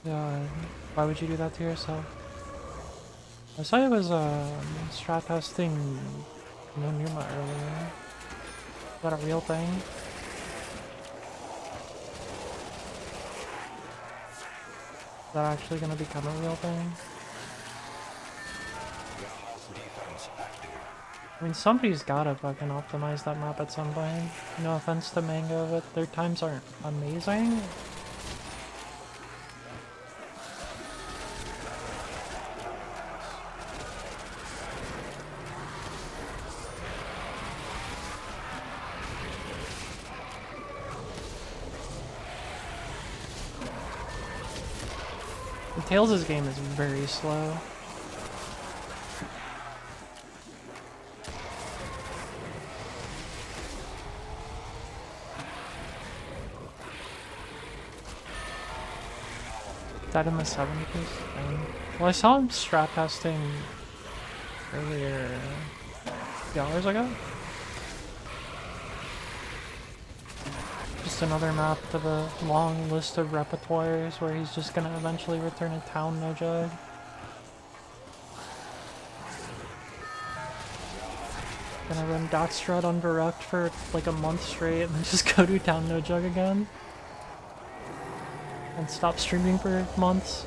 Yeah, why would you do that to yourself? I saw it was strat testing Numa earlier. Is that a real thing? Is that actually gonna become a real thing? Defense active. I mean, somebody's gotta fucking optimize that map at some point. No offense to Mango, but their times aren't amazing. And Tails' game is very slow. That in the 70s? Well, I saw him strat testing earlier, a few hours ago. Just another map to the long list of repertoires where he's just gonna eventually return a town no jug. Gonna run Dotstrut undirect for like a month straight and then just go to town no jug again. And stop streaming for months.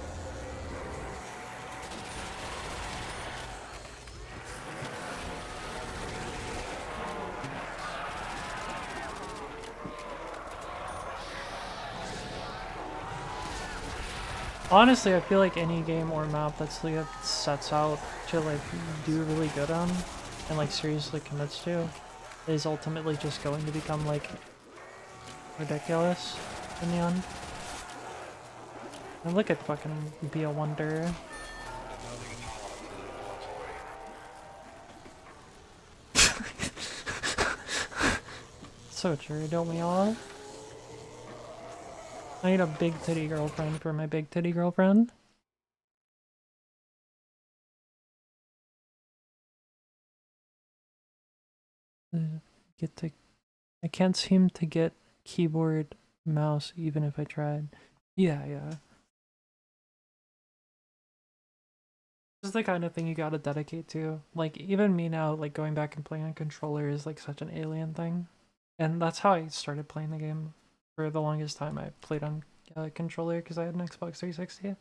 Honestly, I feel like any game or map that's like sets out to like do really good on and like seriously commits to is ultimately just going to become like ridiculous in the end. And look at fucking Be a Wonder. So true, don't we all? I need a big titty girlfriend for my big titty girlfriend. Get to I can't seem to get keyboard mouse even if I tried. Yeah. This is the kind of thing you gotta dedicate to. Like, even me now, like, going back and playing on controller is, like, such an alien thing. And that's how I started playing the game. For the longest time, I played on controller because I had an Xbox 360.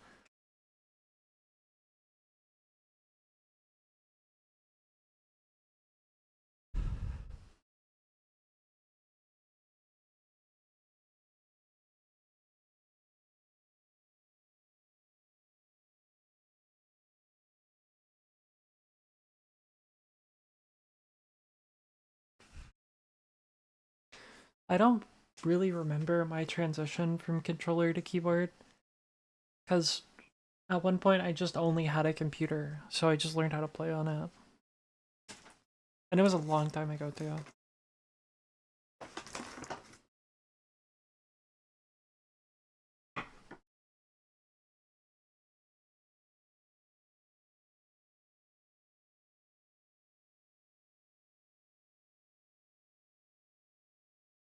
I don't really remember my transition from controller to keyboard, because at one point I just only had a computer, so I just learned how to play on it. And it was a long time ago too.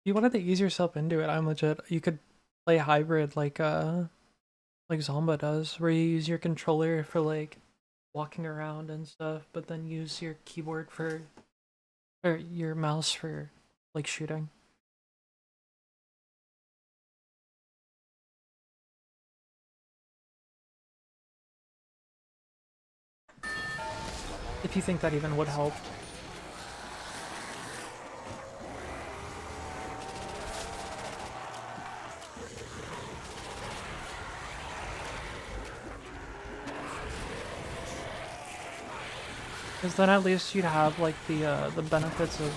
If you wanted to ease yourself into it, I'm legit. You could play hybrid like Zomba does, where you use your controller for like walking around and stuff, but then use your keyboard for or your mouse for like shooting. If you think that even would help. Because then at least you'd have like the benefits of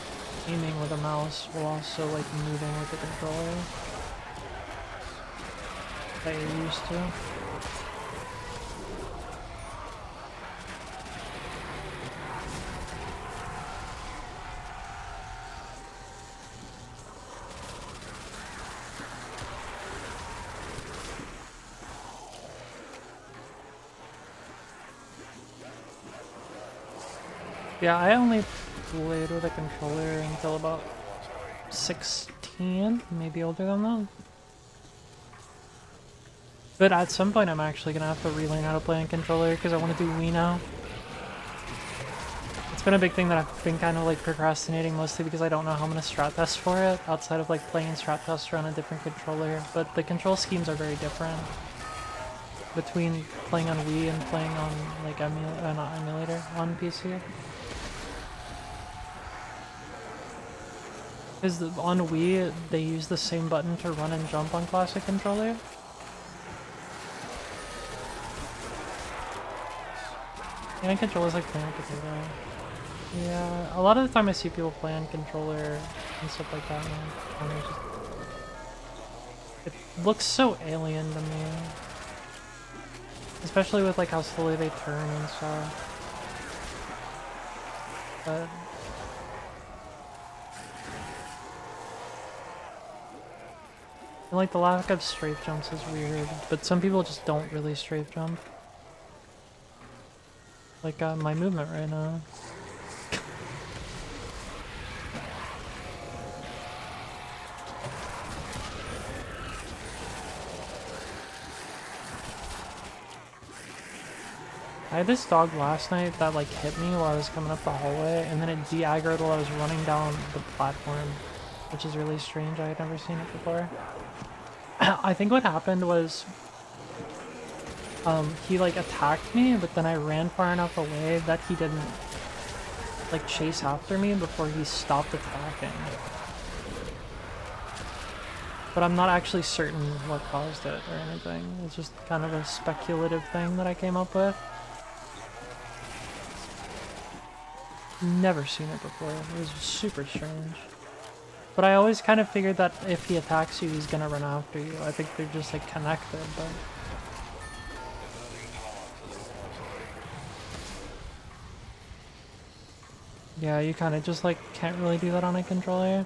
aiming with a mouse while also like moving with the controller that you're used to. Yeah, I only played with a controller until about 16, maybe older than that. But at some point I'm actually gonna have to relearn how to play on controller because I want to do Wii now. It's been a big thing that I've been kind of like procrastinating, mostly because I don't know how I'm gonna strat test for it outside of like playing strat tester on a different controller. But the control schemes are very different between playing on Wii and playing on like not emulator on PC. Because on Wii they use the same button to run and jump on classic controller. Yeah, and controller's like playing a potato. Yeah, a lot of the time I see people play on controller and stuff like that, and it looks so alien to me. Especially with like how slowly they turn and stuff. But and like the lack of strafe jumps is weird, but some people just don't really strafe jump. Like my movement right now. I had this dog last night that like hit me while I was coming up the hallway, and then it de-aggroed while I was running down the platform, which is really strange. I had never seen it before. I think what happened was he like attacked me, but then I ran far enough away that he didn't like chase after me before he stopped attacking. But I'm not actually certain what caused it or anything. It's just kind of a speculative thing that I came up with. Never seen it before. It was super strange. But I always kind of figured that if he attacks you, he's gonna run after you. I think they're just like connected, but... Yeah, you kind of just like can't really do that on a controller.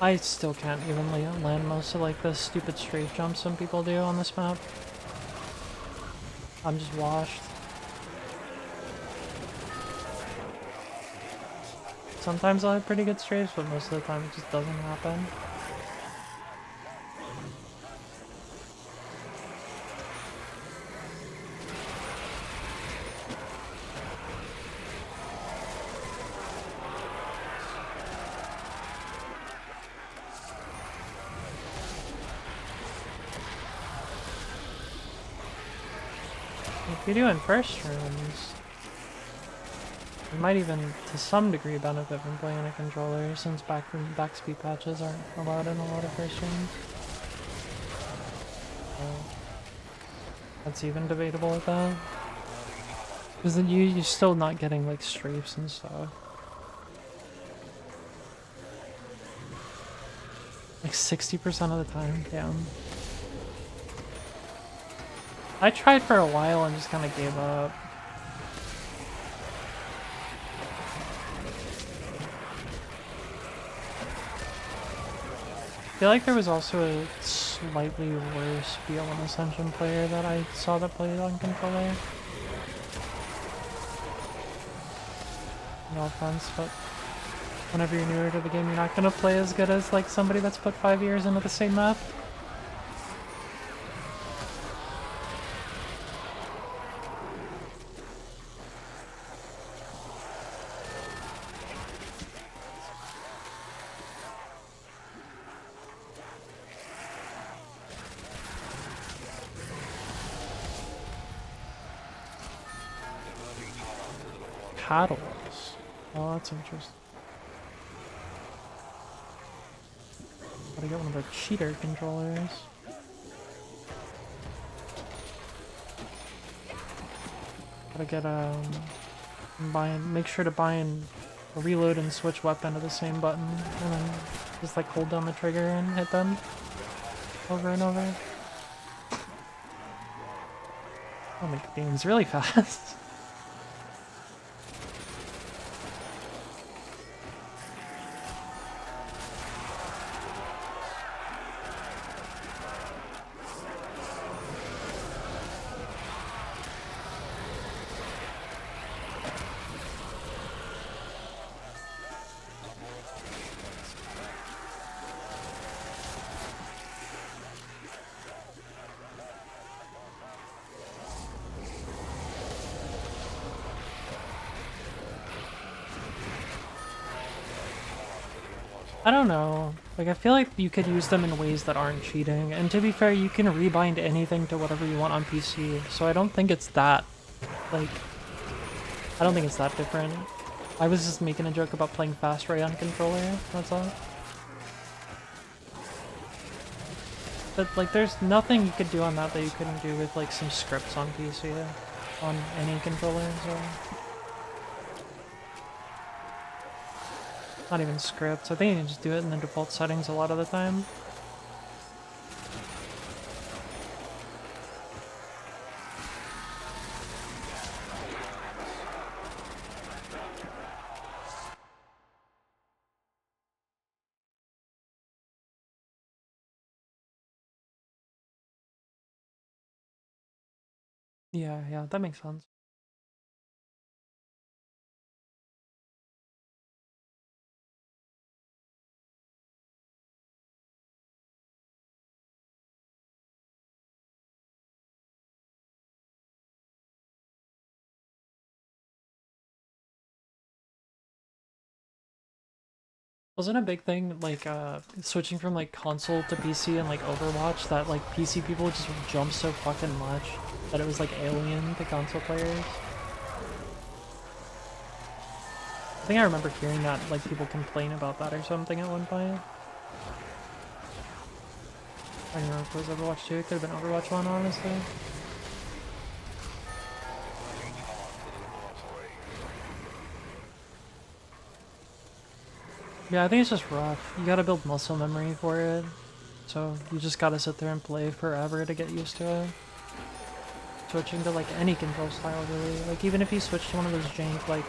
I still can't even land most of like the stupid strafe jumps some people do on this map. I'm just washed. Sometimes I'll have pretty good strafes, but most of the time it just doesn't happen. If you're doing first rooms, you might even, to some degree, benefit from playing on a controller, since backspeed patches aren't allowed in a lot of first rooms. So that's even debatable with that. Because then you're still not getting like strafes and stuff. 60% of the time. Damn. I tried for a while and just kind of gave up. I feel like there was also a slightly worse BL1 Ascension player that I saw that played on controller. No offense, but whenever you're newer to the game, you're not gonna play as good as like somebody that's put 5 years into the same map. Paddles. Oh, that's interesting. Gotta get one of the cheater controllers. Gotta get make sure to buy and reload and switch weapon to the same button, and then just like hold down the trigger and hit them over and over. Oh my god, game's really fast. I don't know. Like, I feel like you could use them in ways that aren't cheating. And to be fair, you can rebind anything to whatever you want on PC. So I don't think it's that, like, I don't think it's that different. I was just making a joke about playing fast right on controller, that's all. But, like, there's nothing you could do on that that you couldn't do with, like, some scripts on PC, on any controller, so... Not even scripts. I think you can just do it in the default settings a lot of the time. Yeah, that makes sense. Wasn't a big thing, like, switching from, like, console to PC and, like, Overwatch, that, like, PC people just jump so fucking much that it was, like, alien to console players? I think I remember hearing that, like, people complain about that or something at one point. I don't know if it was Overwatch 2, it could have been Overwatch 1, honestly. Yeah, I think it's just rough. You gotta build muscle memory for it. So you just gotta sit there and play forever to get used to it. Switching to like any control style really. Like even if you switch to one of those jank like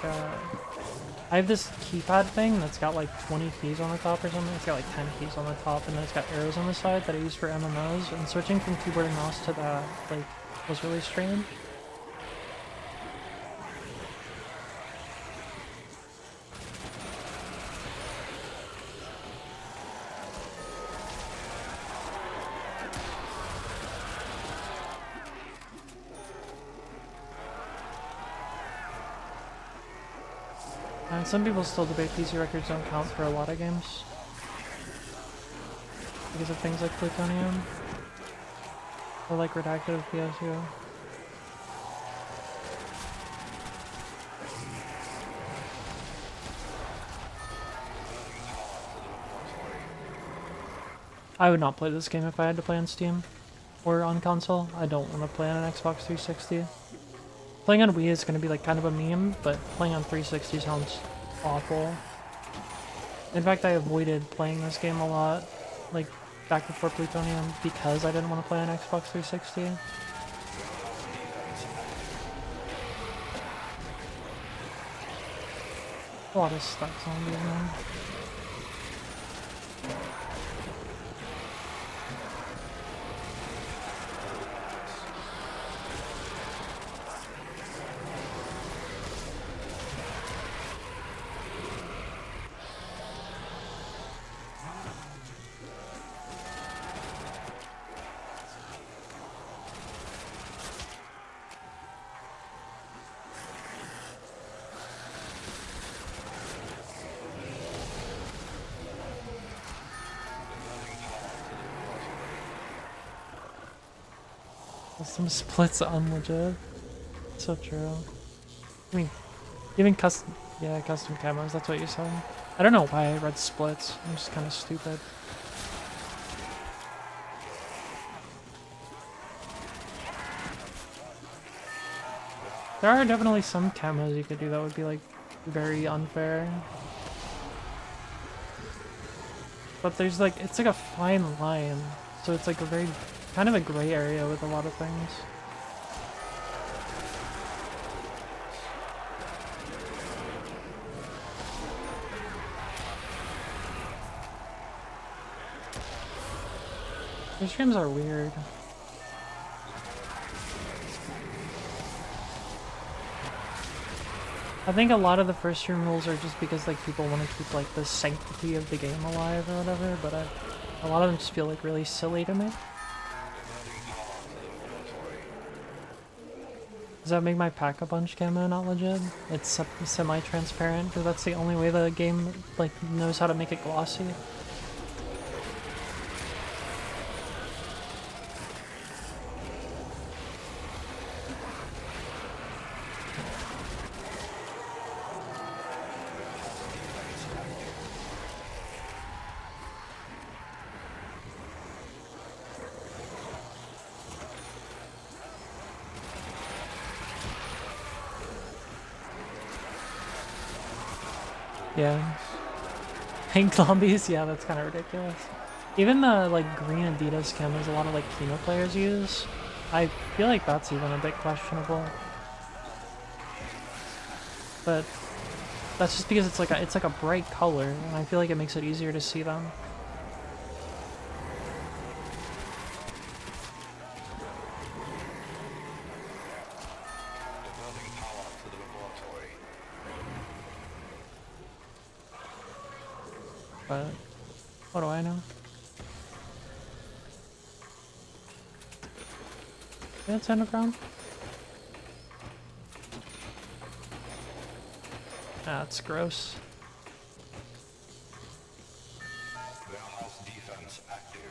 I have this keypad thing that's got like 20 keys on the top or something. It's got like 10 keys on the top and then it's got arrows on the side that I use for MMOs, and switching from keyboard and mouse to that like was really strange. And some people still debate PC records don't count for a lot of games because of things like plutonium or like redacted of PSU. I would not play this game if I had to play on Steam or on console. I don't want to play on an Xbox 360. Playing on Wii is going to be like kind of a meme, but playing on 360 sounds awful. In fact, I avoided playing this game a lot like back before Plutonium because I didn't want to play on Xbox 360. A lot of stuck zombies, man. Custom splits unlegit. So true. I mean, even custom, yeah, custom camos, that's what you said. I don't know why I read splits. I'm just kind of stupid. There are definitely some camos you could do that would be like very unfair. But there's like, it's like a fine line. So it's like a very, kind of a gray area with a lot of things. These games are weird. I think a lot of the first stream rules are just because like people want to keep like the sanctity of the game alive or whatever, but a lot of them just feel like really silly to me. Does that make my Pack-a-Punch camo not legit? It's semi-transparent because that's the only way the game like knows how to make it glossy. Yeah. Pink zombies? Yeah, that's kind of ridiculous. Even the like green Adidas camos a lot of like Kino players use. I feel like that's even a bit questionable. But that's just because it's like a bright color, and I feel like it makes it easier to see them. Devoting power to the laboratory. But what do I know? Yeah, it's underground. Ah, it's gross. Warehouse defense active.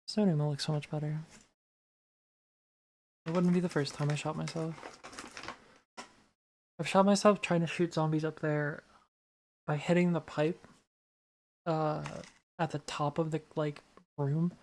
Sodium looks so much better. It wouldn't be the first time I shot myself. I've shot myself trying to shoot zombies up there by hitting the pipe uh, at the top of the like room.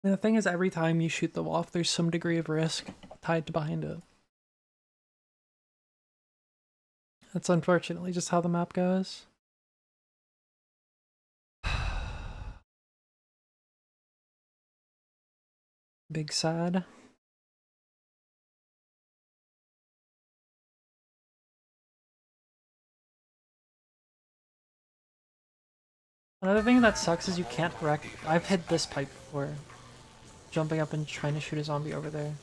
And the thing is, every time you shoot the wolf, there's some degree of risk tied to behind it. That's unfortunately just how the map goes. Big sad. Another thing that sucks is you can't wreck. I've hit this pipe before. Jumping up and trying to shoot a zombie over there.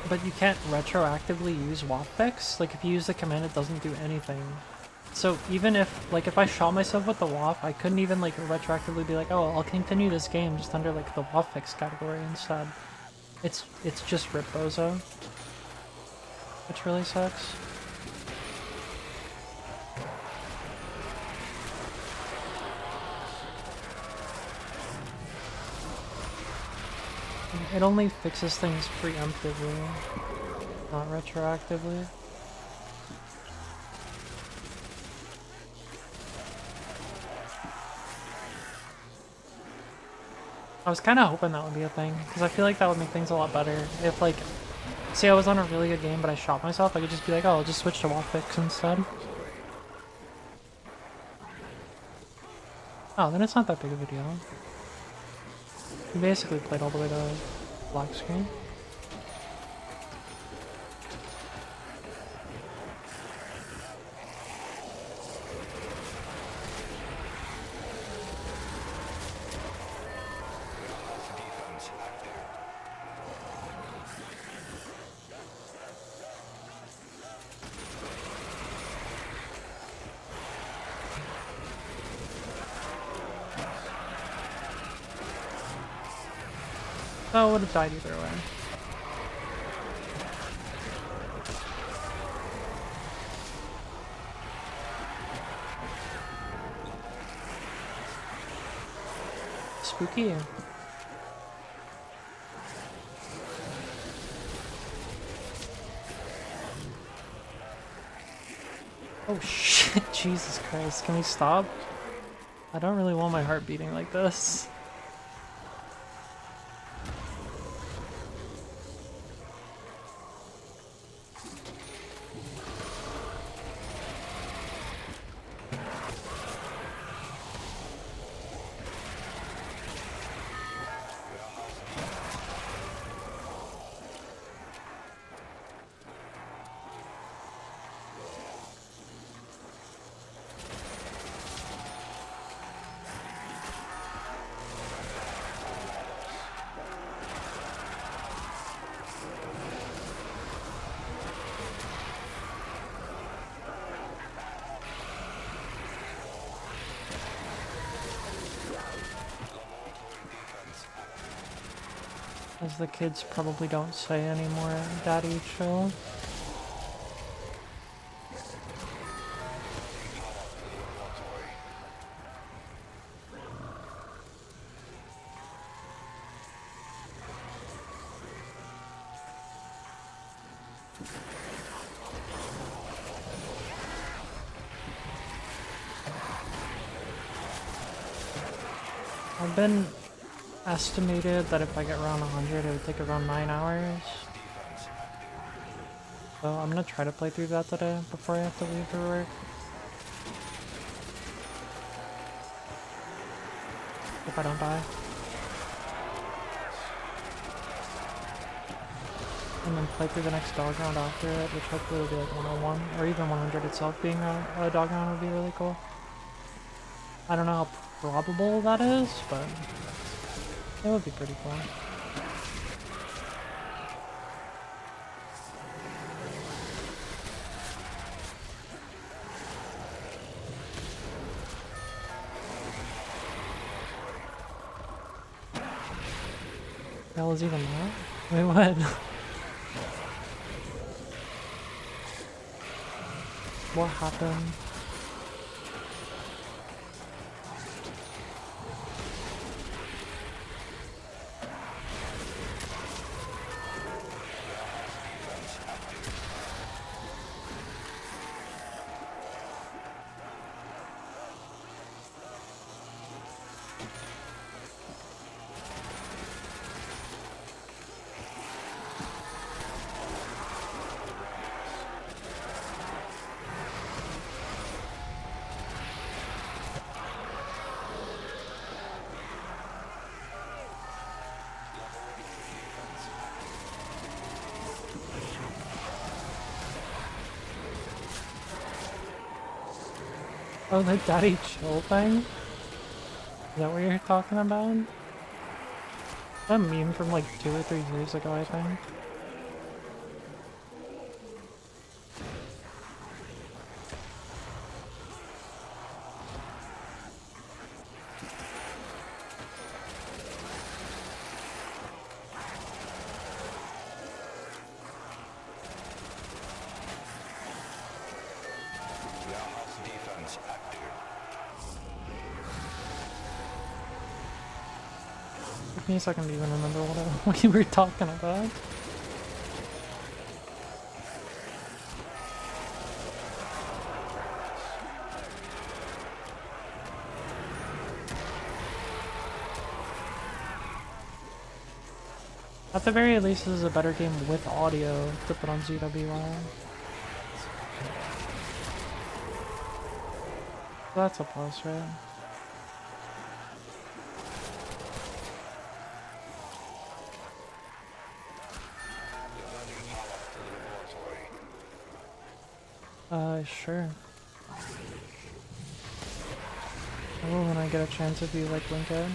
But you can't retroactively use waft picks. Like if you use the command, it doesn't do anything. So even if, like, if I shot myself with the waft, I couldn't even like retroactively be like, oh, I'll continue this game just under like the waft picks category instead. It's just Rip Bozo, which really sucks. It only fixes things preemptively, not retroactively. I was kind of hoping that would be a thing, because I feel like that would make things a lot better. If, like, say I was on a really good game but I shot myself, I could just be like, oh, I'll just switch to wall fix instead. Oh, then it's not that big of a deal. We basically played all the way to black screen. Defense active. Oh, I would have died either way. Spooky. Oh shit, Jesus Christ, can we stop? I don't really want my heart beating like this. As the kids probably don't say anymore, Daddy chill. I've been estimated that if I get around 100, it would take around 9 hours. So I'm gonna try to play through that today before I have to leave for work. If I don't die. And then play through the next dog round after it, which hopefully will be like 101, or even 100 itself being a dog round would be really cool. I don't know how probable that is, but it would be pretty cool. The hell is even that? Wait, what? What happened? Oh, the daddy chill thing? Is that what you're talking about? That meme from like 2 or 3 years ago, I think. Warehouse defense active. Took me a second to even remember what we were talking about. At the very least, this is a better game with audio to put on ZWI. So that's a plus, right? Diverting power to the laboratory. Sure. Oh, when I get a chance, if you like link it.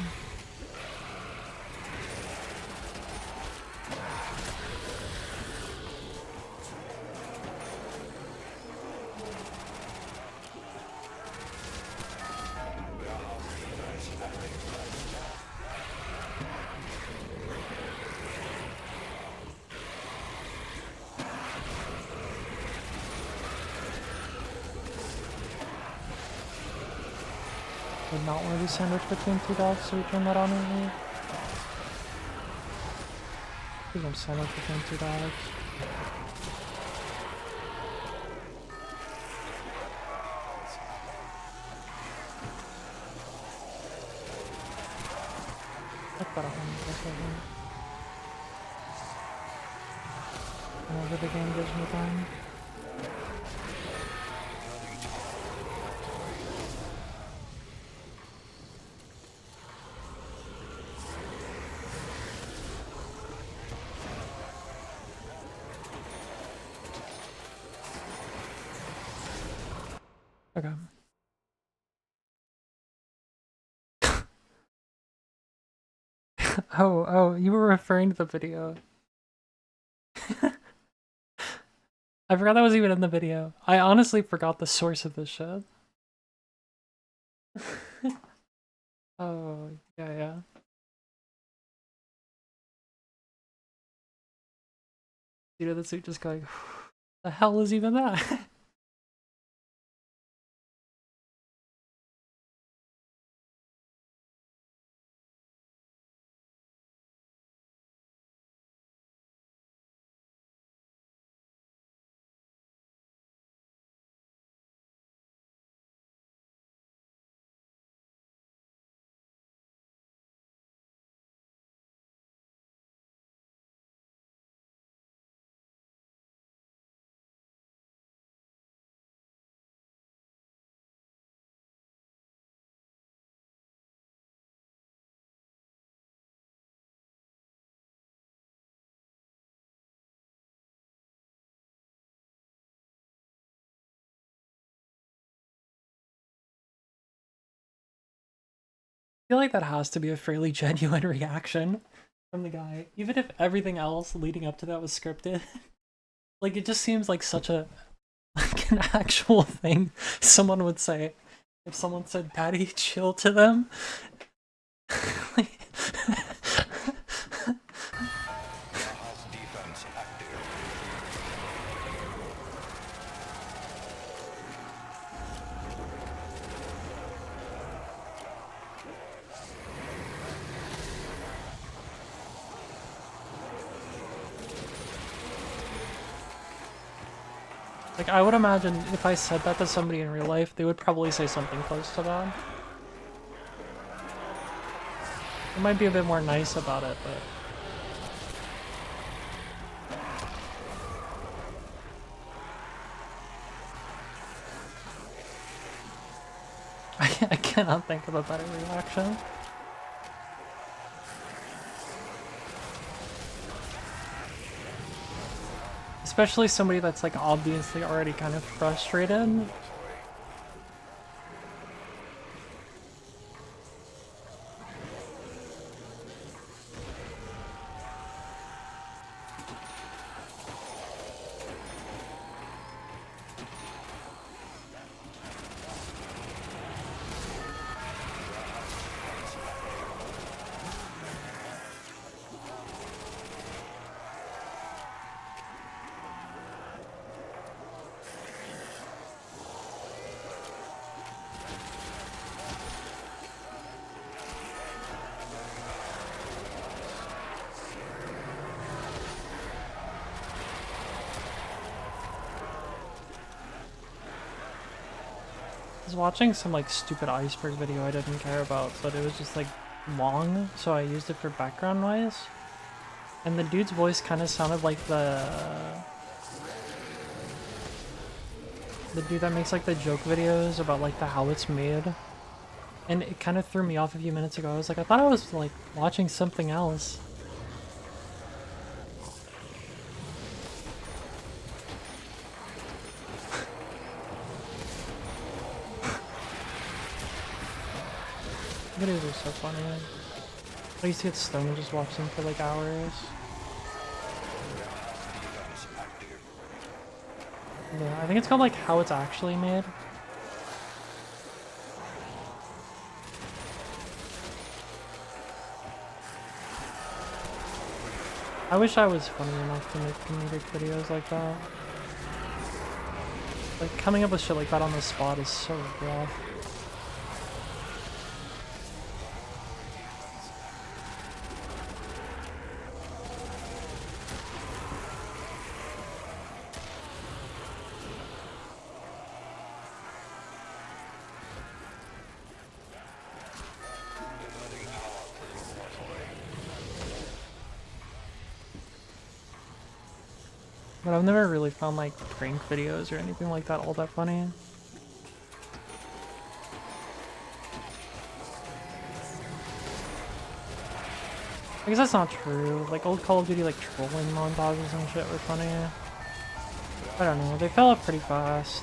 Would not want to be sandwiched between 2 dogs, so we turn that on and leave. I think I'm sandwiched between 2 dogs. I've got a home for a second. Whenever the game gives me time. Okay. Oh, you were referring to the video. I forgot that was even in the video. I honestly forgot the source of this shit. Oh, yeah. You know, the suit just going, the hell is even that? I feel like that has to be a fairly genuine reaction from the guy, even if everything else leading up to that was scripted. Like, it just seems like such a like an actual thing someone would say if someone said "Daddy, chill" to them. Like, Warehouse defense active. like, I would imagine if I said that to somebody in real life, they would probably say something close to that. It might be a bit more nice about it, but I cannot think of a better reaction. Especially somebody that's like obviously already kind of frustrated. was watching some like stupid iceberg video I didn't care about, but it was just like long, so I used it for background noise. And the dude's voice kind of sounded like the dude that makes like the joke videos about like the how it's made. And it kind of threw me off a few minutes ago. I was like, I thought I was like watching something else. Videos are so funny. I used to get stoned and just watch them for like hours. Yeah, I think it's called like how it's actually made. I wish I was funny enough to make comedic videos like that. Like coming up with shit like that on the spot is so rough. But I've never really found like prank videos or anything like that all that funny. I guess that's not true. Like old Call of Duty like trolling montages and shit were funny. I don't know, they fell off pretty fast.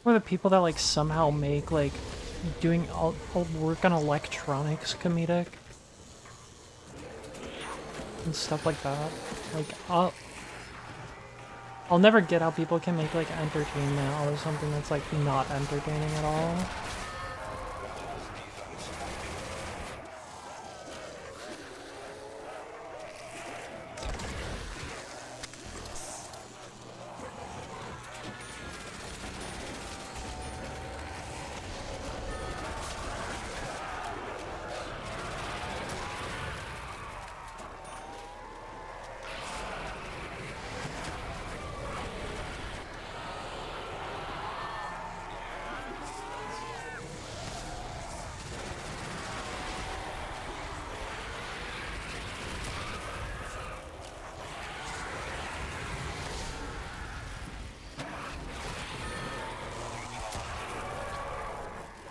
Or the people that like somehow make like doing all work on electronics comedic and stuff like that. Like I'll never get how people can make like entertainment out of something that's like not entertaining at all.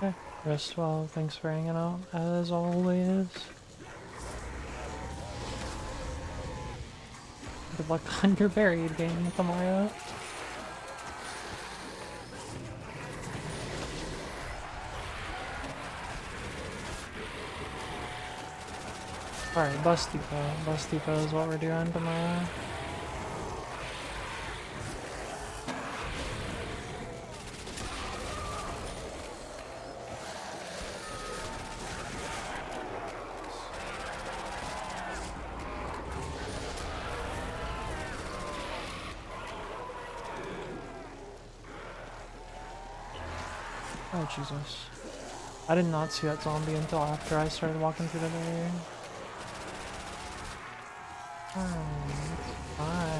Okay, rest well, thanks for hanging out, as always. Good luck on your buried game tomorrow. Alright, Bus Depot. Bus Depot is what we're doing tomorrow. Oh, Jesus. I did not see that zombie until after I started walking through the barrier. It's fine.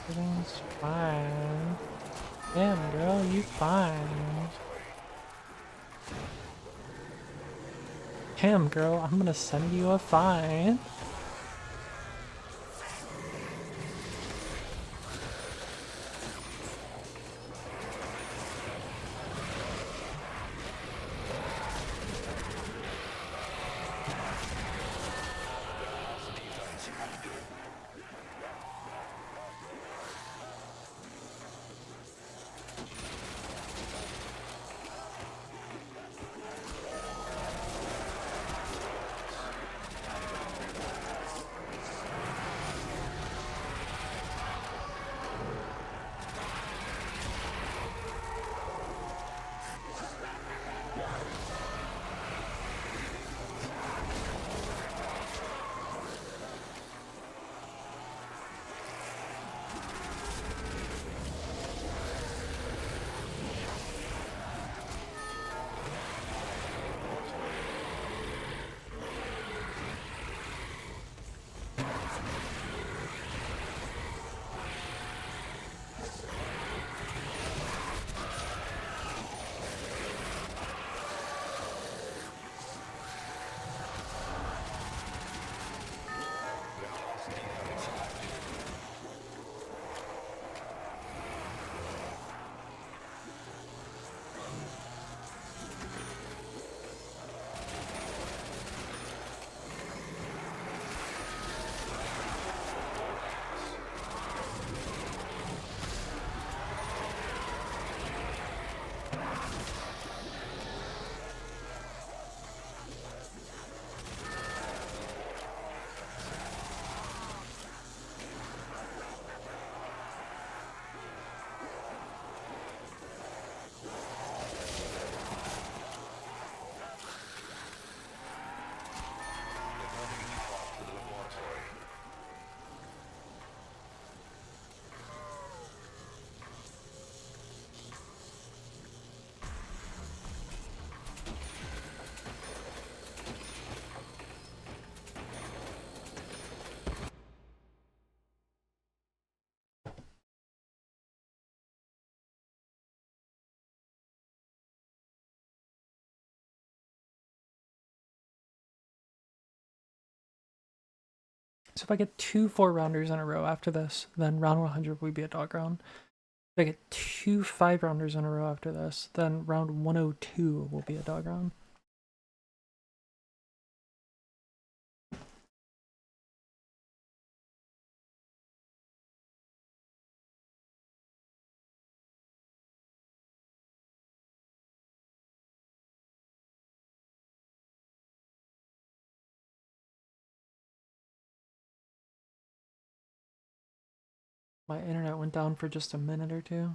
Everything's fine. Damn, girl, you fine. Damn, girl, I'm gonna send you a fine. So if I get 2 4-rounders in a row after this, then round 100 will be a dog round. If I get 2 5-rounders in a row after this, then round 102 will be a dog round. My internet went down for just a minute or two.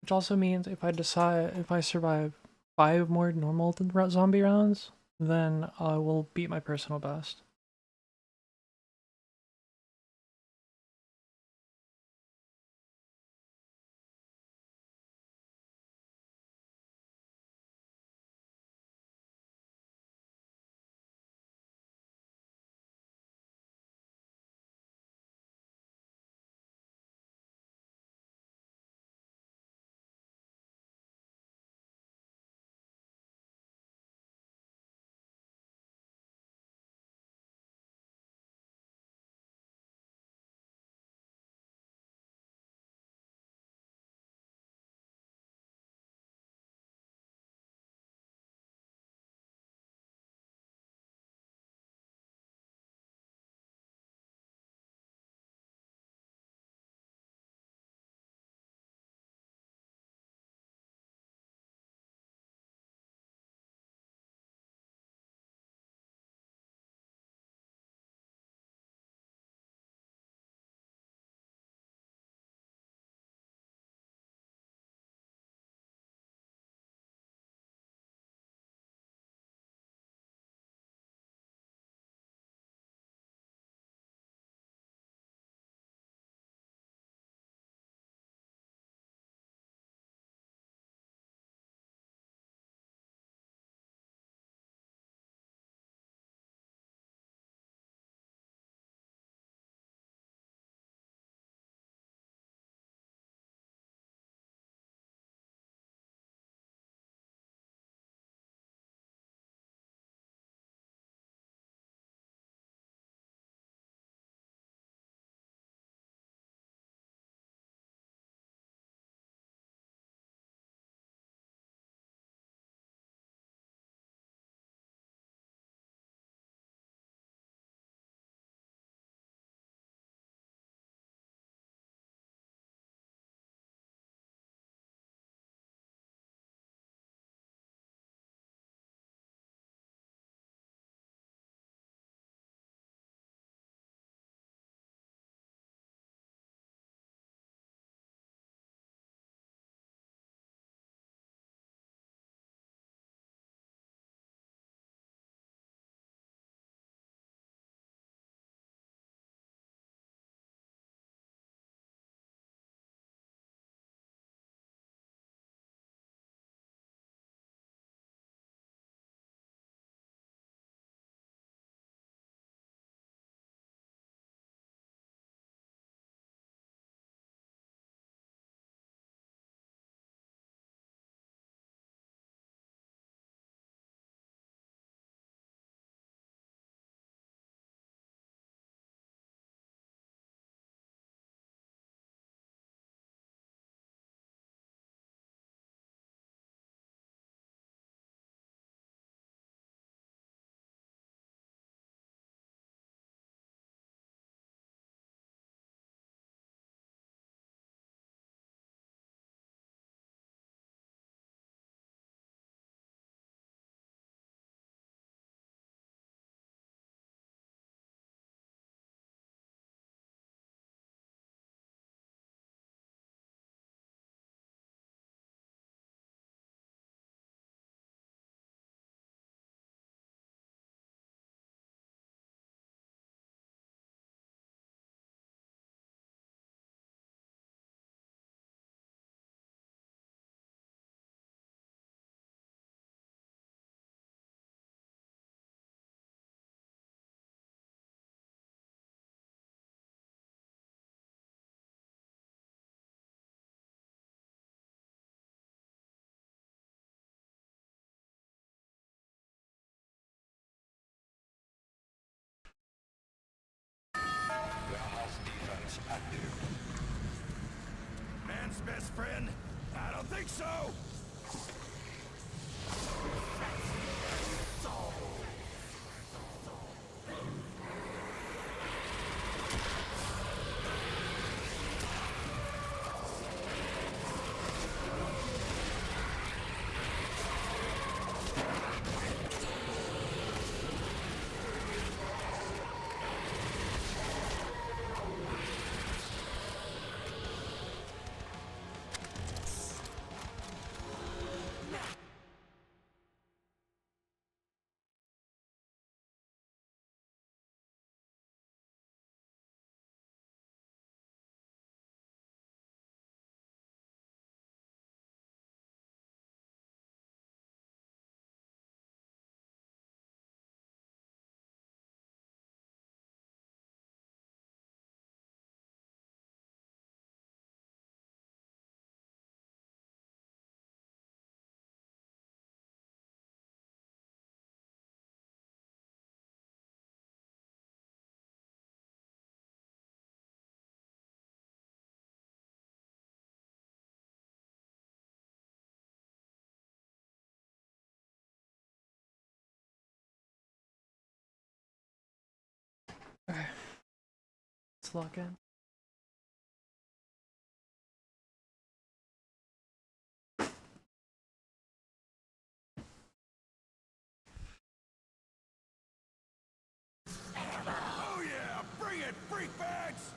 Which also means if I survive 5 more normal zombie rounds, then I will beat my personal best. friend? I don't think so! Okay. Let's lock in. Oh yeah! Bring it, freak bags!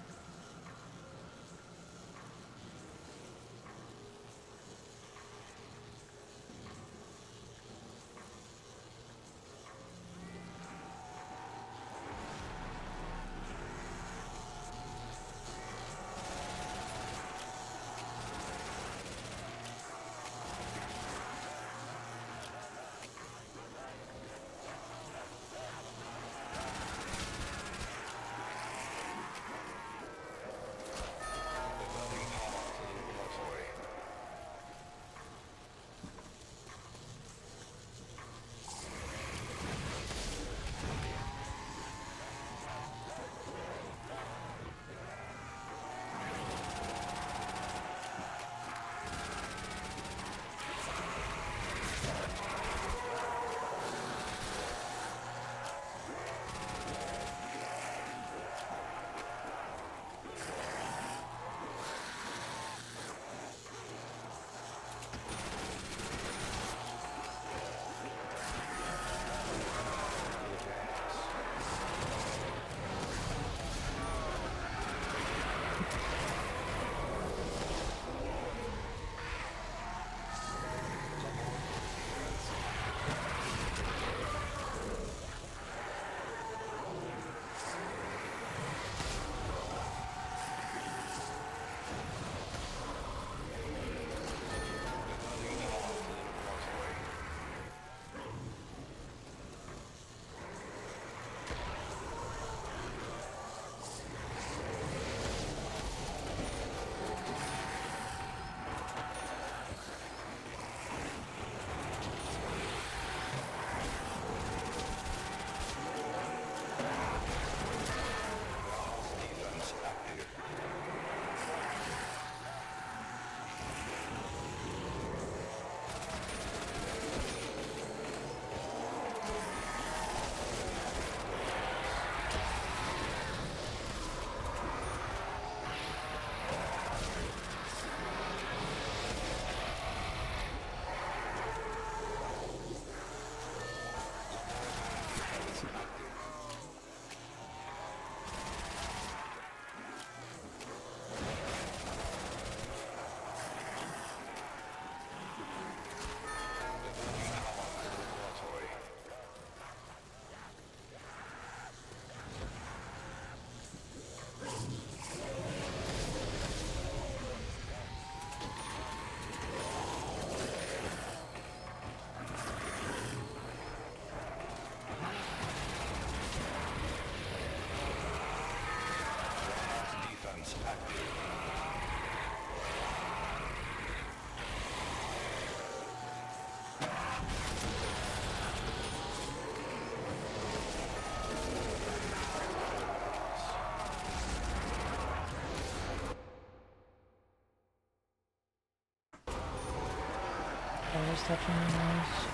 I was touching the noise.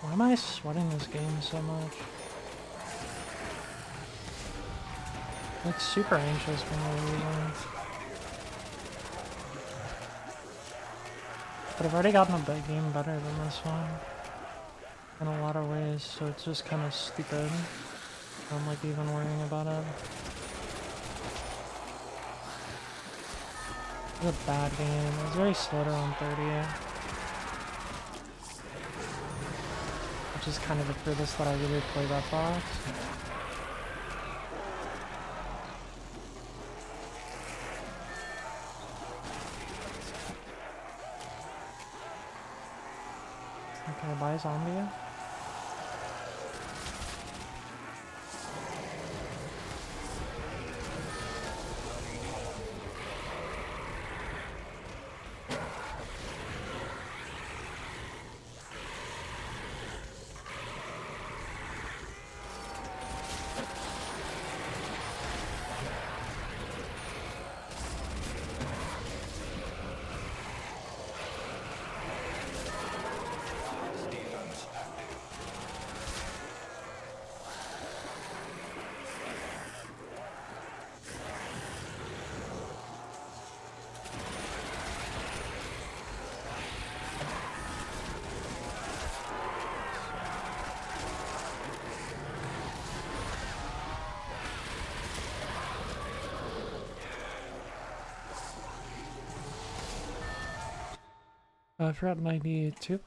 Why am I sweating this game so much? Like super anxious for no reason. But I've already gotten a game better than this one in a lot of ways, so it's just kind of stupid. I'm like even worrying about it. It's a bad game. It's very slow to run 30. Which is kind of the furthest that I really play that box. Okay, buy zombie. I forgot 92.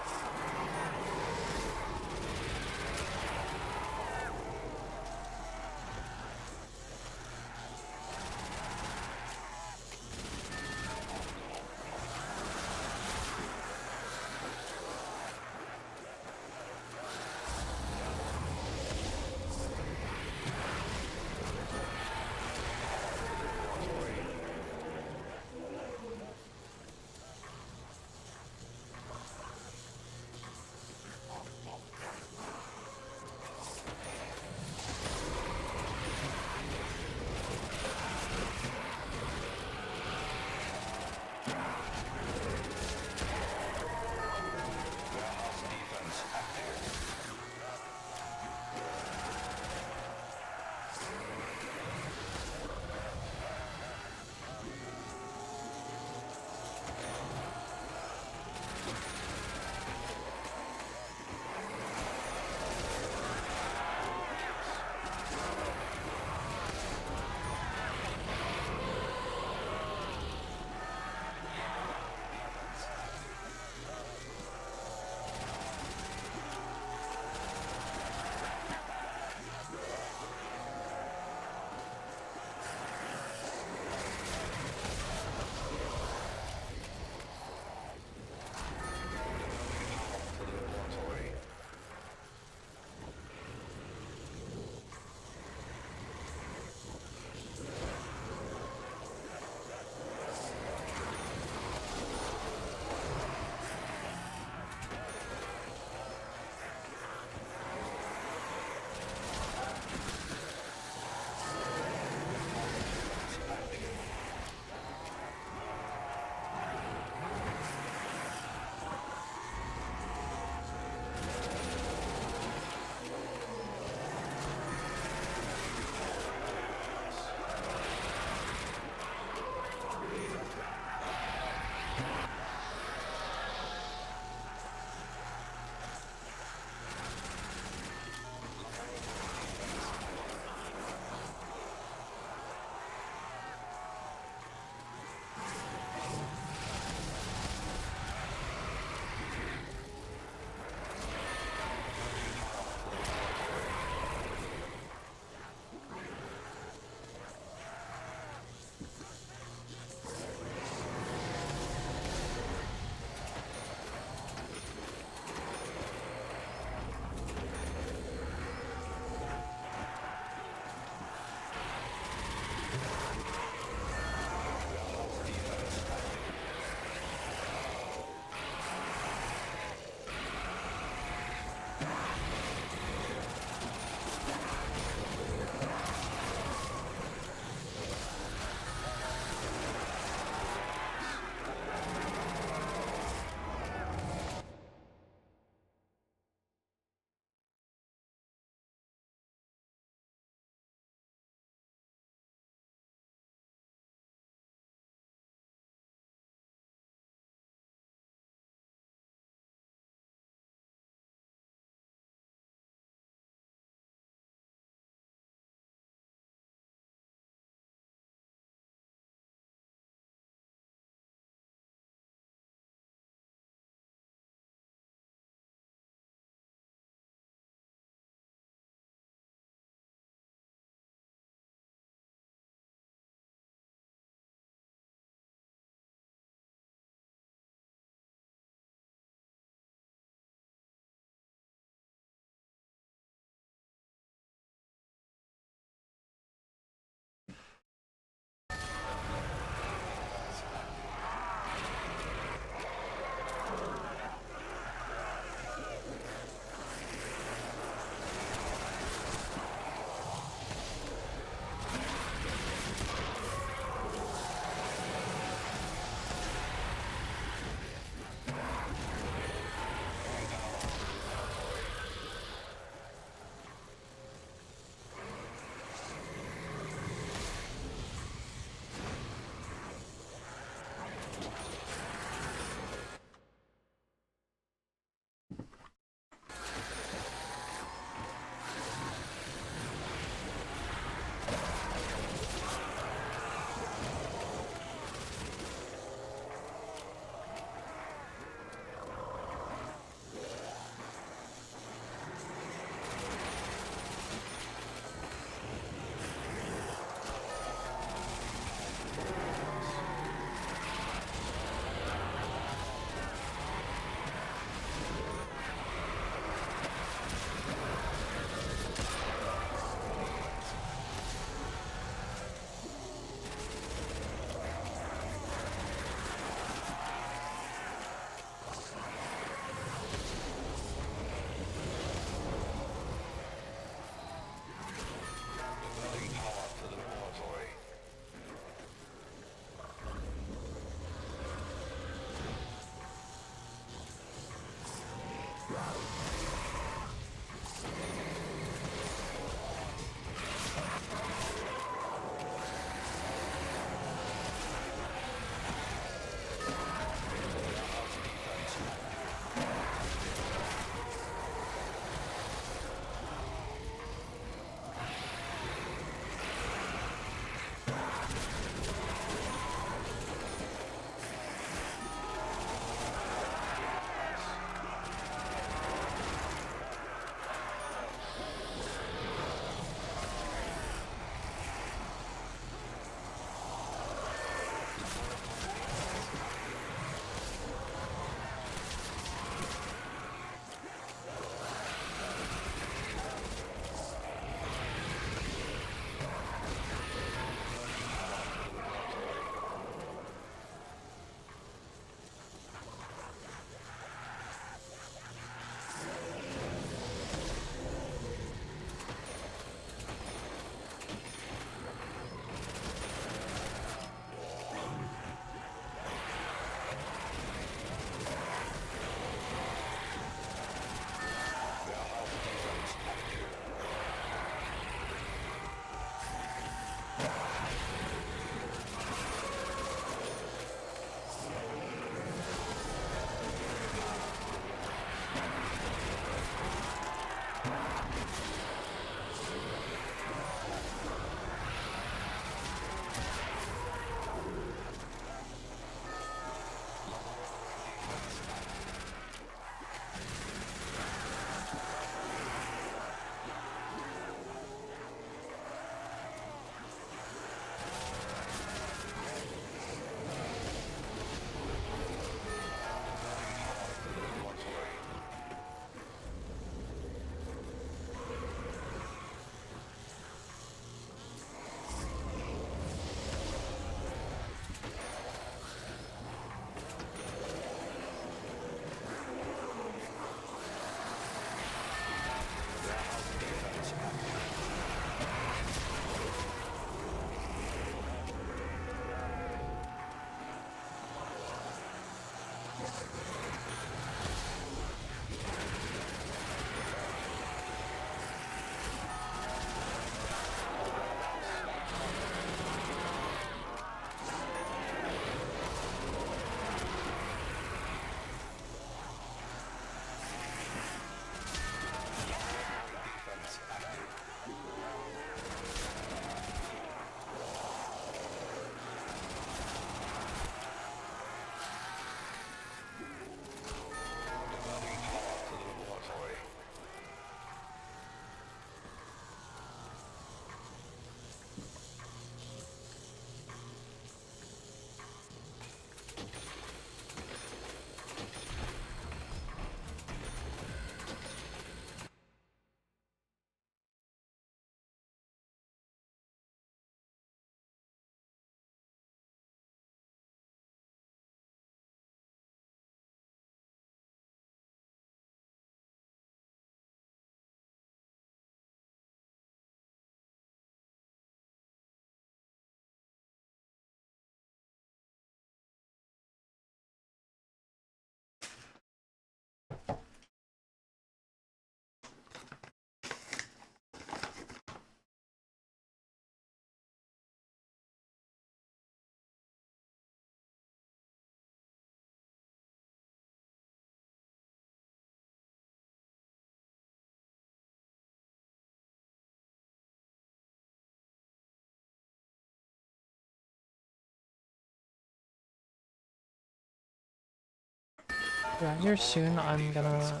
Yeah, here soon I'm gonna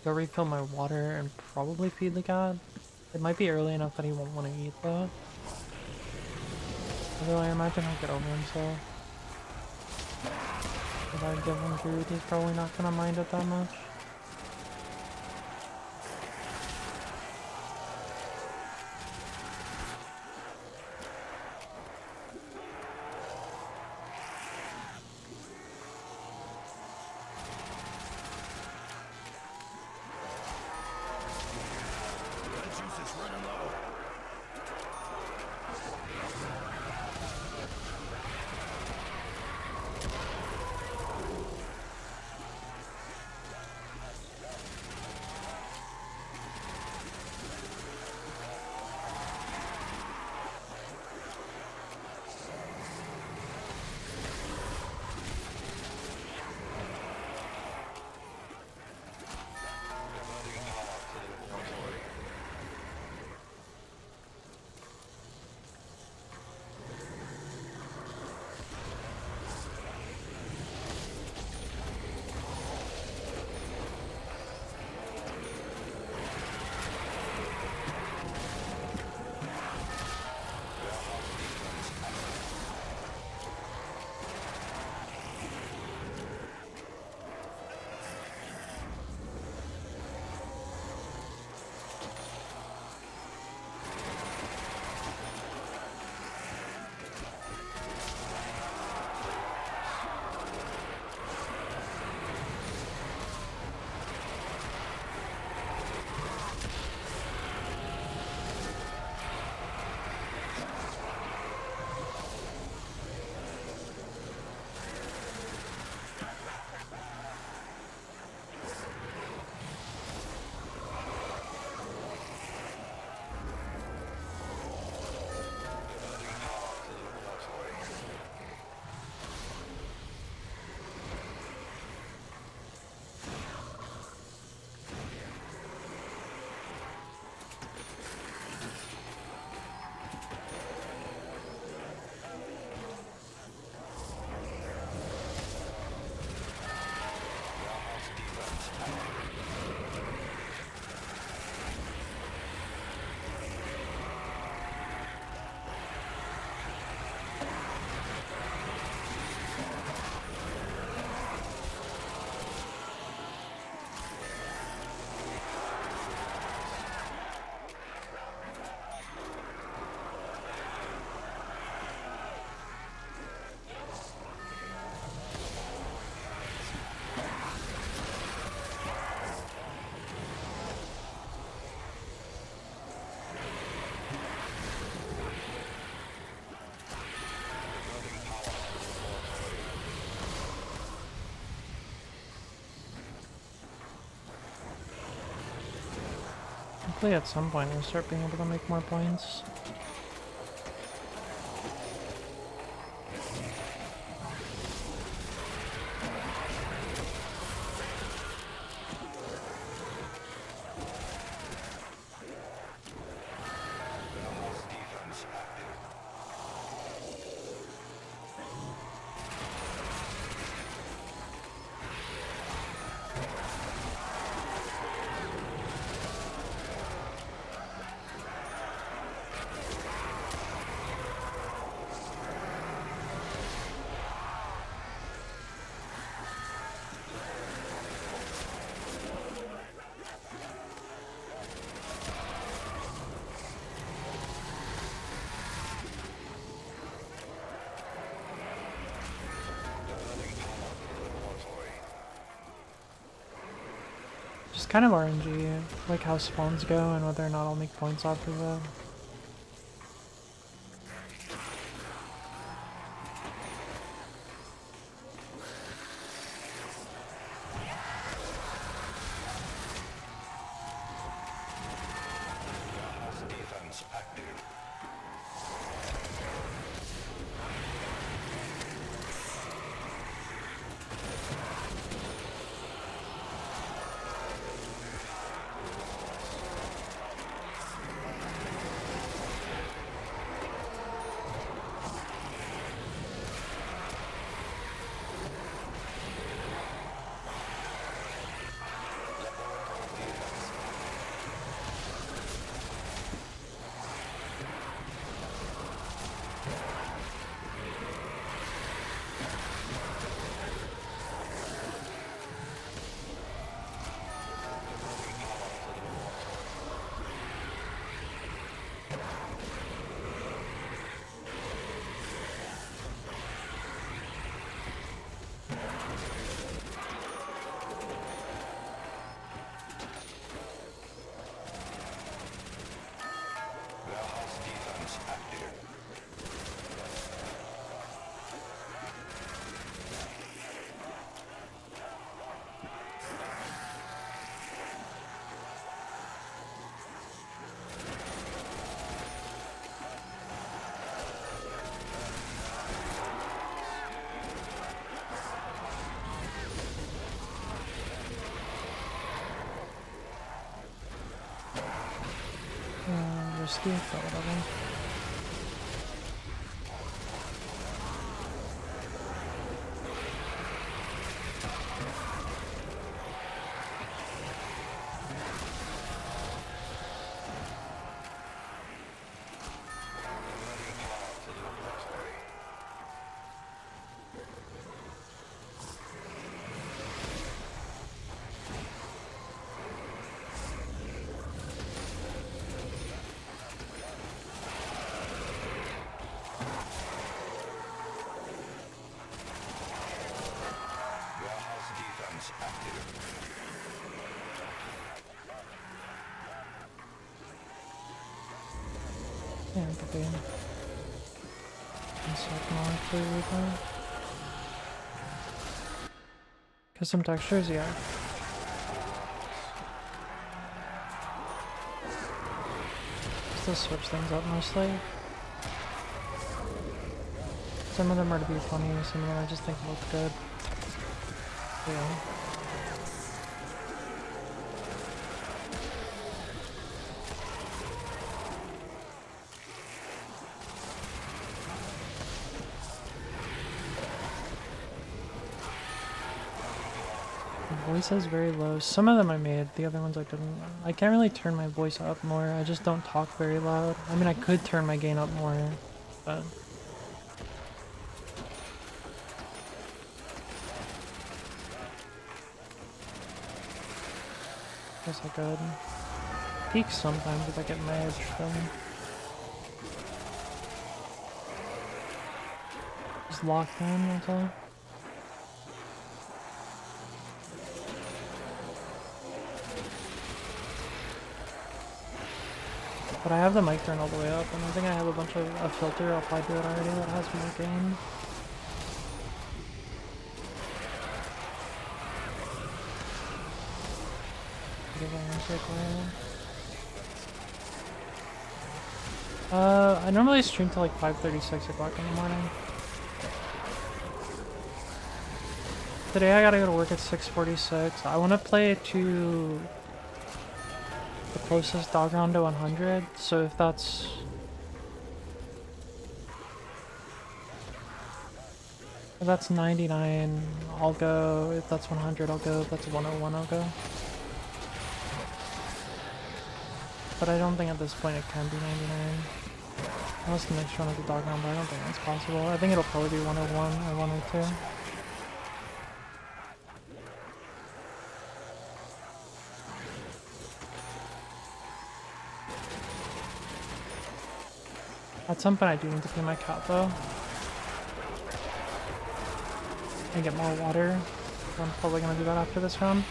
go refill my water and probably feed the cat. It might be early enough that he won't want to eat though. Although I imagine he'll get over himself. If I give him food, he's probably not gonna mind it that much. Blood juice is running low. Hopefully at some point we'll start being able to make more points. Just kind of RNG, like how spawns go and whether or not I'll make points off of it. Defense active. risky, but whatever. Warehouse defense active. Yeah, could be. Insect molecule replay. Custom textures, yeah. Still switch things up mostly. Some of them are to be funny, some of them I just think look good. Yeah. Voice is very low. Some of them I made, the other ones I didn't. I can't really turn my voice up more. I just don't talk very loud. I mean, I could turn my gain up more, but... guess I could. Peak sometimes if I get mage, then... just locked in, that's all. But I have the mic turned all the way up, and I think I have a bunch of a filter applied to it already that has more gain. I normally stream till like 5:30, 6 o'clock in the morning. Today I gotta go to work at 6:46. I want to play to the closest dog round to 100, so if that's... if that's 99, I'll go. If that's 100, I'll go. If that's 101, I'll go. But I don't think at this point it can be 99. Unless the next run is a dog round, but I don't think that's possible. I think it'll probably be 101 or 102. At some point I do need to clean my cat though. And get more water. I'm probably gonna do that after this round.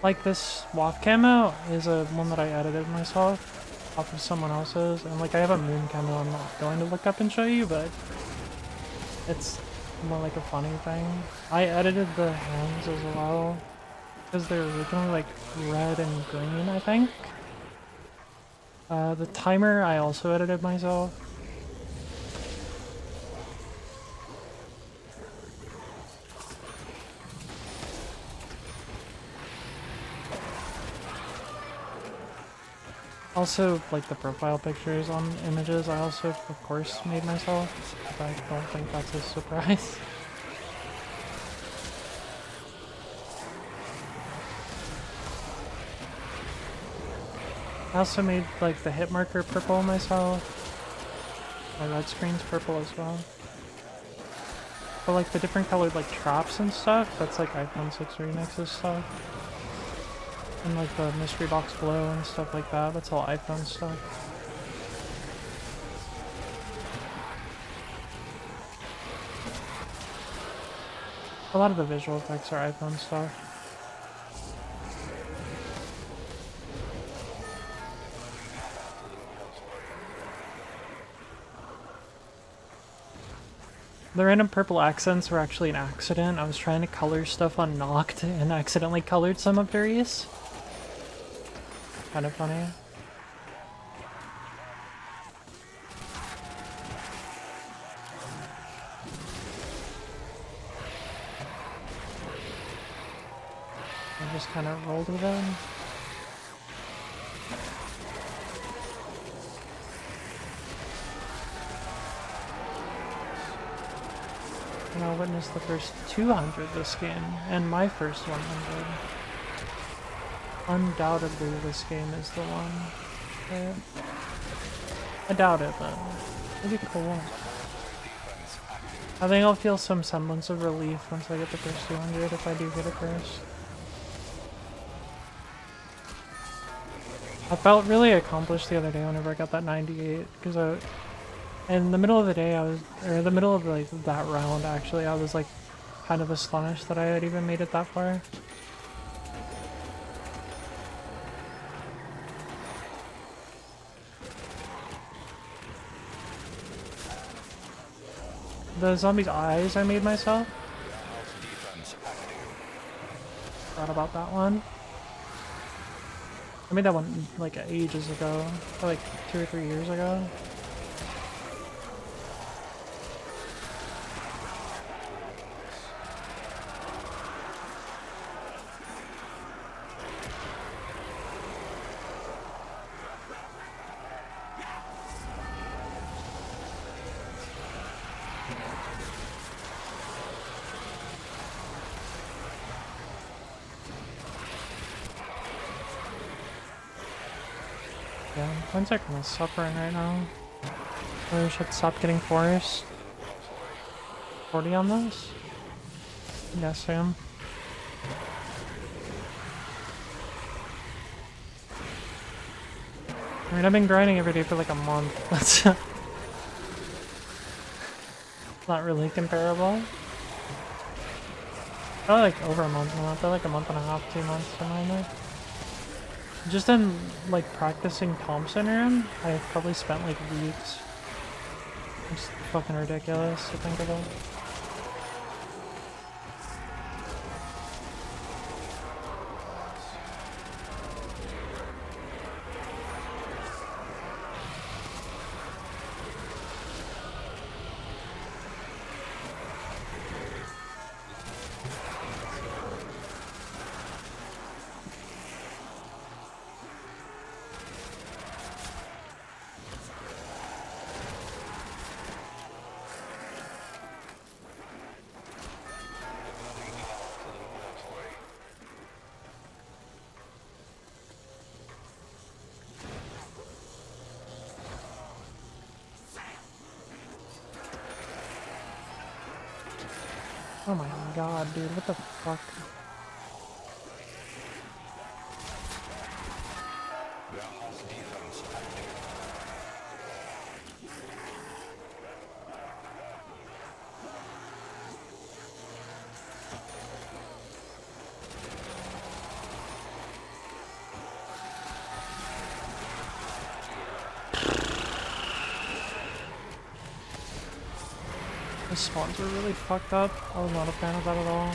Like this waft camo is a one that I edited myself off of someone else's, and like I have a moon camo I'm not going to look up and show you, but it's more like a funny thing. I edited the hands as well because they're originally like red and green, I think. The timer I also edited myself. Also, like the profile pictures on images, I also, of course, made myself. But I don't think that's a surprise. I also made like the hit marker purple myself. My red screen's purple as well. But like the different colored like traps and stuff, that's like iPhone 6 remixes stuff. And like the mystery box glow and stuff like that, that's all iPhone stuff. A lot of the visual effects are iPhone stuff. The random purple accents were actually an accident. I was trying to color stuff on Noct and accidentally colored some of the riese. Kind of funny. just kind of rolled with it. And I witnessed the first 200 this game, and my first 100. Undoubtedly, this game is the one. But I doubt it, but it'd be cool. I think I'll feel some semblance of relief once I get the first 200, if I do get it first. I felt really accomplished the other day whenever I got that 98, because in the middle of the day, or in the middle of like that round, actually, I was like kind of astonished that I had even made it that far. The zombie's eyes I made myself. Forgot about that one. I made that one like ages ago, like 2 or 3 years ago. Yeah, mine's like kind of suffering right now. Maybe I should stop getting forced. 40 on this? Yes, Sam. I mean, I've been grinding every day for like a month. That's not really comparable. Probably like over a month now. Probably like a month and a half, 2 months, something like that. Just in like practicing Thompson room, I've probably spent like weeks. It's fucking ridiculous to think about. Oh my god, dude, what the fuck? The spawns were really fucked up. I was not a fan of that at all.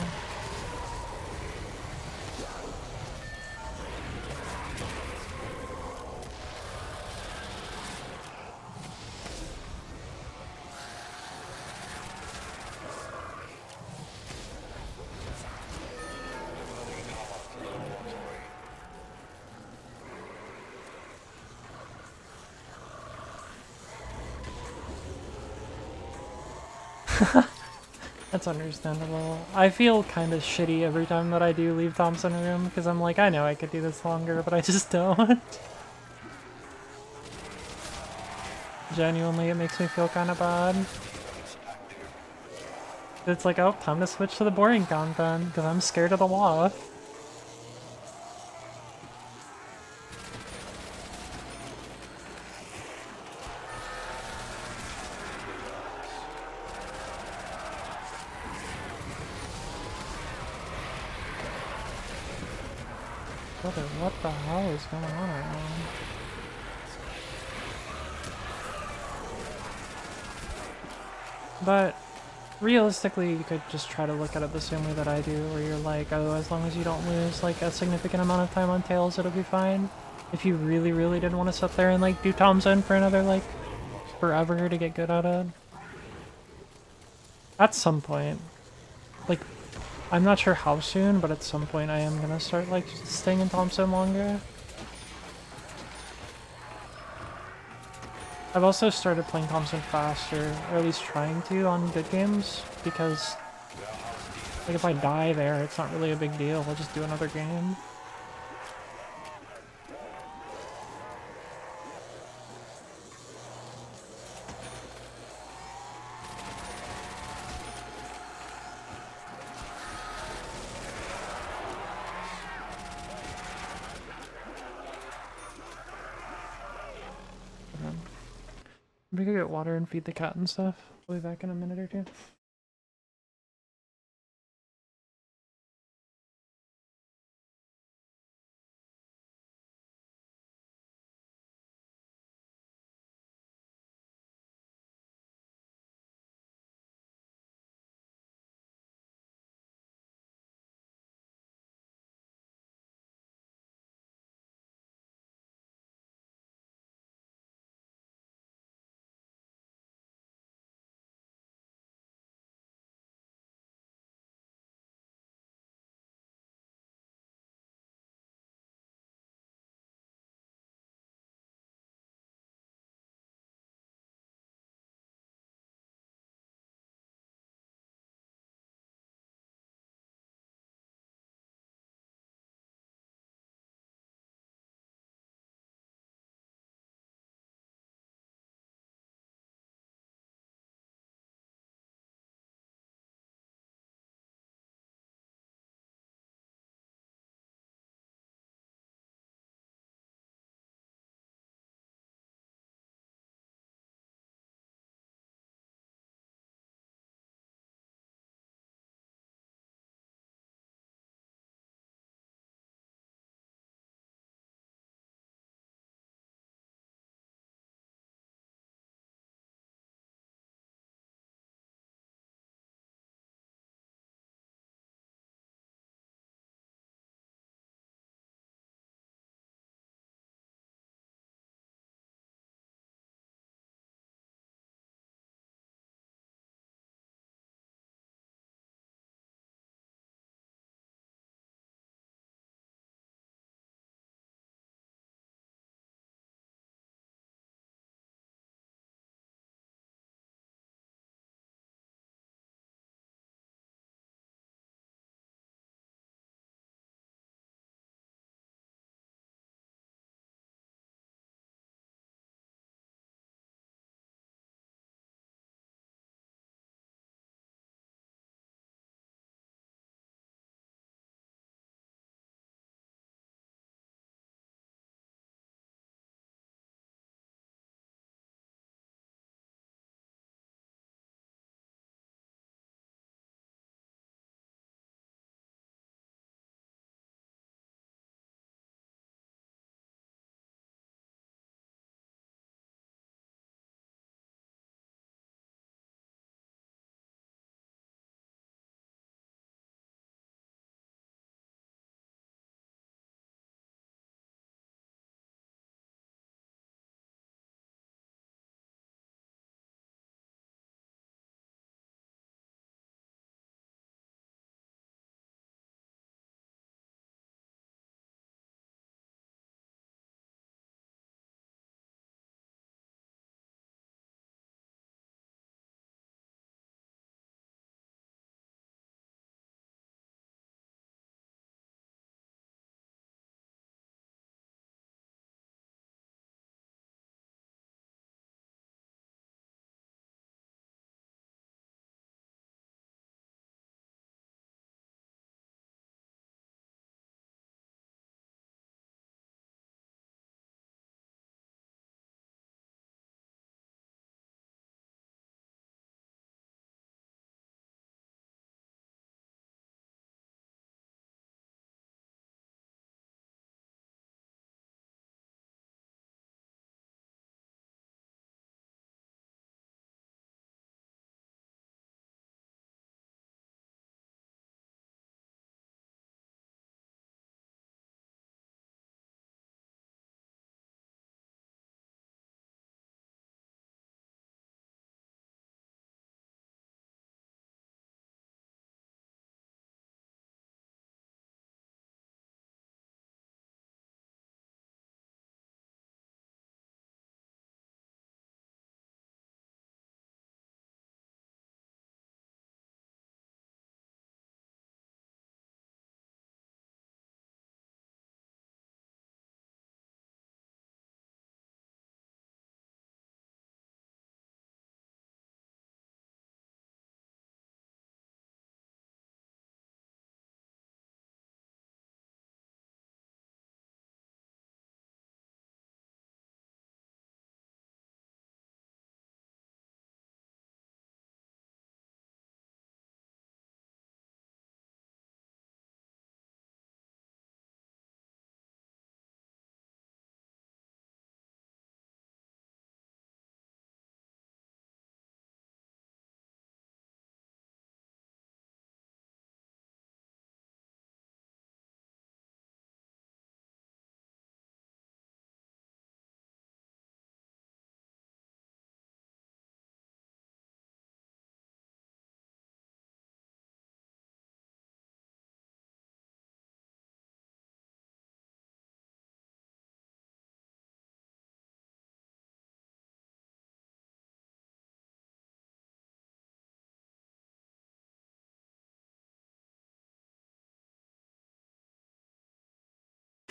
That's understandable. I feel kind of shitty every time that I do leave Thompson room, because I'm like, I know I could do this longer, but I just don't. Genuinely, it makes me feel kind of bad. It's like, oh, time to switch to the boring content, because I'm scared of the WAF. What the hell is going on right now? But realistically, you could just try to look at it the same way that I do, where you're like, oh, as long as you don't lose like a significant amount of time on tails, it'll be fine. If you really, really didn't want to sit there and like do Thompson for another like forever to get good at it. At some point. Like, I'm not sure how soon, but at some point I am gonna start like staying in Thompson longer. I've also started playing Thompson faster, or at least trying to on good games, because like if I die there, it's not really a big deal. I'll just do another game. We could get water and feed the cat and stuff. I'll be back in a minute or two.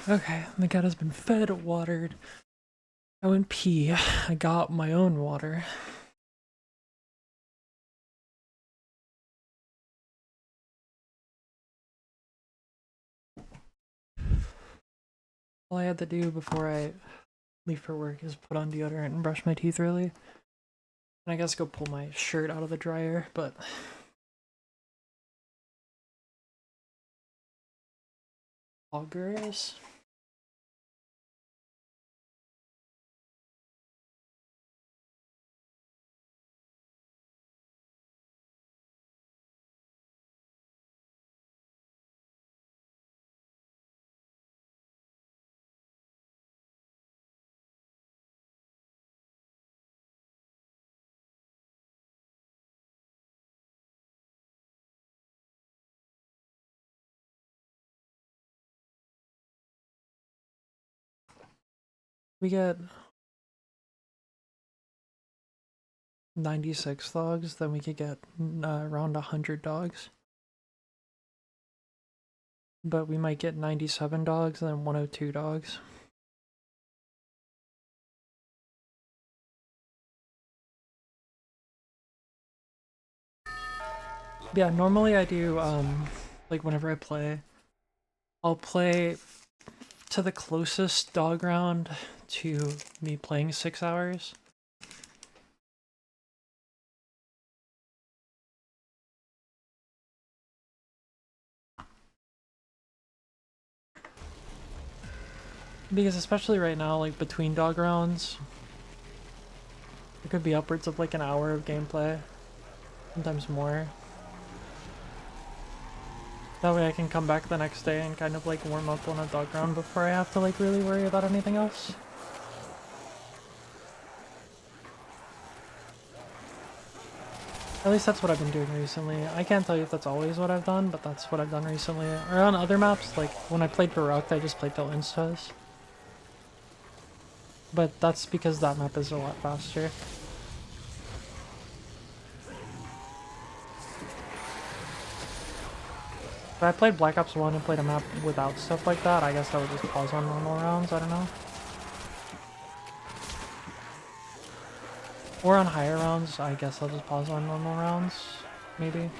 Okay, the cat has been fed, watered. I went pee. I got my own water. All I had to do before I leave for work is put on deodorant and brush my teeth early. And I guess go pull my shirt out of the dryer, but augers. We get 96 dogs, then we could get around 100 dogs. But we might get 97 dogs and then 102 dogs. Yeah, normally I do, like whenever I play, I'll play to the closest dog round to me playing 6 hours. Because especially right now, like between dog rounds, it could be upwards of like an hour of gameplay, sometimes more. That way I can come back the next day and kind of like warm up on a dog round before I have to like really worry about anything else. At least that's what I've been doing recently. I can't tell you if that's always what I've done, but that's what I've done recently. Or on other maps, like when I played Baroque, I just played till instas. But that's because that map is a lot faster. If I played Black Ops 1 and played a map without stuff like that, I guess I would just pause on normal rounds, I don't know. Or on higher rounds, I guess I'll just pause on normal rounds, maybe.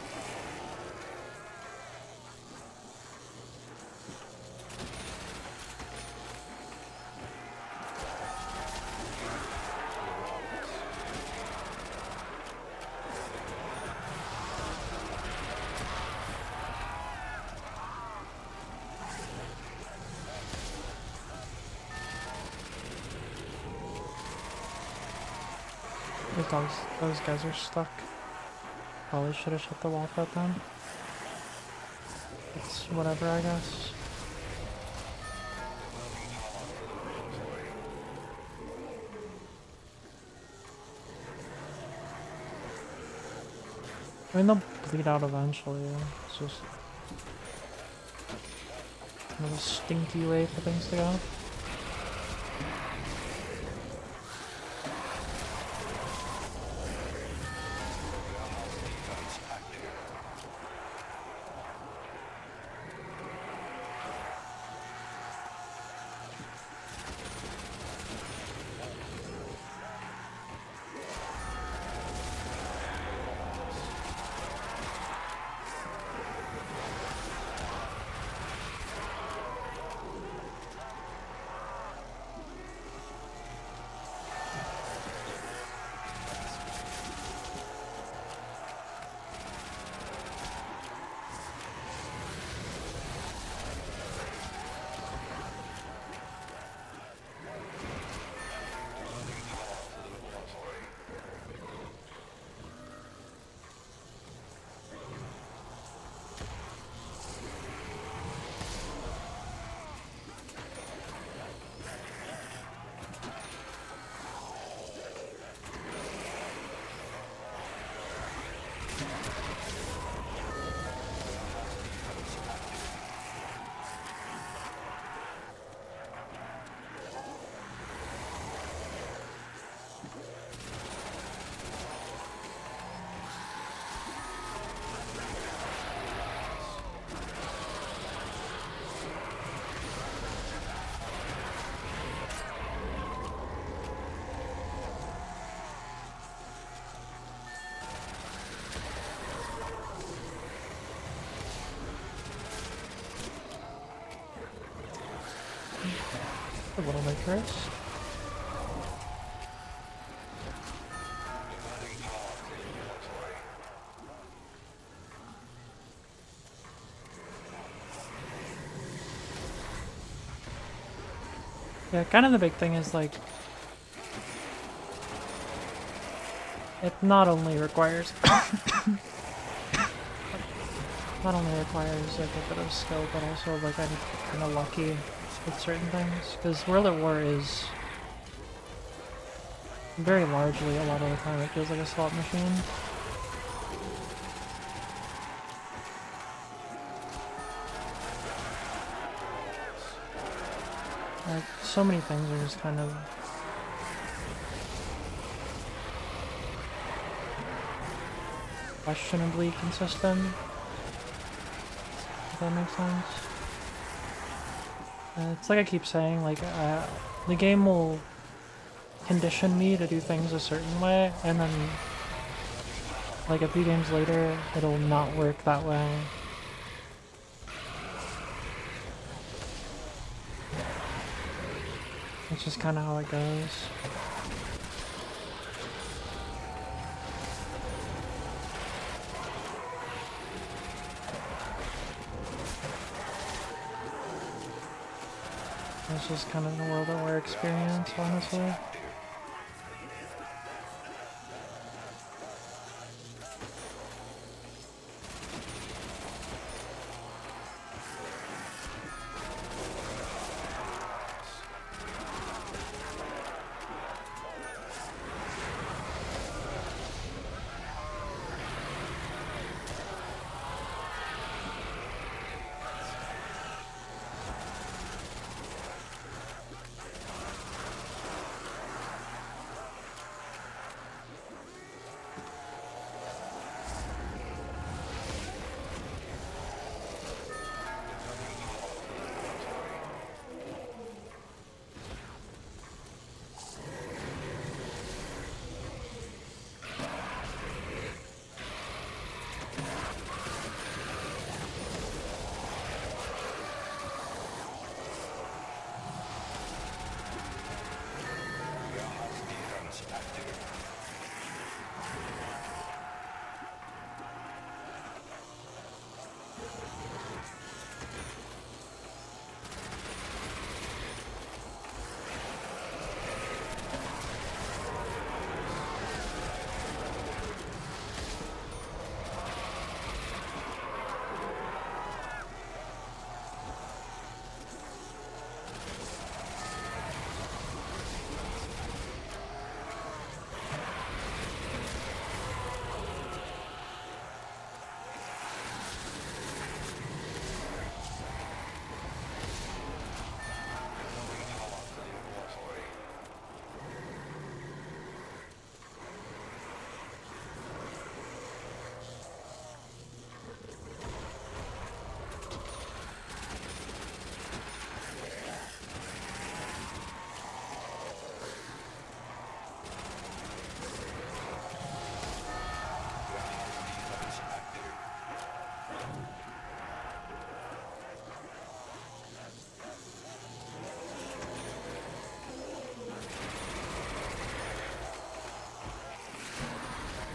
Those guys are stuck. Probably should have shut the wall at them. It's whatever, I guess. I mean, they'll bleed out eventually. It's just kind of a stinky way for things to go. A little bit cursed. Yeah, kind of the big thing is like it not only requires like a bit of skill, but also like I'm kind of lucky with certain things because World at War is very largely a lot of the time it feels like a slot machine. Like so many things are just kind of questionably consistent. If that makes sense. It's like I keep saying, like, the game will condition me to do things a certain way, and then, like, a few games later, it'll not work that way. It's just kind of how it goes. It's just kind of the World at War experience, honestly.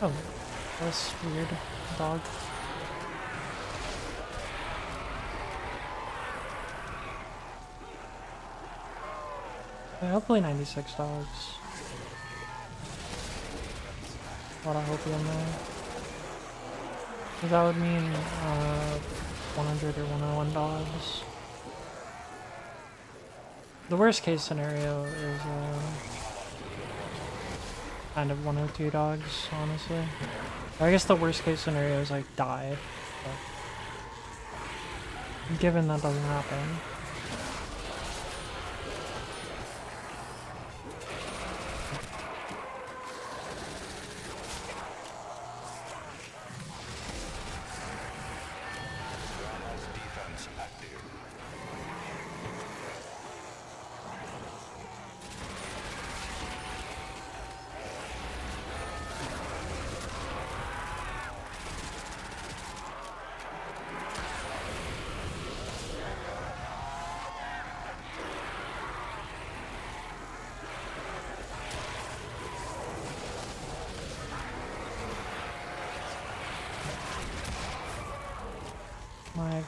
Oh, that's weird. Dog. Yeah, hopefully 96 dogs. A lot of hopium there. So that would mean 100 or 101 dogs. The worst case scenario is kind of 102 dogs, honestly. Or I guess the worst case scenario is like die. But given that doesn't happen.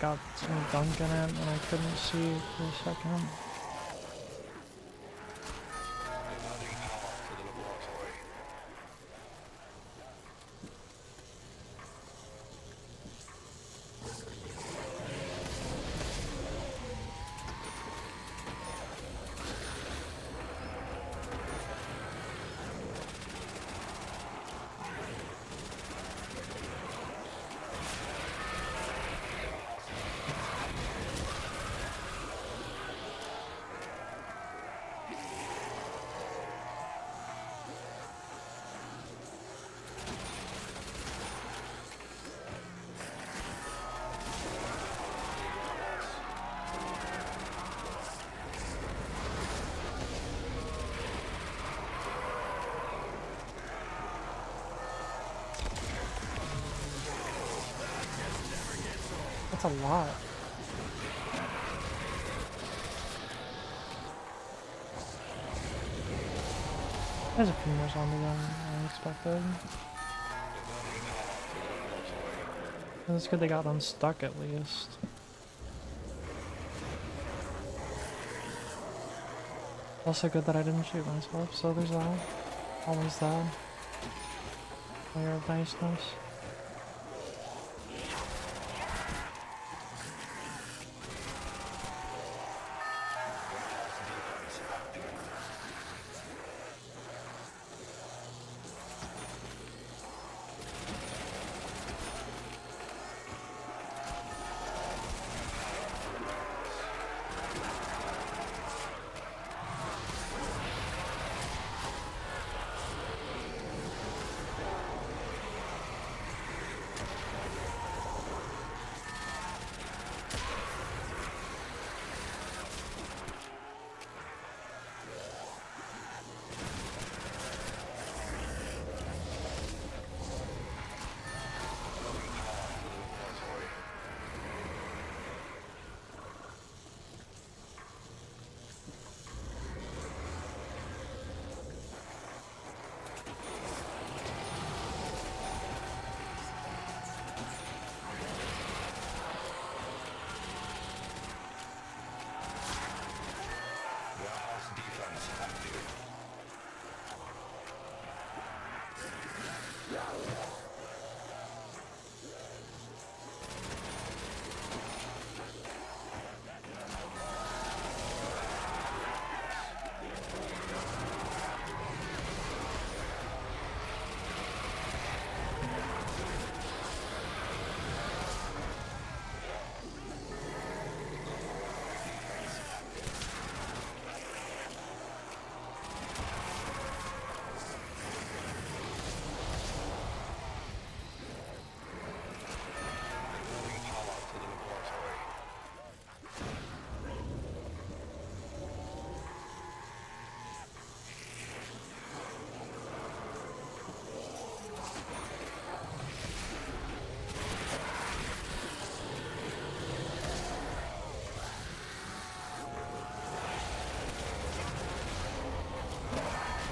got some gunk in it and I couldn't see for a second. That's a lot. There's a few more zombies than I expected. It's good they got unstuck at least. Also good that I didn't shoot myself, so there's that. Always that. Layer of niceness.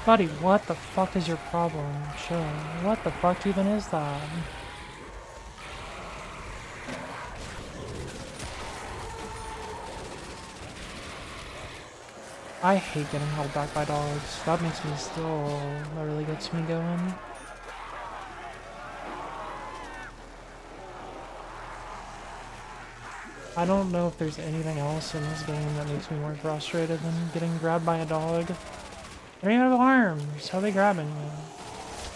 Buddy, what the fuck is your problem? Chill. What the fuck even is that? I hate getting held back by dogs. That makes me still... that really gets me going. I don't know if there's anything else in this game that makes me more frustrated than getting grabbed by a dog. They don't even have arms. How are they grabbing you?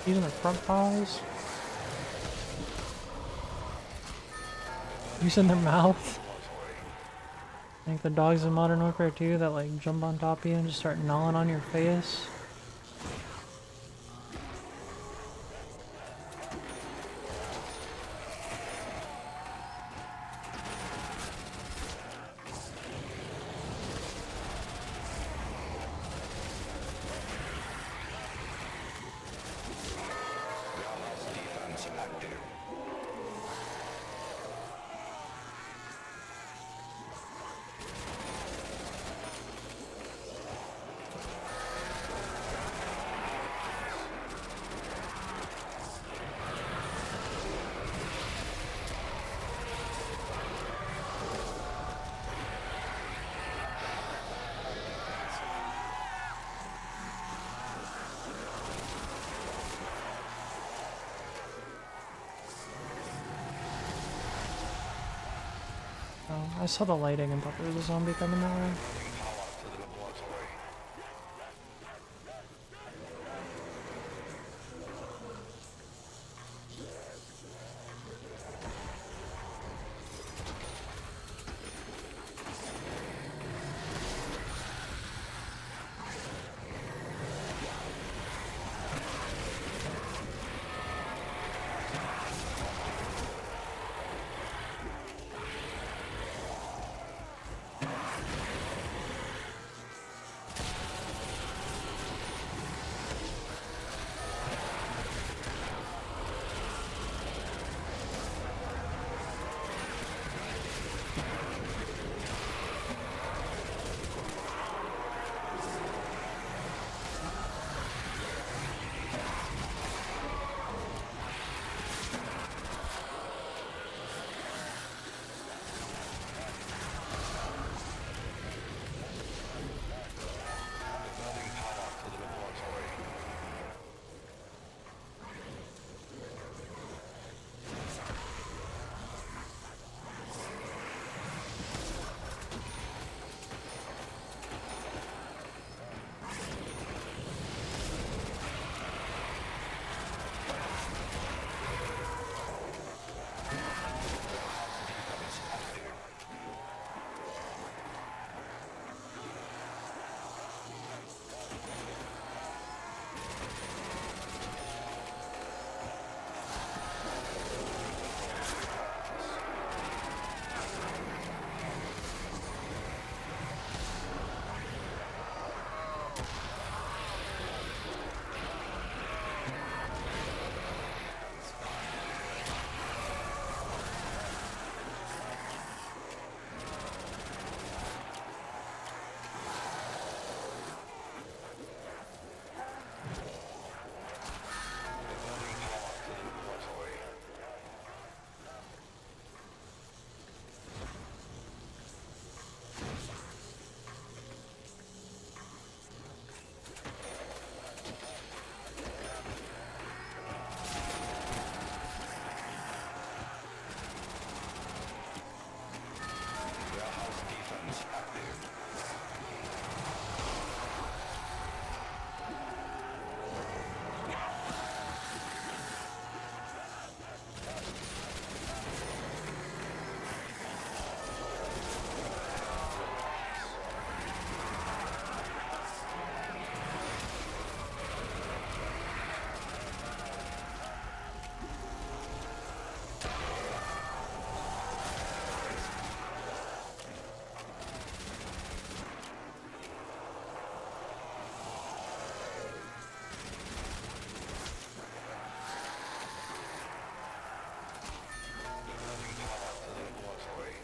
Using their front paws? Using their mouth? Like the dogs in Modern Warfare 2 that like jump on top of you and just start gnawing on your face. I saw the lighting and thought there was a zombie coming that way. Power to the laboratory. Diverting power to the laboratory. Defense active. Diverting power to the laboratory. Warehouse defense active. Diverting power to the laboratory.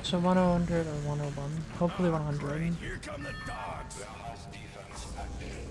So 100 or 101? Hopefully 100. Here come the dogs. Warehouse defense active.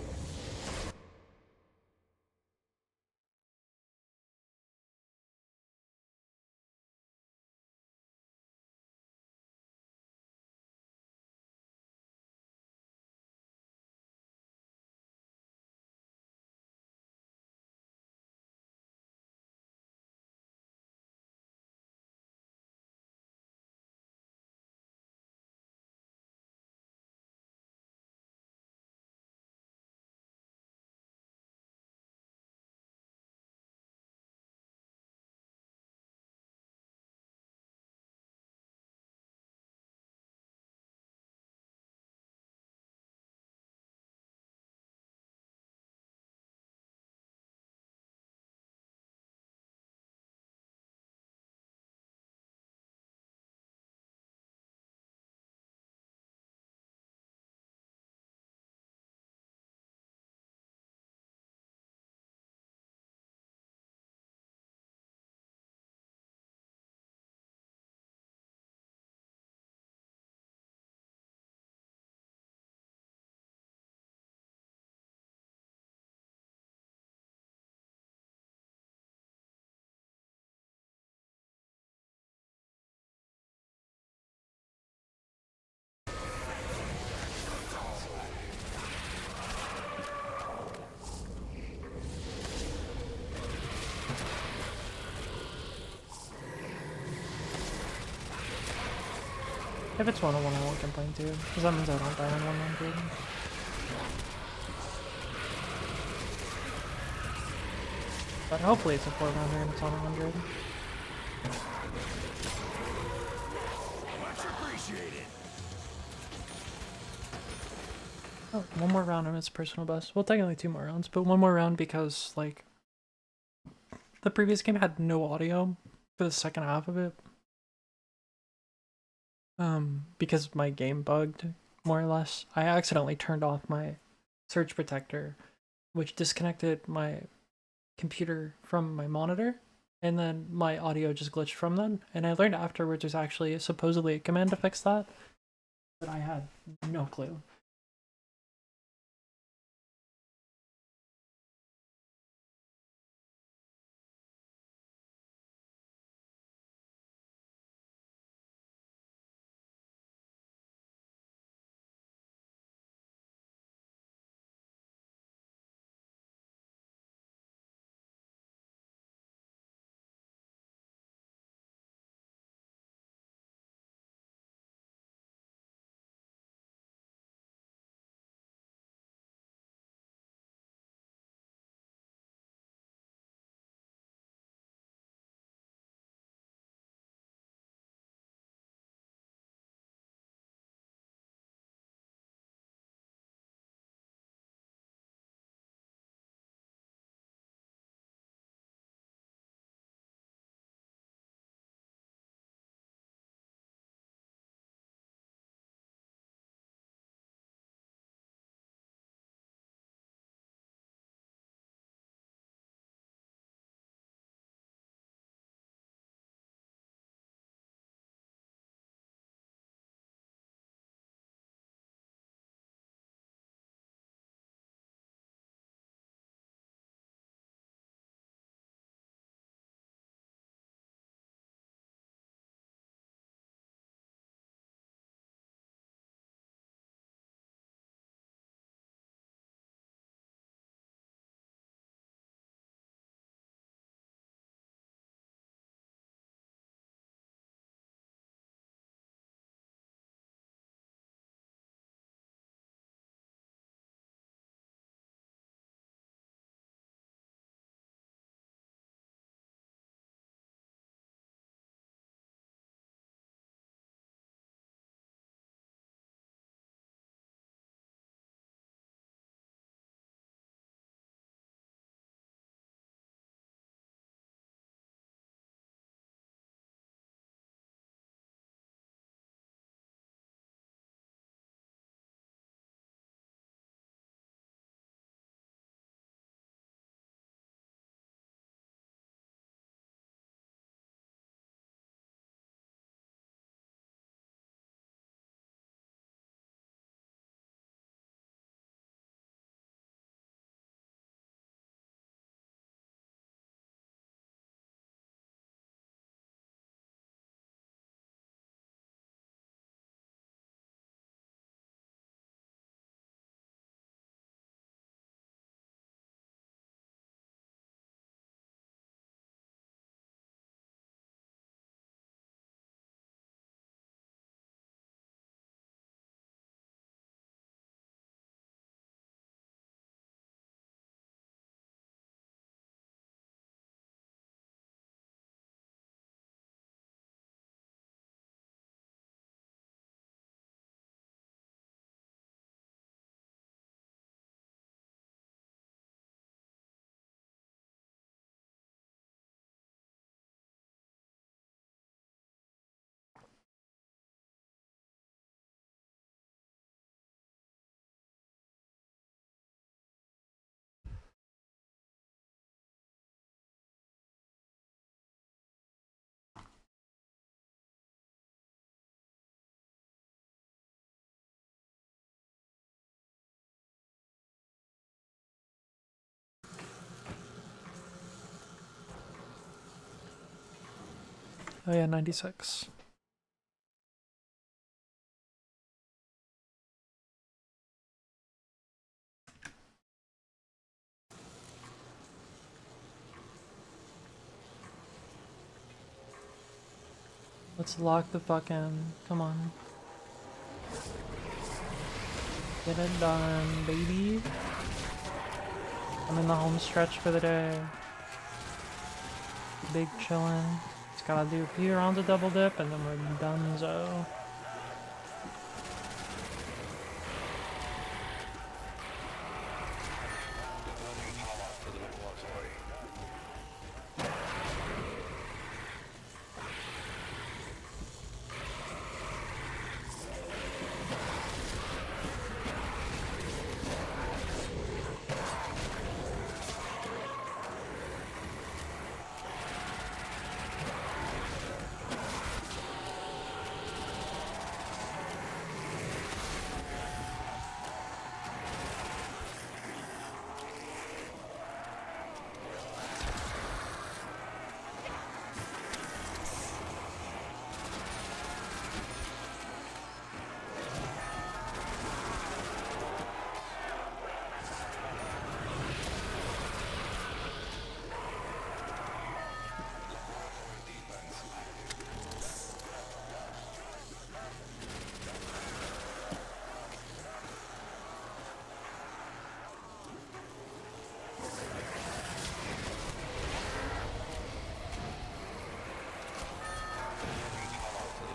If it's 101, I won't complain too, because that means I don't die on 100. But hopefully it's a 4-rounder and it's on 100. Much appreciated. Oh, one more round and it's personal best. Well, technically 2 more rounds, but 1 more round because, like, the previous game had no audio for the second half of it. Because my game bugged, more or less. I accidentally turned off my surge protector, which disconnected my computer from my monitor, and then my audio just glitched from then. And I learned afterwards there's actually supposedly a command to fix that, but I had no clue. Oh yeah, 96. Let's lock the fuck in. Come on. Get it done, baby. I'm in the home stretch for the day. Big chillin'. Just gotta do a few rounds of double dip and then we're donezo.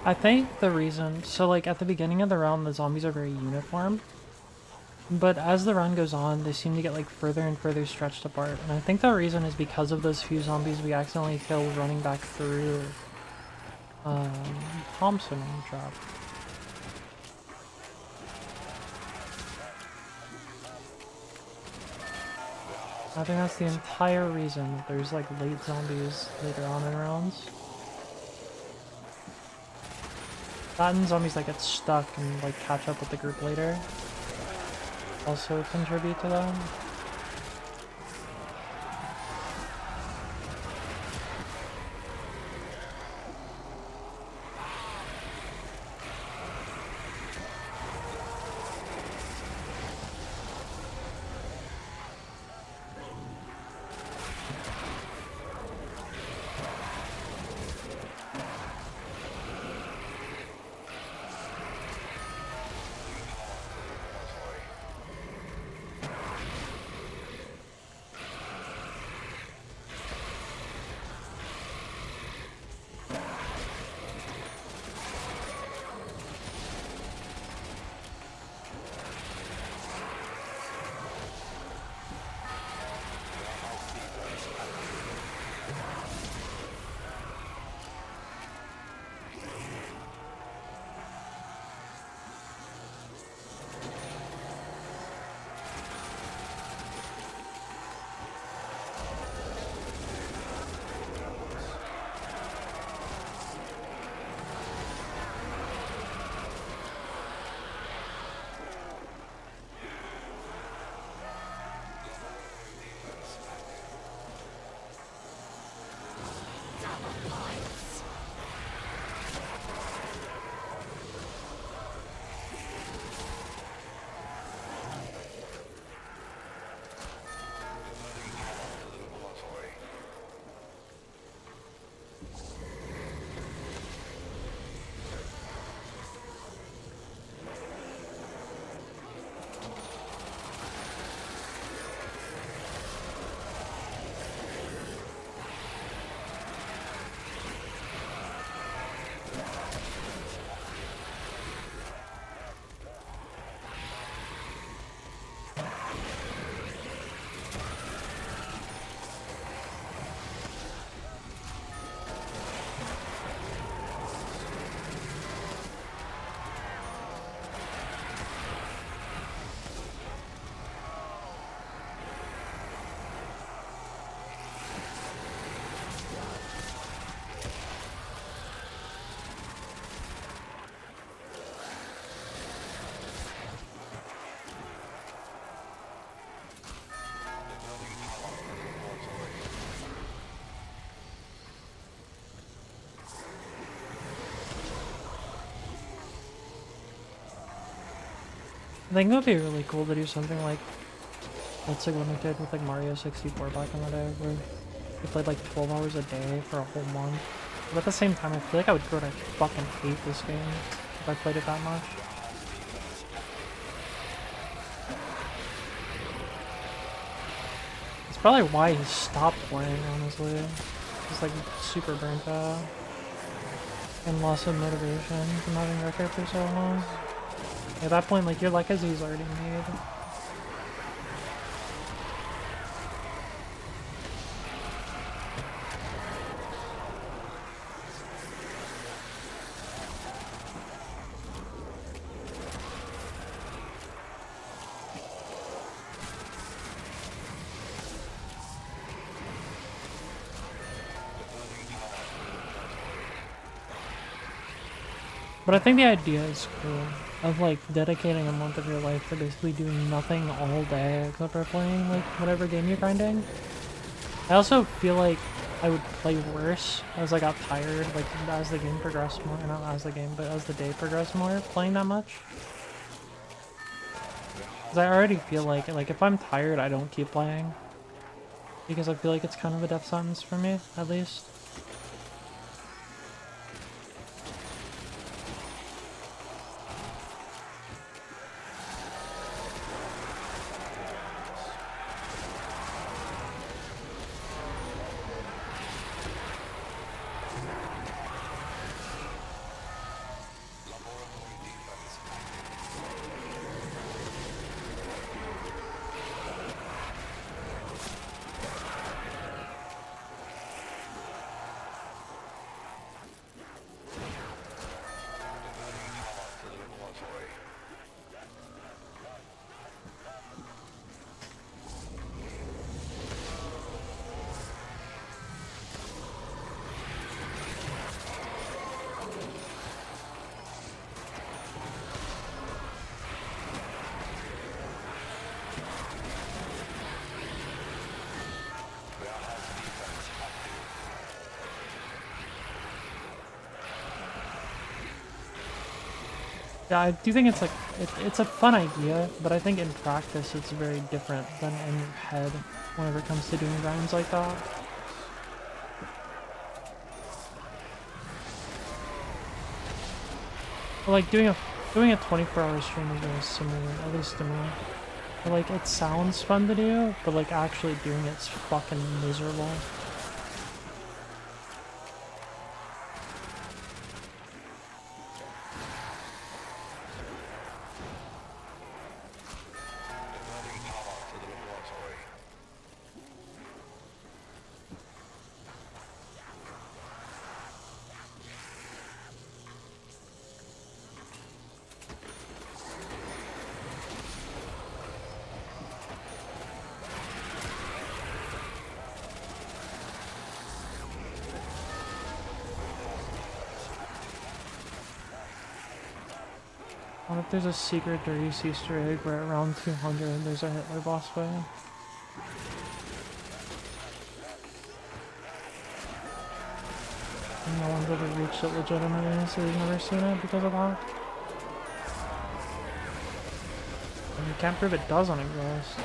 I think the reason, so like at the beginning of the round, the zombies are very uniform, but as the run goes on, they seem to get like further and further stretched apart. And I think the reason is because of those few zombies we accidentally killed running back through Thompson drop. I think that's the entire reason that there's like late zombies later on in rounds. That and zombies that get stuck and like catch up with the group later also contribute to that. I think it would be really cool to do something like that's like what I did with like Mario 64 back in the day, where we played like 12 hours a day for a whole month. But at the same time, I feel like I would grow to fucking hate this game if I played it that much. probably why he stopped playing, honestly. He's like super burnt out. And loss of motivation from having record for so long. At that point, like, your Legacy's already made. But I think the idea is cool of like dedicating a month of your life to basically doing nothing all day except for playing like whatever game you're grinding. I also feel like I would play worse as I got tired, like as the game progressed more, not as the game, but as the day progressed more, playing that much. Because I already feel like if I'm tired, I don't keep playing. Because I feel like it's kind of a death sentence for me, at least. Yeah, I do think it's like it's a fun idea, but I think in practice it's very different than in your head whenever it comes to doing grinds like that. But like doing a 24-hour stream is very similar, at least to me. But like it sounds fun to do, but like actually doing it's fucking miserable. What if there's a secret Darius Easter egg where at round 200 there's a Hitler boss fight? And no one's ever reached it legitimately, so they've never seen it because of that. And you can't prove it doesn't exist.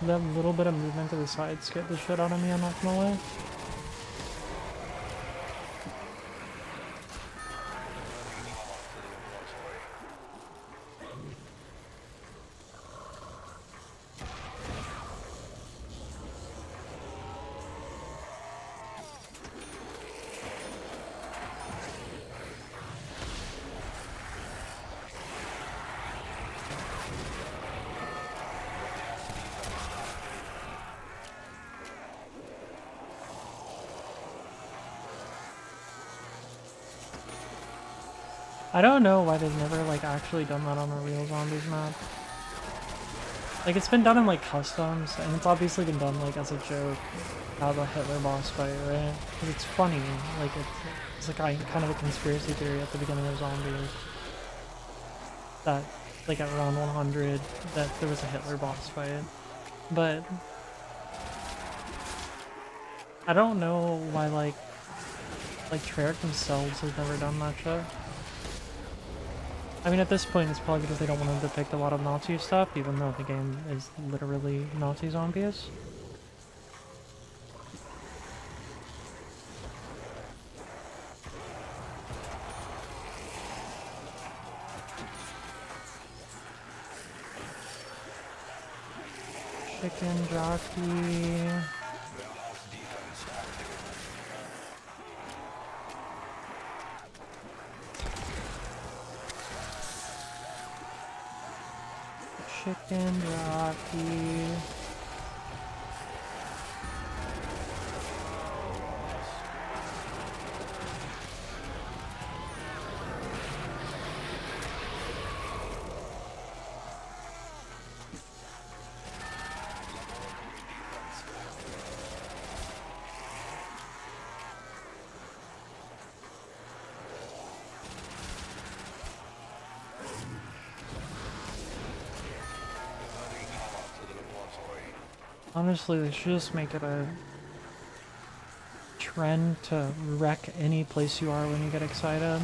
That little bit of movement to the side scared the shit out of me, I'm not gonna lie. I don't know why they've never like actually done that on a real zombies map. Like it's been done in like customs, and it's obviously been done like as a joke, how the Hitler boss fight, right? Because it's funny, like it's like kind of a conspiracy theory at the beginning of zombies. That like at round 100 that there was a Hitler boss fight. But I don't know why like Treyarch themselves has never done that shit. I mean, at this point, it's probably because they don't want to depict a lot of Nazi stuff, even though the game is literally Nazi zombies. Chicken jockey. Chicken jockey. Honestly, they should just make it a trend to wreck any place you are when you get excited.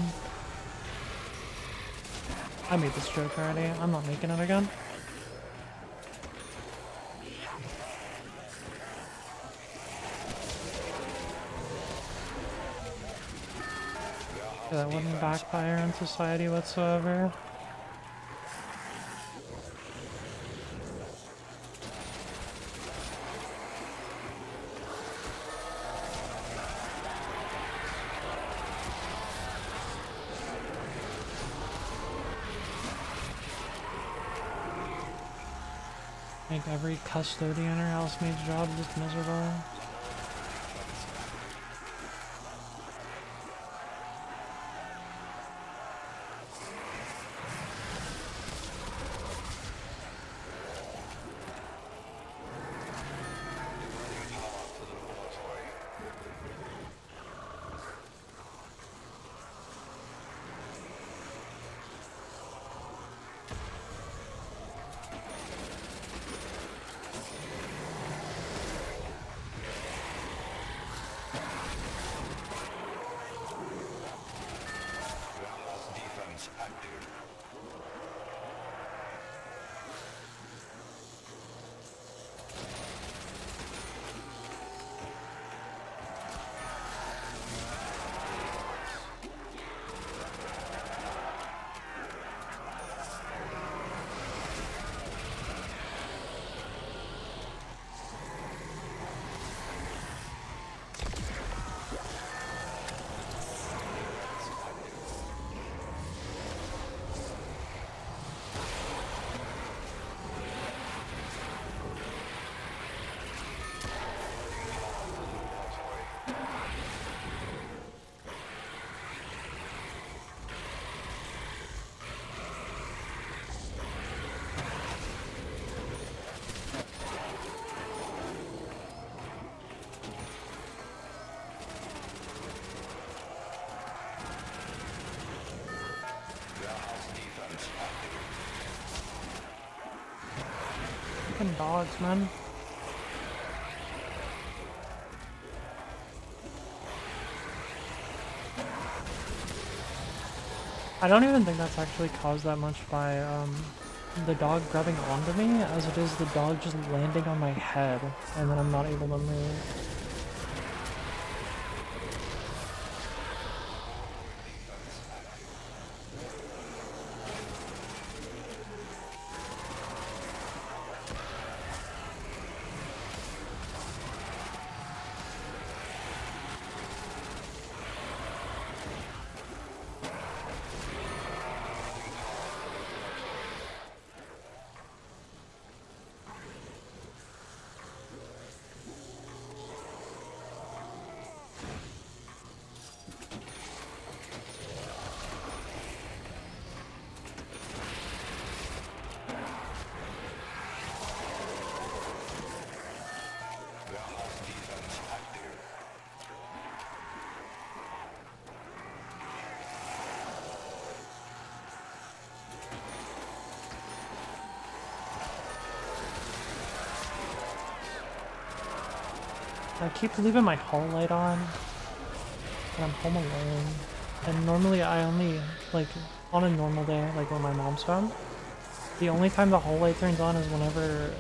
I made this joke already. I'm not making it again. Yeah, that wouldn't backfire on society whatsoever. Make every custodian or housemaid's job just miserable. Fucking dogs, man. I don't even think that's actually caused that much by the dog grabbing onto me, as it is the dog just landing on my head, and then I'm not able to move. I keep leaving my hall light on when I'm home alone, and normally I only, like, on a normal day, like when my mom's home, the only time the hall light turns on is whenever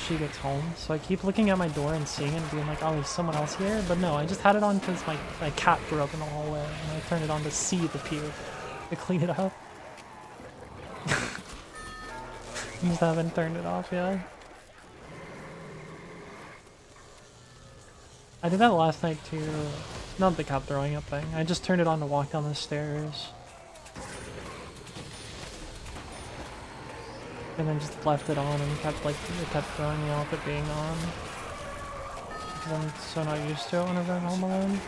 she gets home. So I keep looking at my door and seeing it and being like, oh, there's someone else here? But no, I just had it on because my cat threw up in the hallway, and I turned it on to see the pee, to clean it up. I just haven't turned it off yet. I did that last night too. Not the cap throwing up thing. I just turned it on to walk down the stairs. And then just left it on and kept like it kept throwing me off it being on. Because I'm so not used to it whenever I'm home alone.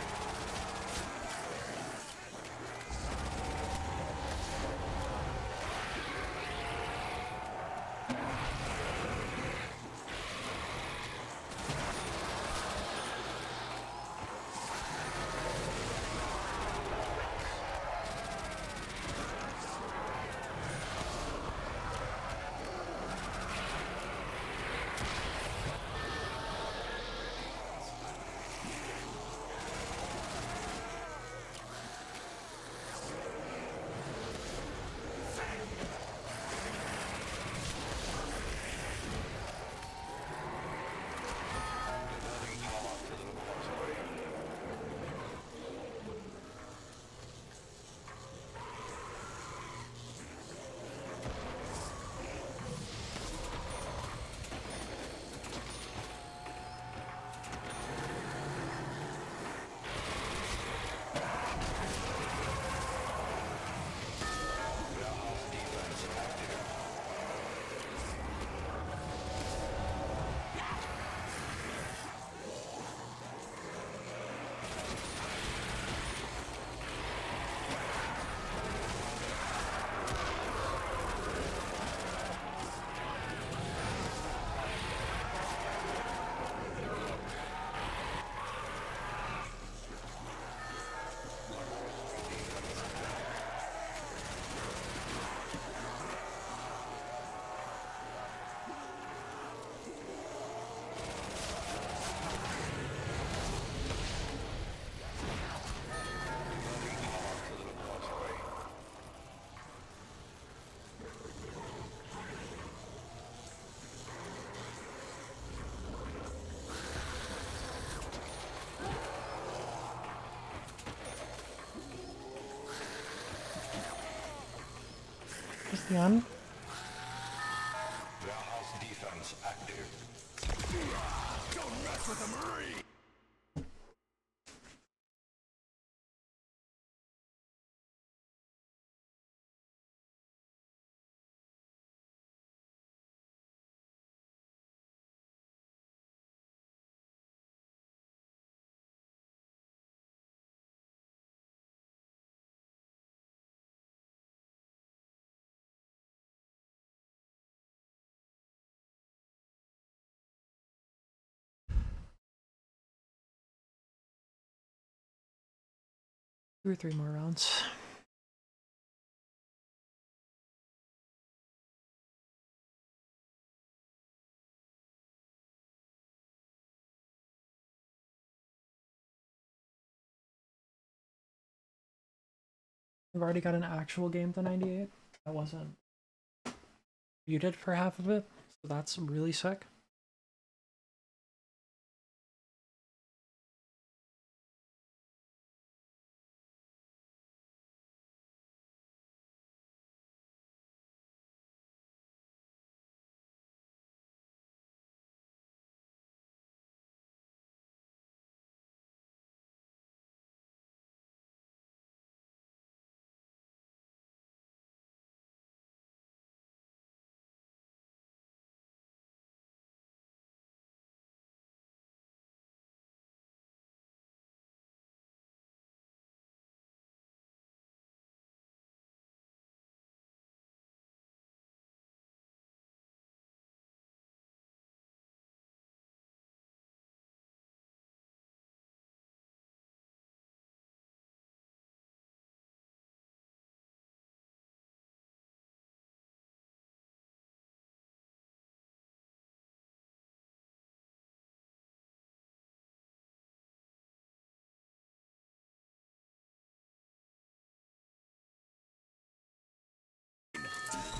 Is the on? Warehouse defense active. Don't mess with a Marine! Two or three more rounds. I've already got an actual game to 98. I wasn't muted for half of it, so that's really sick.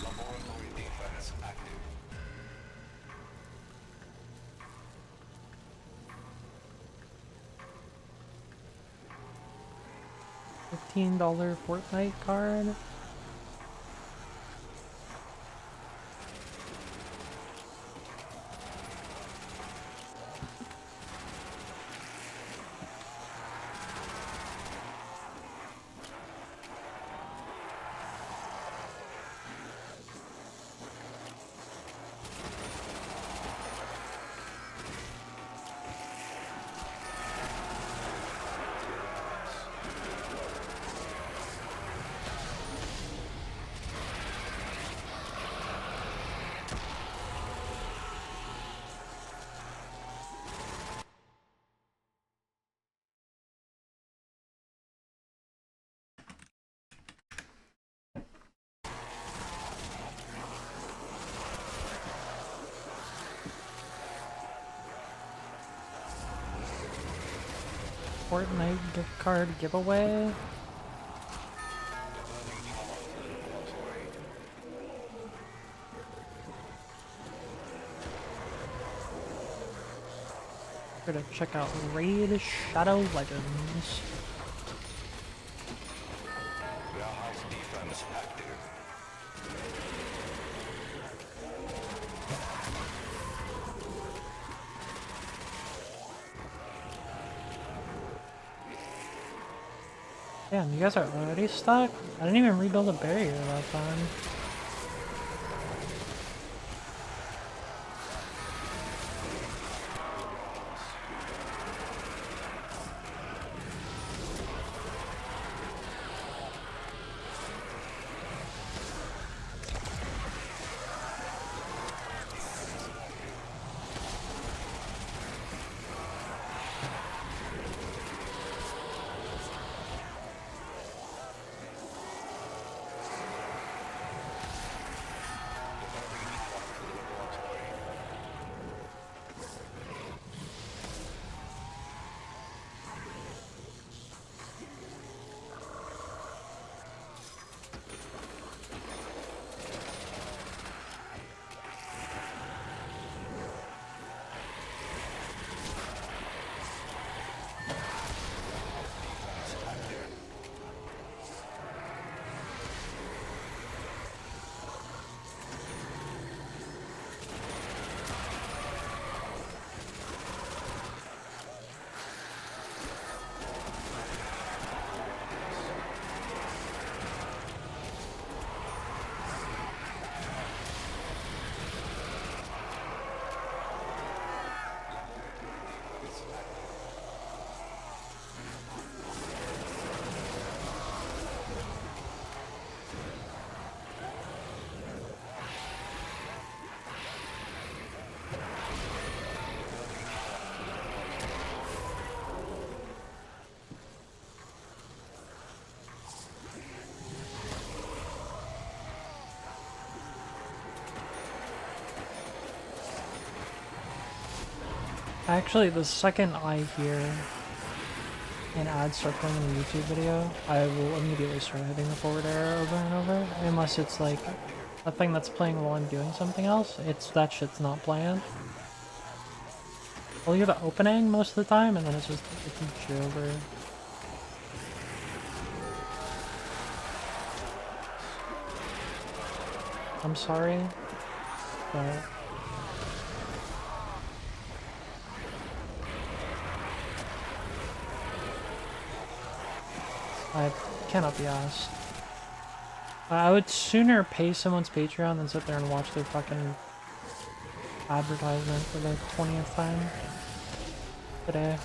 Laboratory defense active. $15 Fortnite card. Fortnite gift card giveaway. We're gonna check out Raid Shadow Legends. Warehouse defense active. Damn, you guys are already stuck? I didn't even rebuild a barrier that time. Actually, the second I hear an ad start playing in a YouTube video, I will immediately start hitting the forward arrow over and over. Unless it's like a thing that's playing while I'm doing something else. That shit's not playing. I'll hear the opening most of the time, and then it's each over. I'm sorry, but I cannot be asked. I would sooner pay someone's Patreon than sit there and watch their fucking advertisement for the 20th time today.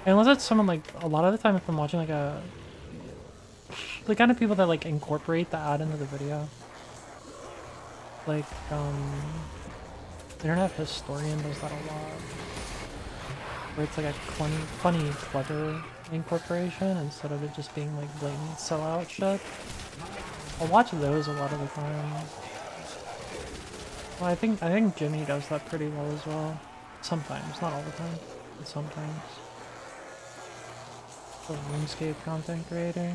Unless it's someone like, a lot of the time if I'm watching like the kind of people that like incorporate the ad into the video. Like, Internet Historian does that a lot. Where it's like a funny, clever incorporation instead of it just being like blatant sellout shit. I'll watch those a lot of the time. Well, I think Jimmy does that pretty well as well. Sometimes, not all the time, but sometimes. The RuneScape content creator.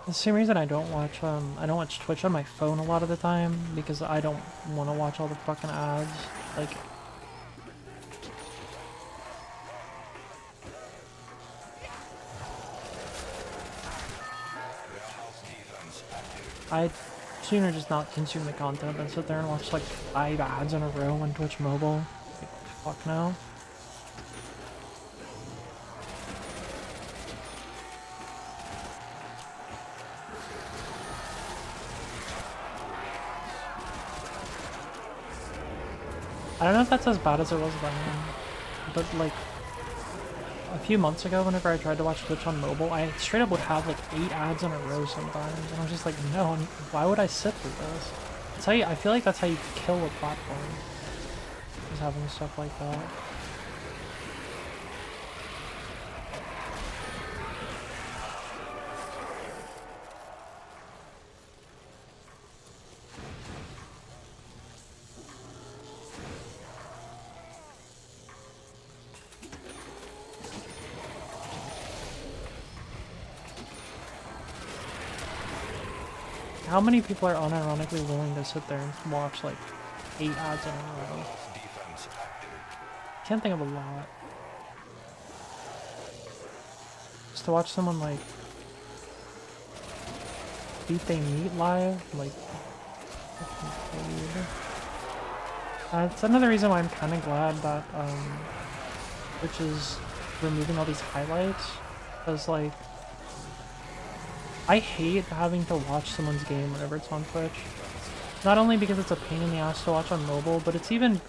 The same reason I don't watch Twitch on my phone a lot of the time, because I don't want to watch all the fucking ads. Like, I'd sooner just not consume the content than sit there and watch like 5 ads in a row on Twitch mobile. Like, fuck no. I don't know if that's as bad as it was then, but like a few months ago, whenever I tried to watch Twitch on mobile, I straight up would have like 8 ads in a row sometimes, and I was just like, no, why would I sit through this? That's how I feel like that's how you kill a platform, is having stuff like that. How many people are unironically willing to sit there and watch like 8 ads in a row? Defense active. Can't think of a lot. Just to watch someone like beat they meat live, like it's another reason why I'm kind of glad that Twitch is removing all these highlights, because like I hate having to watch someone's game whenever it's on Twitch. Not only because it's a pain in the ass to watch on mobile, but it's an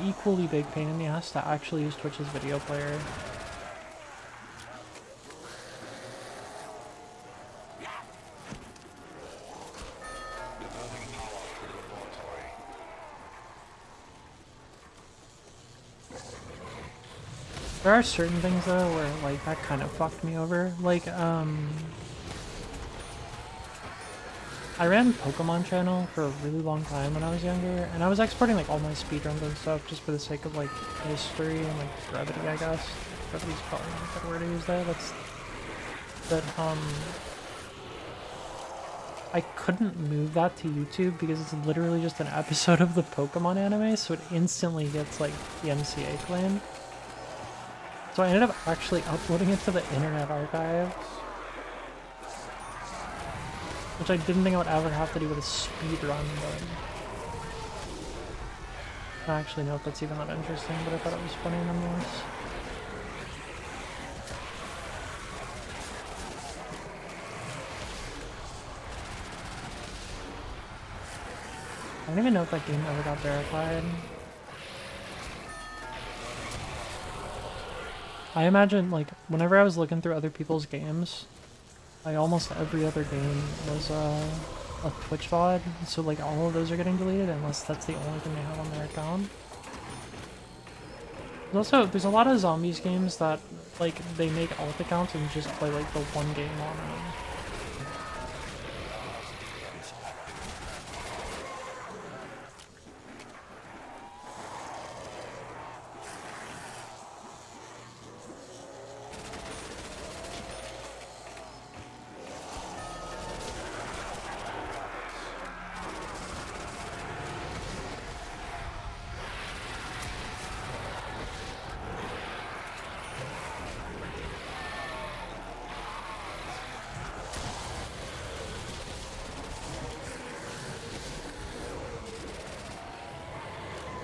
equally big pain in the ass to actually use Twitch's video player. Diverting power to the laboratory. There are certain things though where like that kind of fucked me over. Like I ran Pokemon channel for a really long time when I was younger, and I was exporting like all my speedruns and stuff just for the sake of like history and like brevity, I guess. Brevity's probably not a good word to use there. But I couldn't move that to YouTube because it's literally just an episode of the Pokemon anime, so it instantly gets like the MCA claim. So I ended up actually uploading it to the Internet Archive, which I didn't think I would ever have to do with a speed run, but I don't actually know if that's even that interesting, but I thought it was funny nonetheless. I don't even know if that game ever got verified. I imagine, like, whenever I was looking through other people's games, like, almost every other game was a Twitch VOD, so, like, all of those are getting deleted unless that's the only thing they have on their account. There's a lot of zombies games that, like, they make alt accounts and just play, like, the one game on them.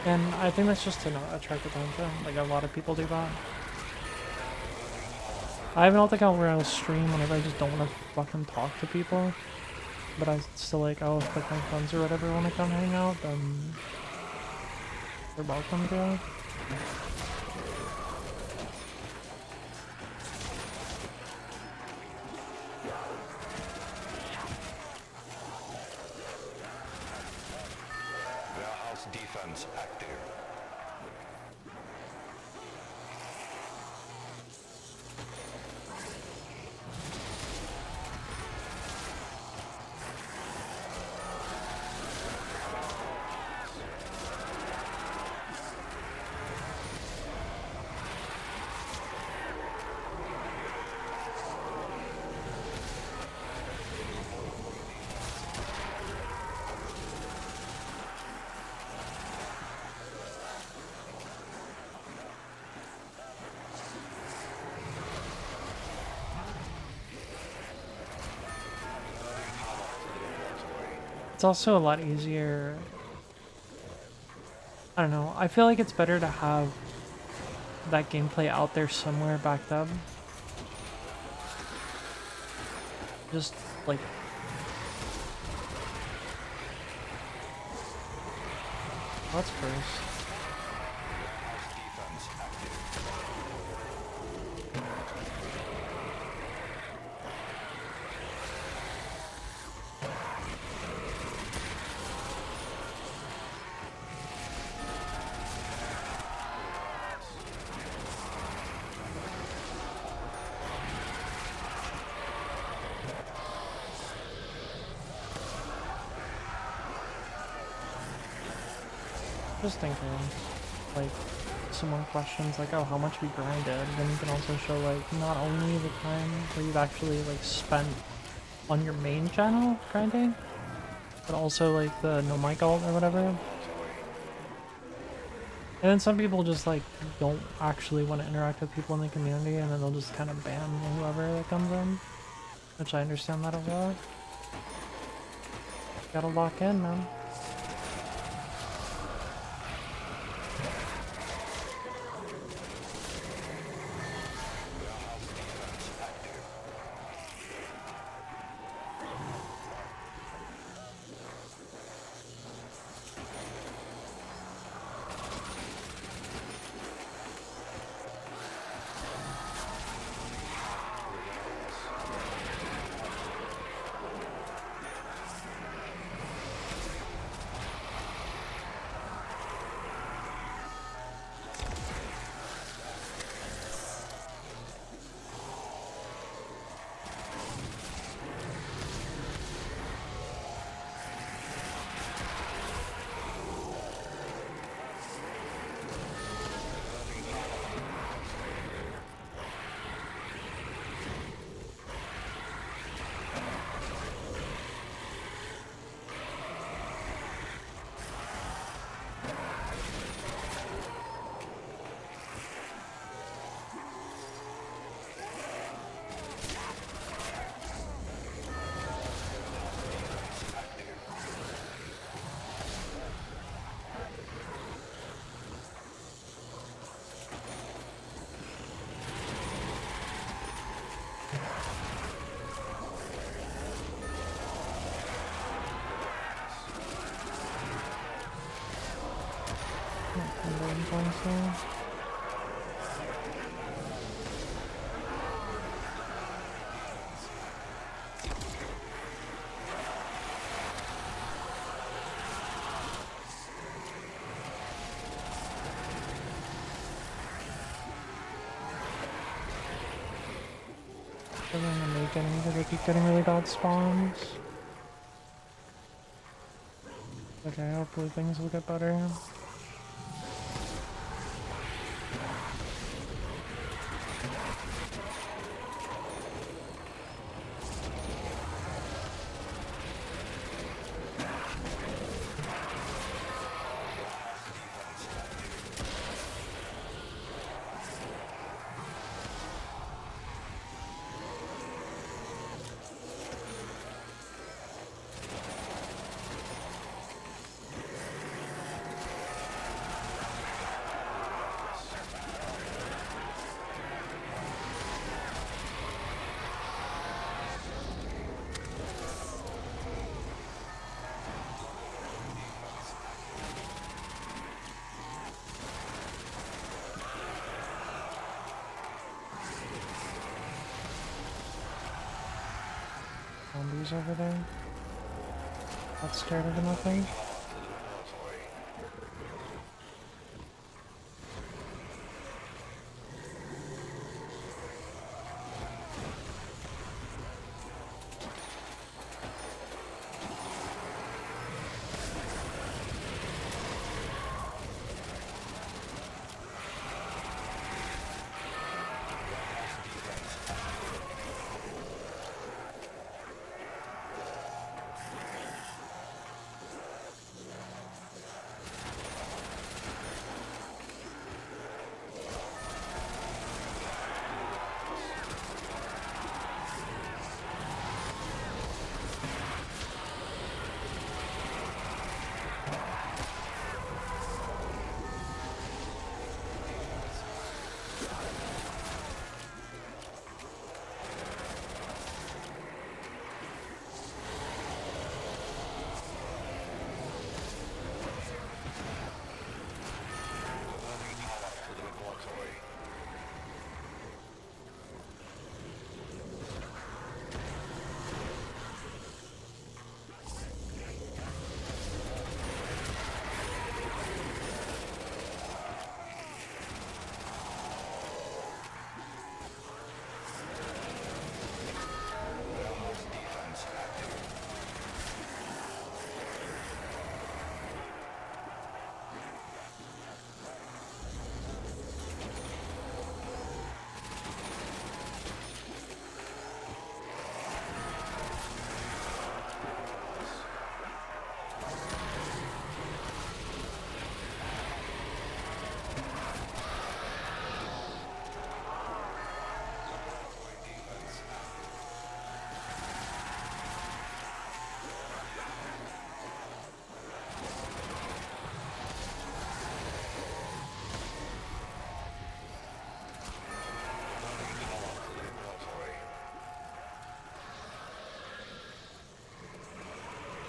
And I think that's just to not attract attention. Like, a lot of people do that. I have an alt account where I'll stream whenever I just don't want to fucking talk to people. But I still like, oh, if like my friends or whatever want to come hang out, then they're welcome to. Warehouse defense active. It's also a lot easier. I don't know. I feel like it's better to have that gameplay out there somewhere backed up. Just like what's first? Just thinking, like, some more questions like, oh, how much we grinded. Then you can also show, like, not only the time where you've actually, like, spent on your main channel grinding, but also, like, the no mic alt or whatever. And then some people just, like, don't actually want to interact with people in the community, and then they'll just kind of ban whoever that comes in. Which I understand that a lot. Gotta lock in, man. Doesn't make any because I keep getting really bad spawns. Okay, hopefully things will get better. Zombies over there. Not scared of nothing.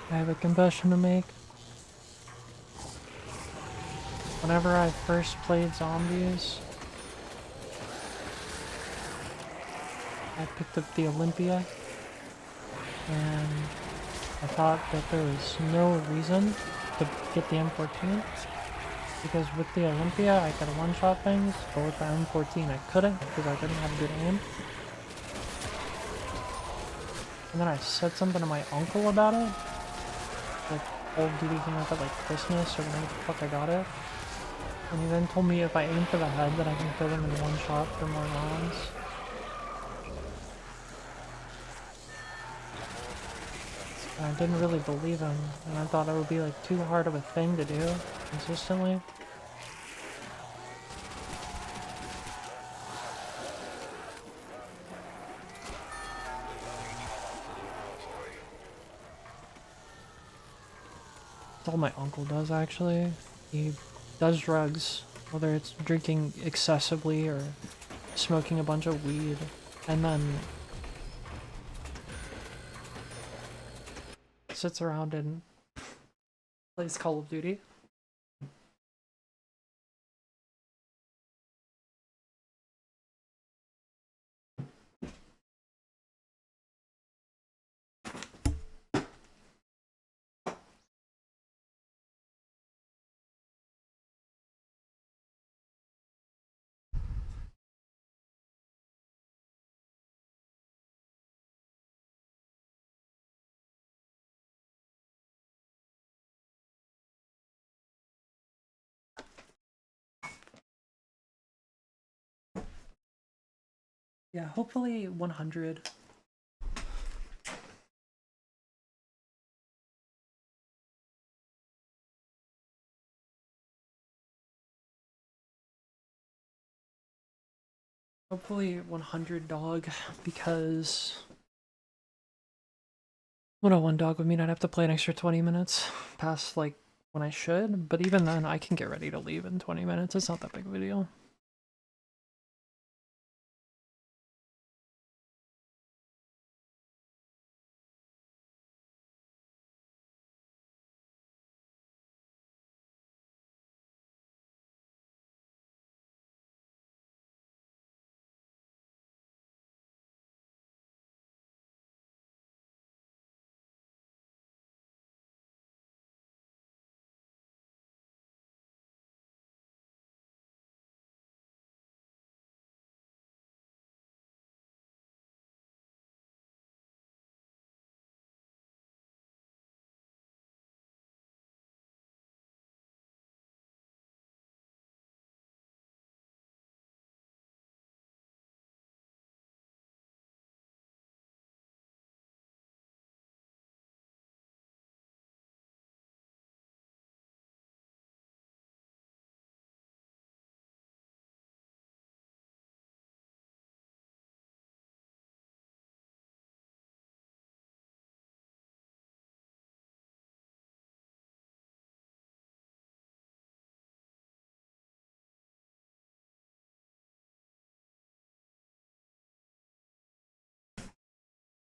I have a confession to make. Whenever I first played zombies, I picked up the Olympia, and I thought that there was no reason to get the M14, because with the Olympia I could one-shot things, but with the M14 I couldn't, because I didn't have good aim. And then I said something to my uncle about it, like Old Duty came out at like Christmas or whenever the fuck I got it. And he then told me if I aim for the head that I can kill them in one shot for more rounds. And I didn't really believe him, and I thought it would be like too hard of a thing to do consistently. That's all my uncle does, actually. He does drugs, whether it's drinking excessively or smoking a bunch of weed, and then sits around and plays Call of Duty. Yeah, hopefully 100. Hopefully 100, dog, because 101, dog would mean I'd have to play an extra 20 minutes past like when I should, but even then I can get ready to leave in 20 minutes. It's not that big of a deal.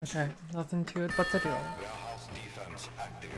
Okay, nothing to it but to do. Warehouse defense active.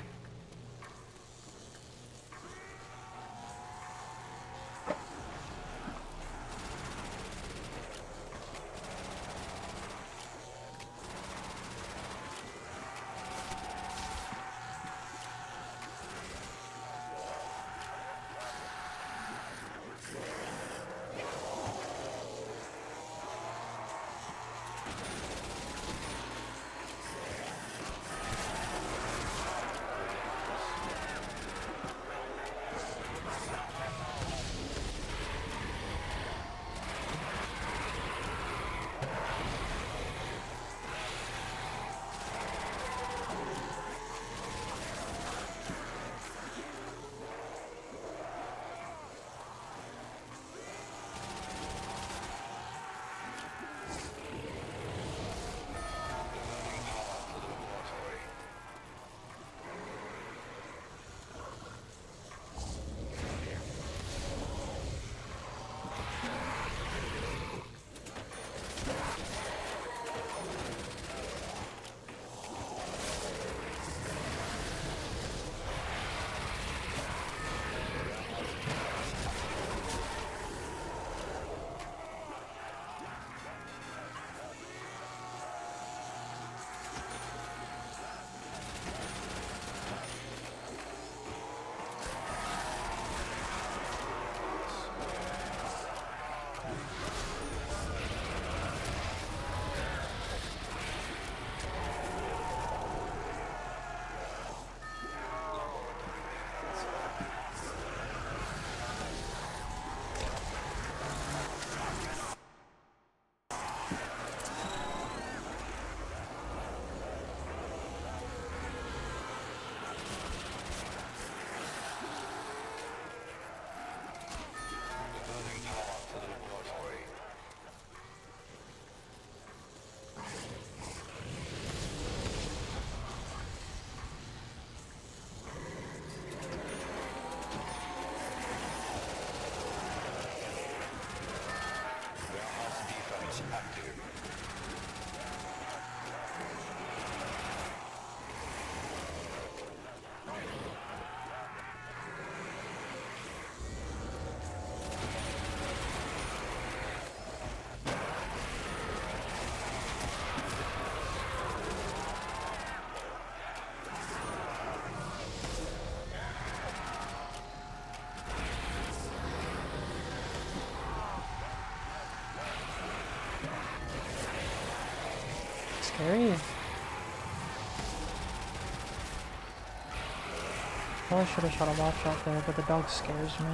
Probably should have shot a watch out there, but the dog scares me.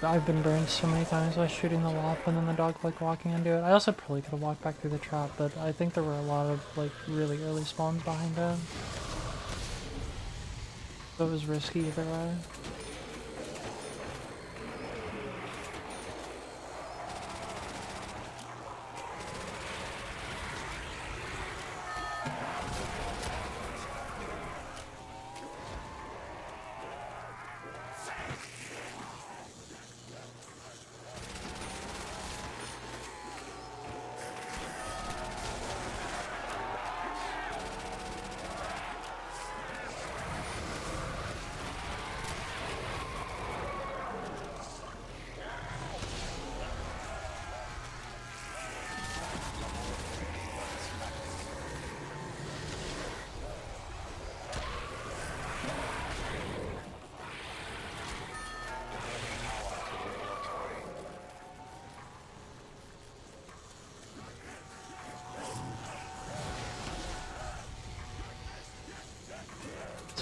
I've been burned so many times by shooting the WAP and then the dog like walking into it. I also probably could have walked back through the trap, but I think there were a lot of like really early spawns behind it. So it was risky either way.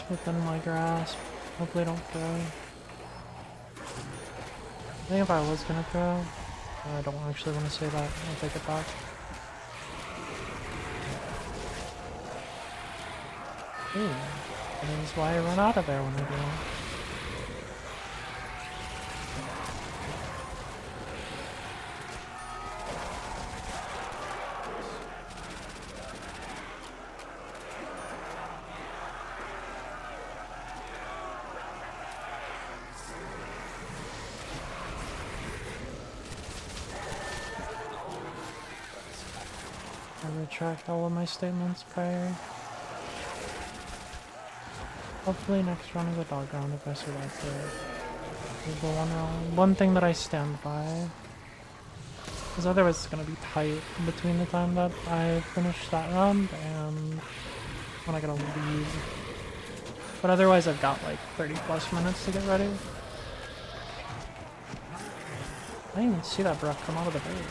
Within my grasp. Hopefully I don't throw. I think if I was gonna throw, I don't actually want to say that. I'll take it back. Ooh, that is why I run out of there when I do. I retract all of my statements prior. Hopefully next round is a dog round if I survive it. Is the one thing that I stand by. Because otherwise it's gonna be tight between the time that I finish that round and when I gotta leave. But otherwise I've got like 30 plus minutes to get ready. I didn't even see that Brock come out of the bait.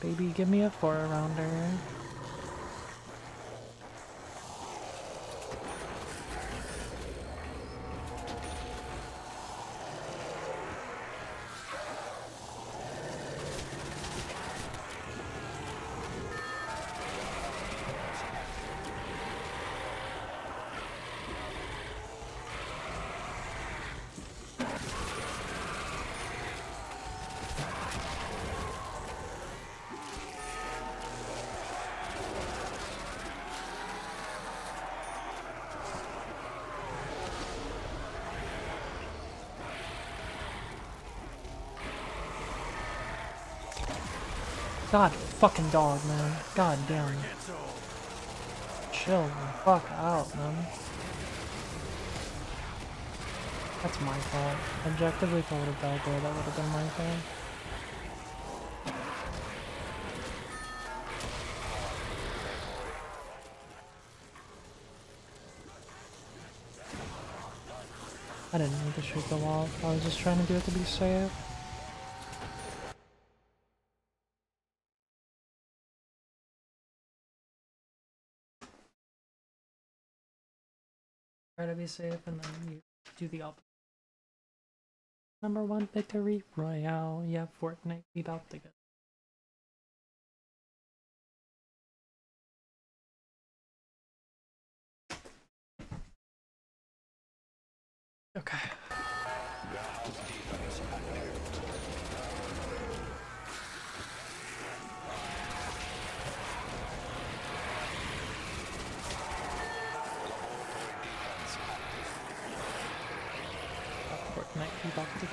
Baby, give me a 4-rounder. God fucking dog, man. God damn. Chill the fuck out, man. That's my fault. Objectively, if I would have died there, that would have been my fault. I didn't need to shoot the wall. I was just trying to do it to be safe. Try to be safe and then you do the opposite. #1 victory royale. Yeah, Fortnite, we about to get. Okay. Might be back to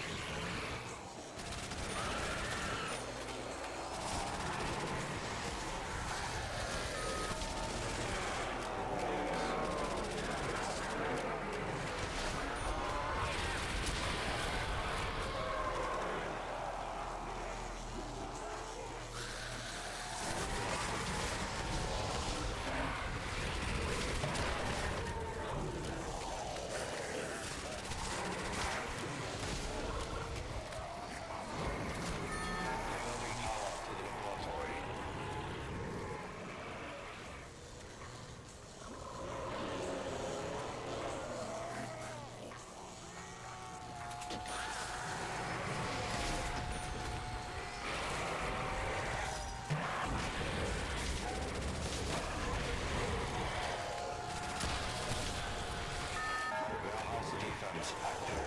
Warehouse defense active.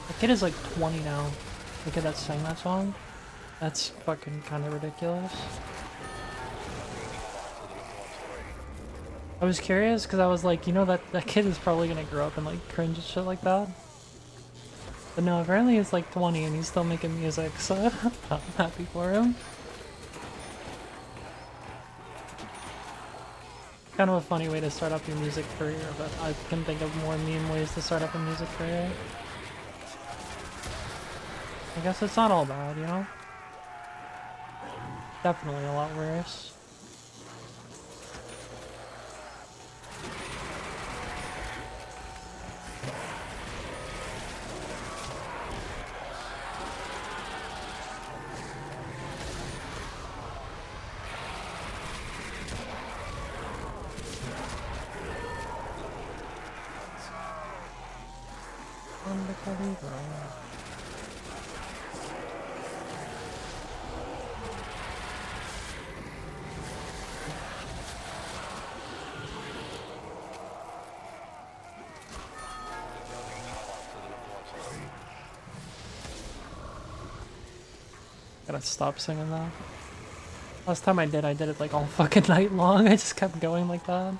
The kid is like 20 now. The kid that sang that song. That's fucking kind of ridiculous. I was curious because I was like, you know, that kid is probably gonna grow up and like cringe and shit like that. But no, apparently he's like 20 and he's still making music, so I'm happy for him. Kind of a funny way to start up your music career, but I can think of more meme ways to start up a music career. I guess it's not all bad, you know? Definitely a lot worse. Gotta stop singing that. Last time I did it like all fucking night long. I just kept going like that.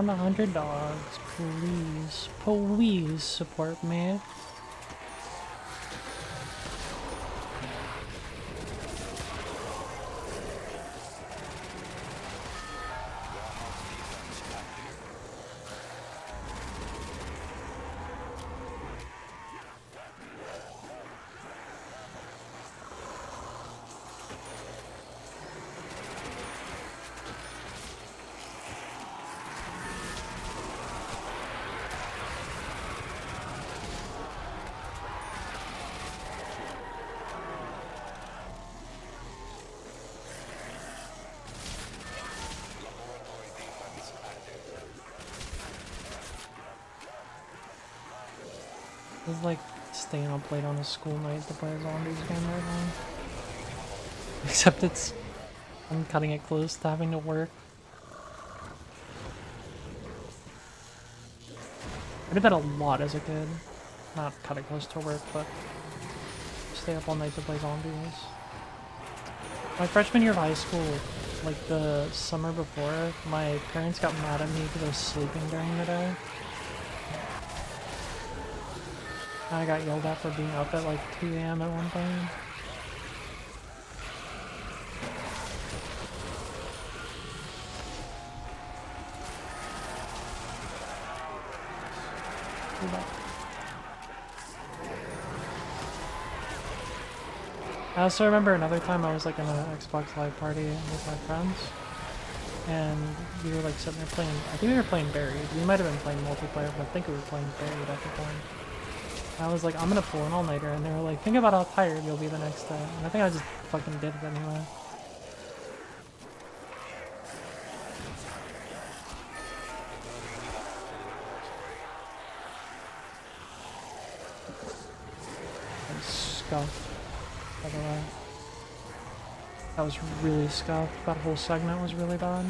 around 100 dogs. Please, please support me. It's like staying up late on a school night to play a zombies game right now. Except I'm cutting it close to having to work. I did that a lot as a kid. Not cut it close to work, but stay up all night to play zombies. My freshman year of high school, like the summer before, my parents got mad at me because I was sleeping during the day. I got yelled at for being up at like 2 AM at one point. I also remember another time I was like in an Xbox Live party with my friends, and we were like sitting there playing, I think we were playing Buried. We might have been playing multiplayer, but I think we were playing Buried at the time. I was like, I'm gonna pull an all-nighter, and they were like, think about how tired you'll be the next day. And I think I just fucking did it anyway. I was scuffed, by the way. That was really scuffed. That whole segment was really bad.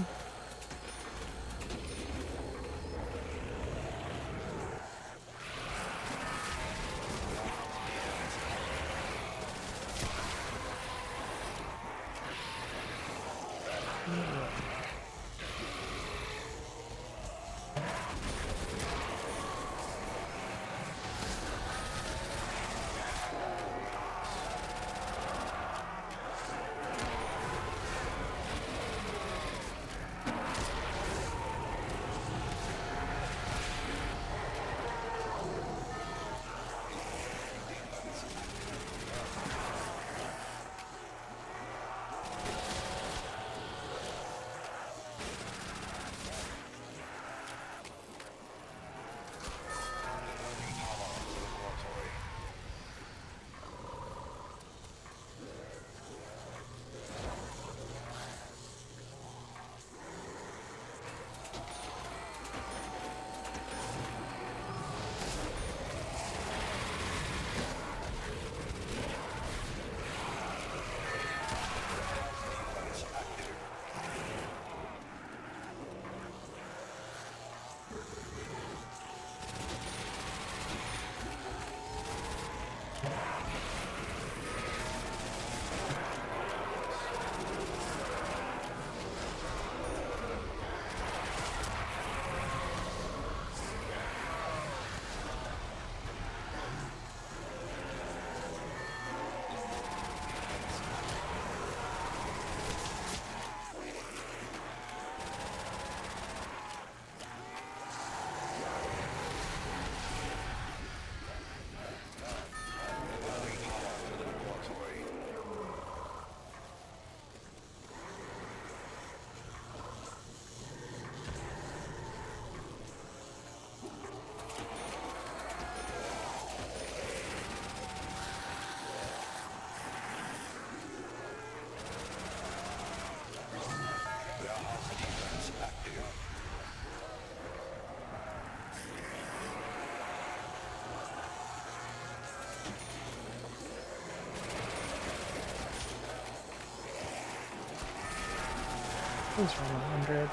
Please run 100.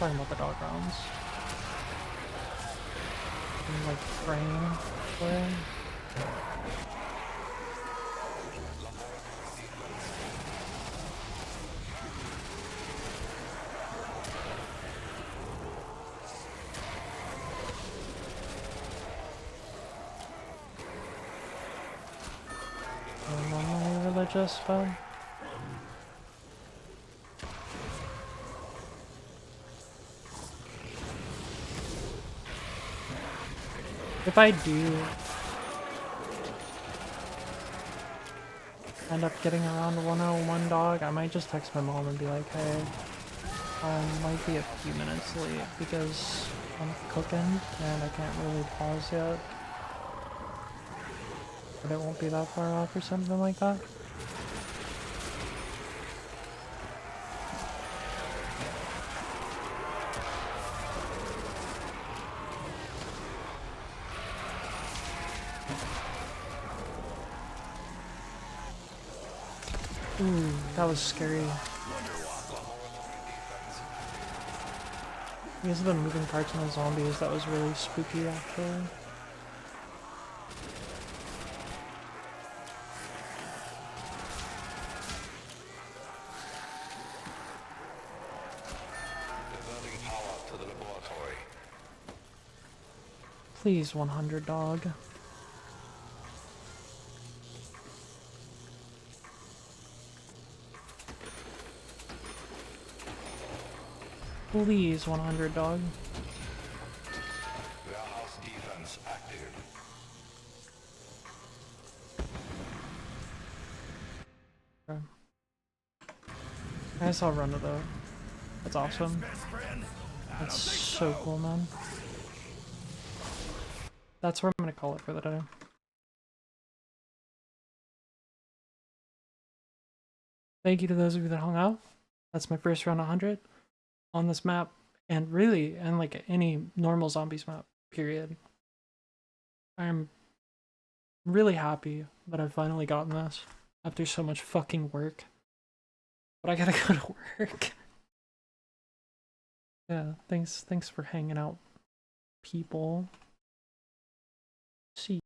Talking about the dog rounds. And, like frame play. religious, but if I do end up getting around 101 dog, I might just text my mom and be like, hey, I might be a few minutes late because I'm cooking and I can't really pause yet. But it won't be that far off or something like that. Ooh, that was scary. Because of the moving parts and the zombies, that was really spooky actually. Diverting power to the laboratory. Please, 100 dog. Please, 100 dog. Warehouse defense active. Okay. I saw Run though. That's awesome. Best friend? I don't That's think so cool, man. That's where I'm gonna call it for the day. Thank you to those of you that hung out. That's my first round 100 on this map, and really, and like any normal zombies map, period. I'm really happy that I've finally gotten this after so much fucking work. But I gotta go to work. Yeah, thanks for hanging out, people. See